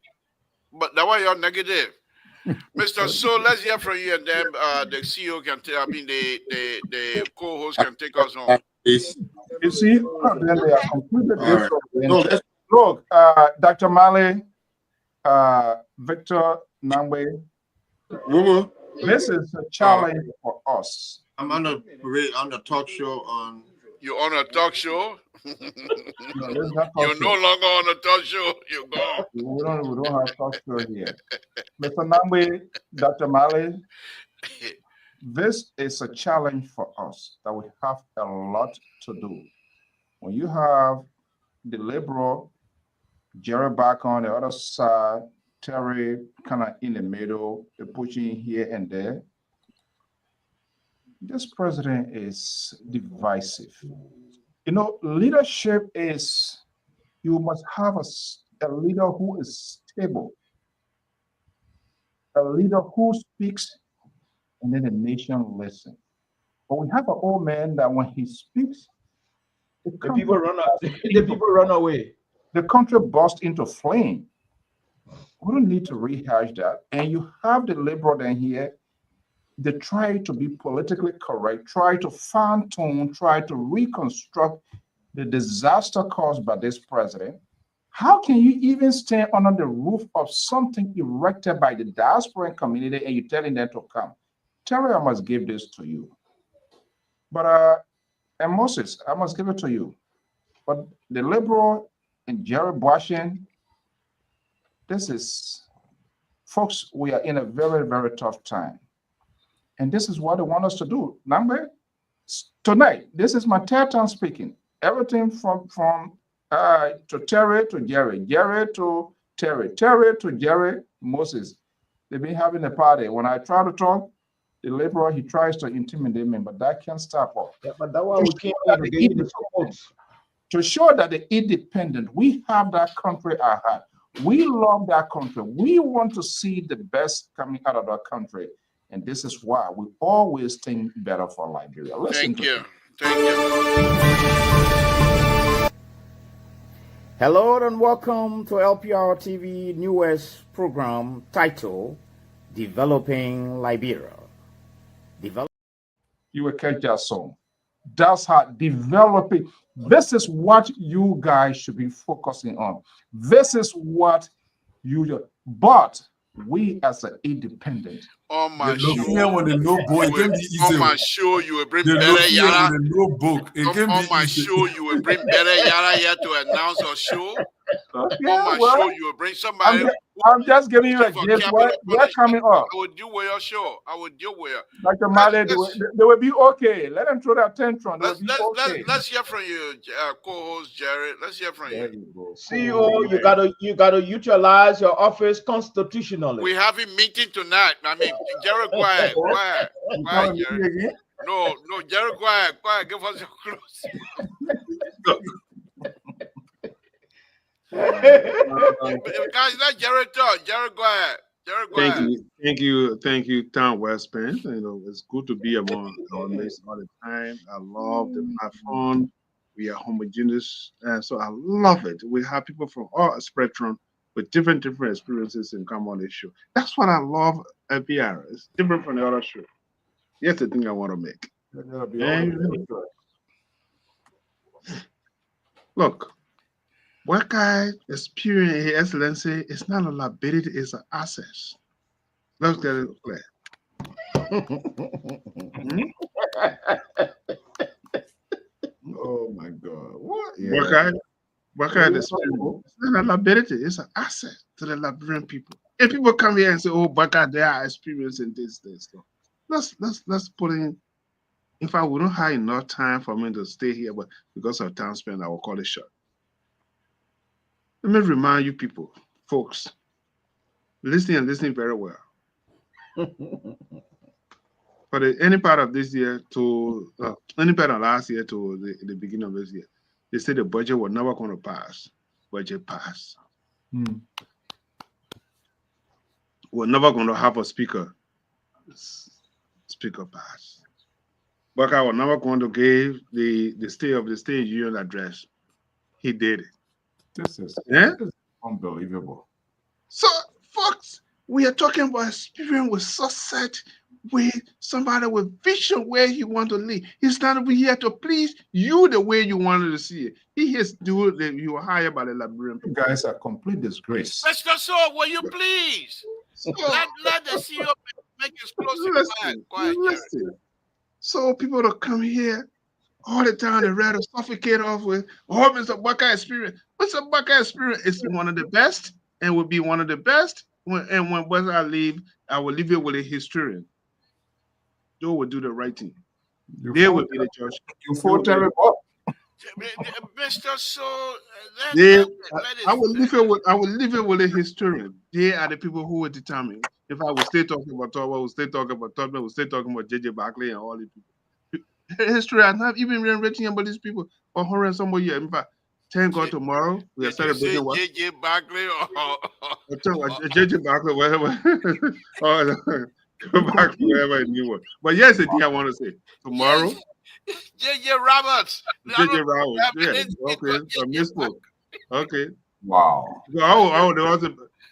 But that why you're negative. Mr. So let's hear from you, and then the CEO can tell. I mean, the co-host can take us home. please. You see, then they are completely All right. different. So let's Look, Dr. Mali, Victor Nangwe, Rumu, this is a challenge for us. I'm on the talk show on. You're on a talk show. No, this is not talk You're no show. longer on a talk show. You're gone. We don't have talk show here. Mr. Nangwe, Dr. Mali, this is a challenge for us that we have a lot to do. When you have the liberal, Jerry back on the other side, Terry kind of in the middle, they're pushing here and there. This president is divisive. Leadership is, you must have a leader who is stable, a leader who speaks and then the nation listens. But we have an old man that when he speaks, the people run out. The people run away. The country bursts into flame. We don't need to rehash that. And you have the liberal down here, they try to be politically correct, try to fine tune, try to reconstruct the disaster caused by this president. How can you even stand under the roof of something erected by the diaspora community and you're telling them to come? Terry, I must give this to you. But and Moses, I must give it to you. But the liberal and Jerry Washington, this is, folks, we are in a very, very tough time. And this is what they want us to do. Number, tonight, this is my third time speaking. Everything from to Terry to Jerry, Jerry to Terry, Terry to Jerry, Moses. They've been having a party. When I try to talk, the liberal, he tries to intimidate me, but that can't stop us. Yeah, but that's why we came here to give you the support. To show that the independent, we have that country at heart. We love that country. We want to see the best coming out of that country. And this is why we always think better for Liberia. Thank you. Thank you. Hello and welcome to LPR TV newest program titled Developing Liberia. You will catch that song. That's how developing. This is what you guys should be focusing on. This is what you. But we as an independent. On my show, on the notebook, it can be easy. On my show, you will bring The better yara. on the notebook, it can On be my easy. show, you will bring better yara here to announce our show. Yeah, on my show, you will bring somebody. I'm just giving you a gift. We're coming up. I will do with your show. I will deal with it. Dr. Male, they will be okay. Let them throw that tantrum. Let's hear from you, co-host Jared. Let's hear from you. CEO, you gotta utilize your office constitutionally. We have a meeting tonight. I mean, Jared, quiet, Jared. No, Jared, quiet. Give us your clothes. Guys, let Jared talk. Jared, go ahead. Thank you, Tom Westpan. It's good to be among our mates all the time. I love the platform. We are homogeneous, and so I love it. We have people from all spectrum with different experiences and come on this show. That's what I love at PR. It's different from the other show. Here's the thing I want to make. Look. What guy experience His Excellency is not a liability, it's an asset. Let's get it clear. Oh my God. What? What guy experience? It's not a liability, it's an asset to the Liberian people. If people come here and say, "Oh, Baka, they are experiencing this stuff," let's put in. In fact, we don't have enough time for me to stay here, but because of time spent, I will call it short. Let me remind you people, folks, listening very well. For any part of this year to any part of last year to the beginning of this year, they said the budget was never going to pass. Budget pass. We're never going to have a speaker pass. But I was never going to give the state of the state union address. He did it. This is unbelievable. So, folks, we are talking about experience with success, with somebody with vision where he want to lead. He's not here to please you the way you wanted to see it. He is doing that you were hired by the Liberian people. You guys are complete disgrace. Mr. So, will you please let the CEO make his closing quiet, listen. So people to come here all the time, they rather suffocate off with, oh, Mr. Baka experience. Mr. Baka experience is one of the best and will be one of the best. When I leave, I will leave it with a historian. They will do the right thing. They will be the judge. You fought terrible. Mr. So, I will leave it with a historian. They are the people who will determine. If I will stay talking about Toba, we'll stay talking about Tubman, we'll stay talking about JJ Barkley and all these people. History, I've not even been writing about these people for 100 some more years. In fact, thank God tomorrow we are celebrating what? JJ Barkley or JJ Barkley, whatever. Barkley, whatever it new one. But yes, the thing I want to say. Tomorrow. JJ Roberts. JJ Roberts. Yeah. Okay. I missed it. Okay. Wow.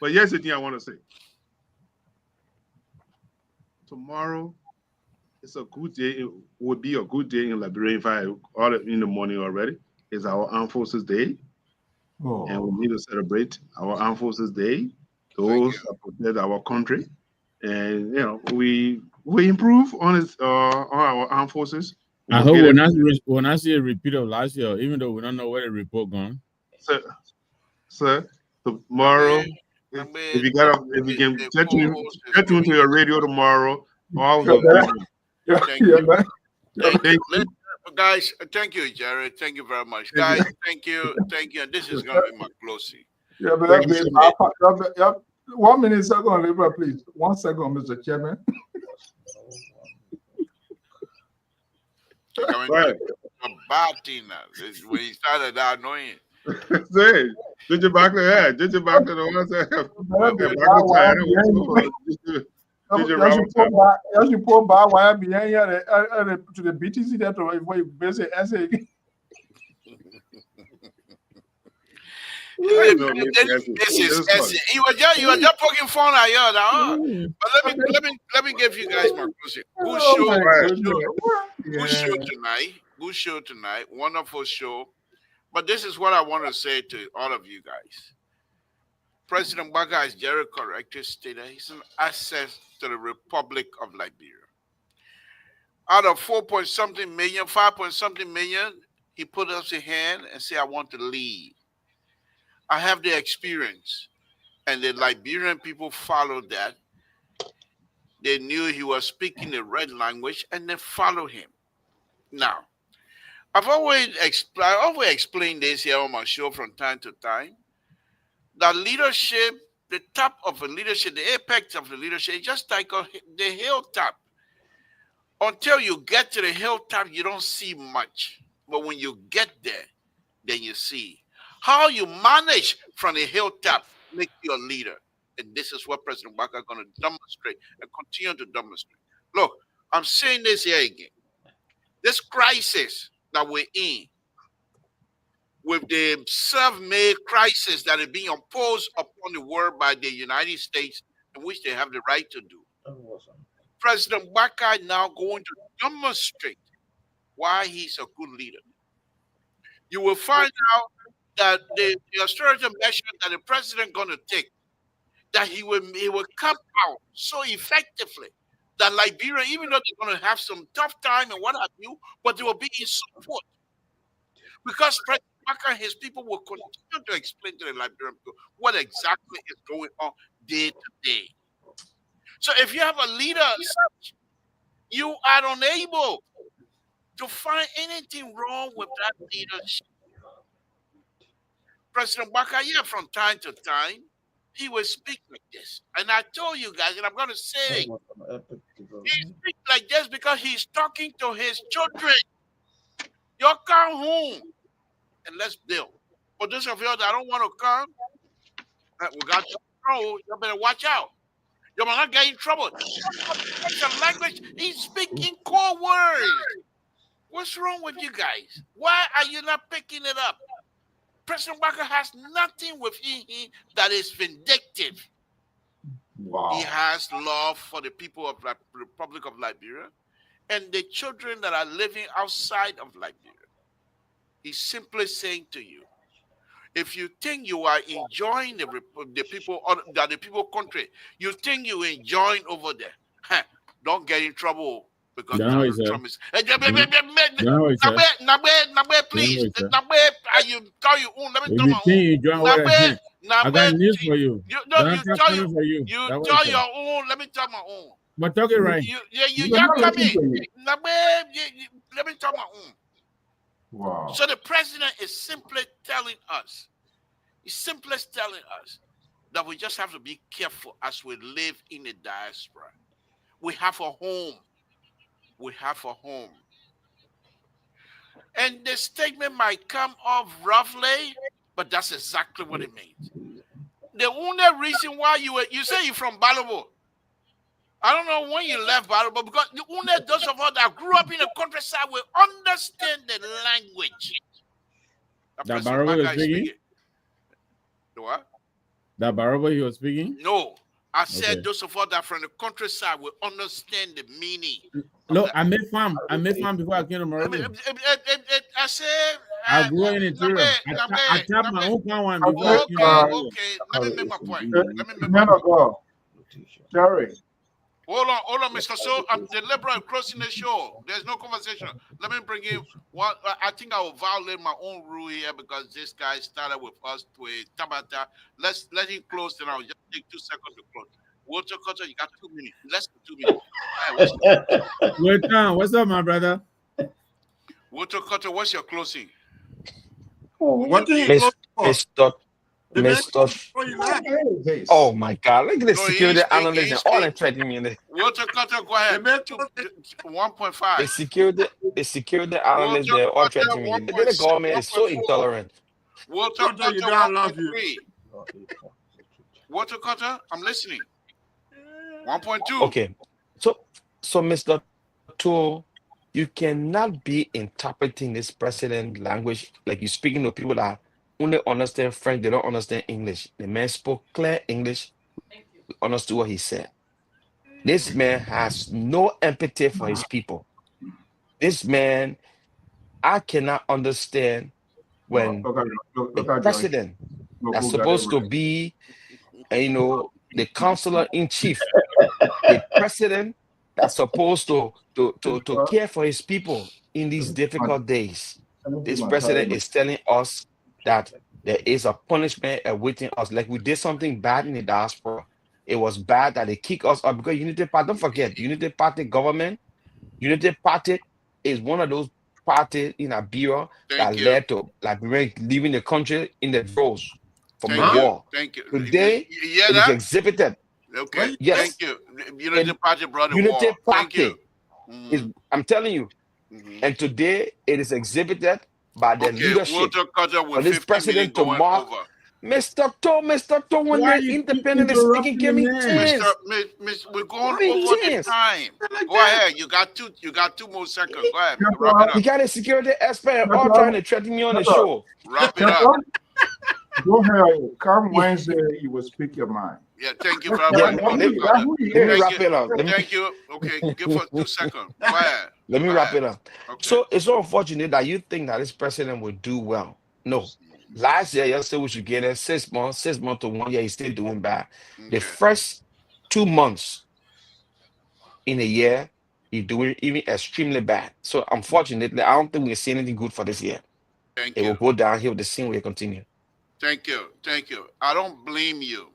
But yes, the thing I want to say. Tomorrow, it's a good day. It would be a good day in Liberia. If I all in the morning already, it's our Armed Forces Day, and we need to celebrate our Armed Forces Day. Those that protect our country, and we improve on our armed forces. I hope when I see a repeat of last year, even though we don't know where the report gone. Sir, tomorrow. If you can get into your radio tomorrow, all thank you. Guys, thank you, Jared. Thank you very much. Guys, thank you. And this is gonna be my closing. Yeah, but 1 minute second, Libra, please. 1 second, Mr. Chairman. A bad thing now. This is when he started that annoying. Say, did you back there? Did you back to the one that you put by wire behind here to the BTC that where you basically essay. You were just poking fun at you. But let me give you guys my closing. Good show tonight. Wonderful show. But this is what I want to say to all of you guys. President Baka, as Jerry correctly stated, he's an asset to the Republic of Liberia. Out of 4-point-something million, 5-point-something million, he put up his hand and said, I want to lead. I have the experience. And the Liberian people followed that. They knew he was speaking the right language and they followed him. Now, I've always explained this here on my show from time to time. That leadership, the top of the leadership, the apex of the leadership, is just like the hilltop. Until you get to the hilltop, you don't see much. But when you get there, then you see. How you manage from the hilltop makes you a leader. And this is what President Baka is going to demonstrate and continue to demonstrate. Look, I'm saying this here again. This crisis that we're in, with the self-made crisis that is being imposed upon the world by the United States, in which they have the right to do. President Baka is now going to demonstrate why he's a good leader. You will find out that the austerity measures that the president is going to take, that he will come out so effectively that Liberia, even though they're going to have some tough time and what have you, but they will be in support. Because President Baka and his people will continue to explain to the Liberian people what exactly is going on day to day. So if you have a leader, you are unable to find anything wrong with that leadership. President Bakaya, from time to time, he will speak like this. And I told you guys, and I'm going to say, he speaks like this because he's talking to his children. You come home and let's build. For those of you that don't want to come, we got you. You better watch out. You might not get in trouble. Such a language, he's speaking core words. What's wrong with you guys? Why are you not picking it up? President Walker has nothing with him that is vindictive. Wow. He has love for the people of the Republic of Liberia and the children that are living outside of Liberia. He's simply saying to you, if you think you are enjoying the people country, you think you enjoying over there, don't get in trouble because Trump is. Please, you tell you, let me tell my own. I got news for you. You tell your own. Let me tell my own. But talk it right. You coming. Let me tell my own. Wow. So the president is simply telling us, that we just have to be careful as we live in the diaspora. We have a home. And the statement might come off roughly, but that's exactly what it means. The only reason why you say you're from Balobo. I don't know when you left Balobo, because the only those of us that grew up in the countryside will understand the language. That Balobo was speaking? What? That Balobo he was speaking? No. I said those of us that from the countryside will understand the meaning. No, I made farm before I came to Morocco. I said I grew in the interior. I tapped my own farm one before. Okay. Let me make my point. Terry. Hold on, Mr. So I'm the liberal closing the show. There's no conversation. Let me bring in one. I think I will violate my own rule here because this guy started with us with Tabata. Let him close, and I'll just take 2 seconds to close. Walter Cutter, you got 2 minutes. Less than 2 minutes. What's up, my brother? Walter Cutter, what's your closing? What do you close for? Oh my God! Look at the security analyst and all that threatening me in there. Walter Cutter, go ahead. 1.5. The security analyst, they're all threatening me. The government is so intolerant. Walter Cutter, you don't love you. Walter Cutter, I'm listening. 1.2. Okay, so Mr. Tool, you cannot be interpreting this president language like you're speaking to people that only understand French, they don't understand English. The man spoke clear English, we understood what he said. This man has no empathy for his people. This man, I cannot understand when the president that's supposed to be, the counselor in chief, the president that's supposed to care for his people in these difficult days. This president is telling us that there is a punishment awaiting us. Like we did something bad in the diaspora. It was bad that they kick us out because Unity Party, don't forget, Unity Party government, Unity Party is one of those parties in Liberia that led to Liberia leaving the country in the droves from the war. Thank you. Today, it is exhibited. Okay. Yes. Thank you. Unity Party brought the Unity war. Thank Party you. I'm telling you. And today, it is exhibited by the leadership of this president to mark. Mr. Toe, when the independent is speaking, give me chance. We're going over the time. Go ahead. You got two more seconds. Go ahead. Wrap it up. You got a security expert all trying to threaten me on the show. Wrap it up. Go ahead. Come Wednesday, you will speak your mind. Yeah, thank you very much. Let me wrap it up. Thank you. Okay, give us 2 seconds. Go ahead. Let me wrap it up. Okay. So it's so unfortunate that you think that this president will do well. No. Last year, you said we should get it 6 months to 1 year. He's still doing bad. Okay. The first 2 months in a year, he's doing even extremely bad. So unfortunately, I don't think we'll see anything good for this year. It will go downhill. The same way it continue. Thank you. I don't blame you.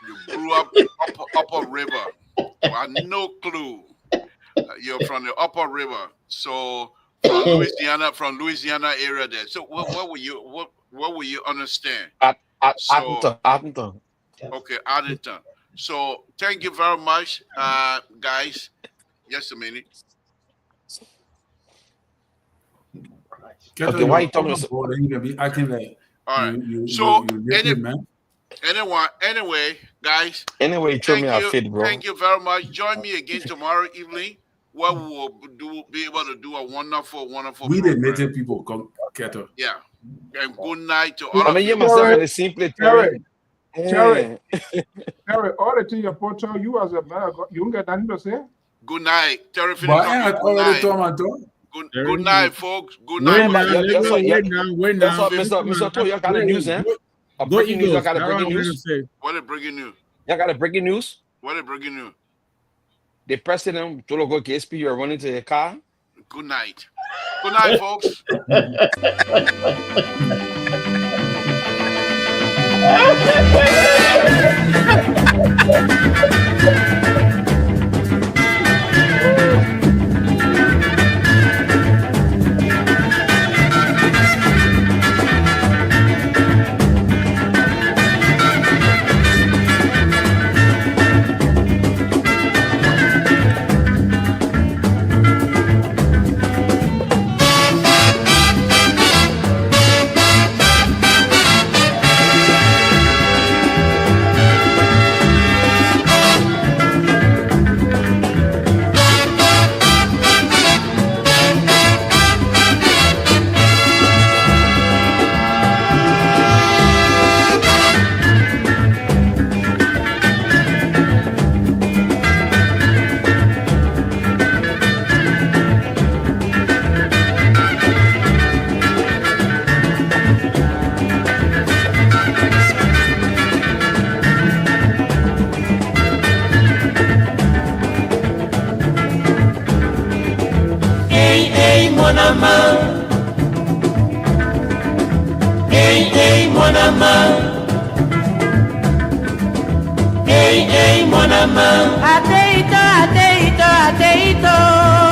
You grew up upper river. I had no clue. You're from the upper river. So from Louisiana area there. So what will you understand? Addington. Okay, Addington. So thank you very much, guys. Just a minute. Okay, why you talking? You can be acting like all right. Anyway, guys. Anyway, show me our fit, bro. Thank you very much. Join me again tomorrow evening, where we will be able to do a wonderful we program. the native people come Keto. Yeah. And good night to all of you. Myself in the simple Terry, all the things you put on you as a man, you get nothing to say. Good night, Terry. Good night, folks. Good night. Wait now. Mr. Toh, you got the news, eh? Breaking news. You got the breaking news. What is breaking news? You got the breaking news. What is breaking news? The president told go KSP. You're running to the car. Good night. Good night, folks. Ateito, ateito, ateito.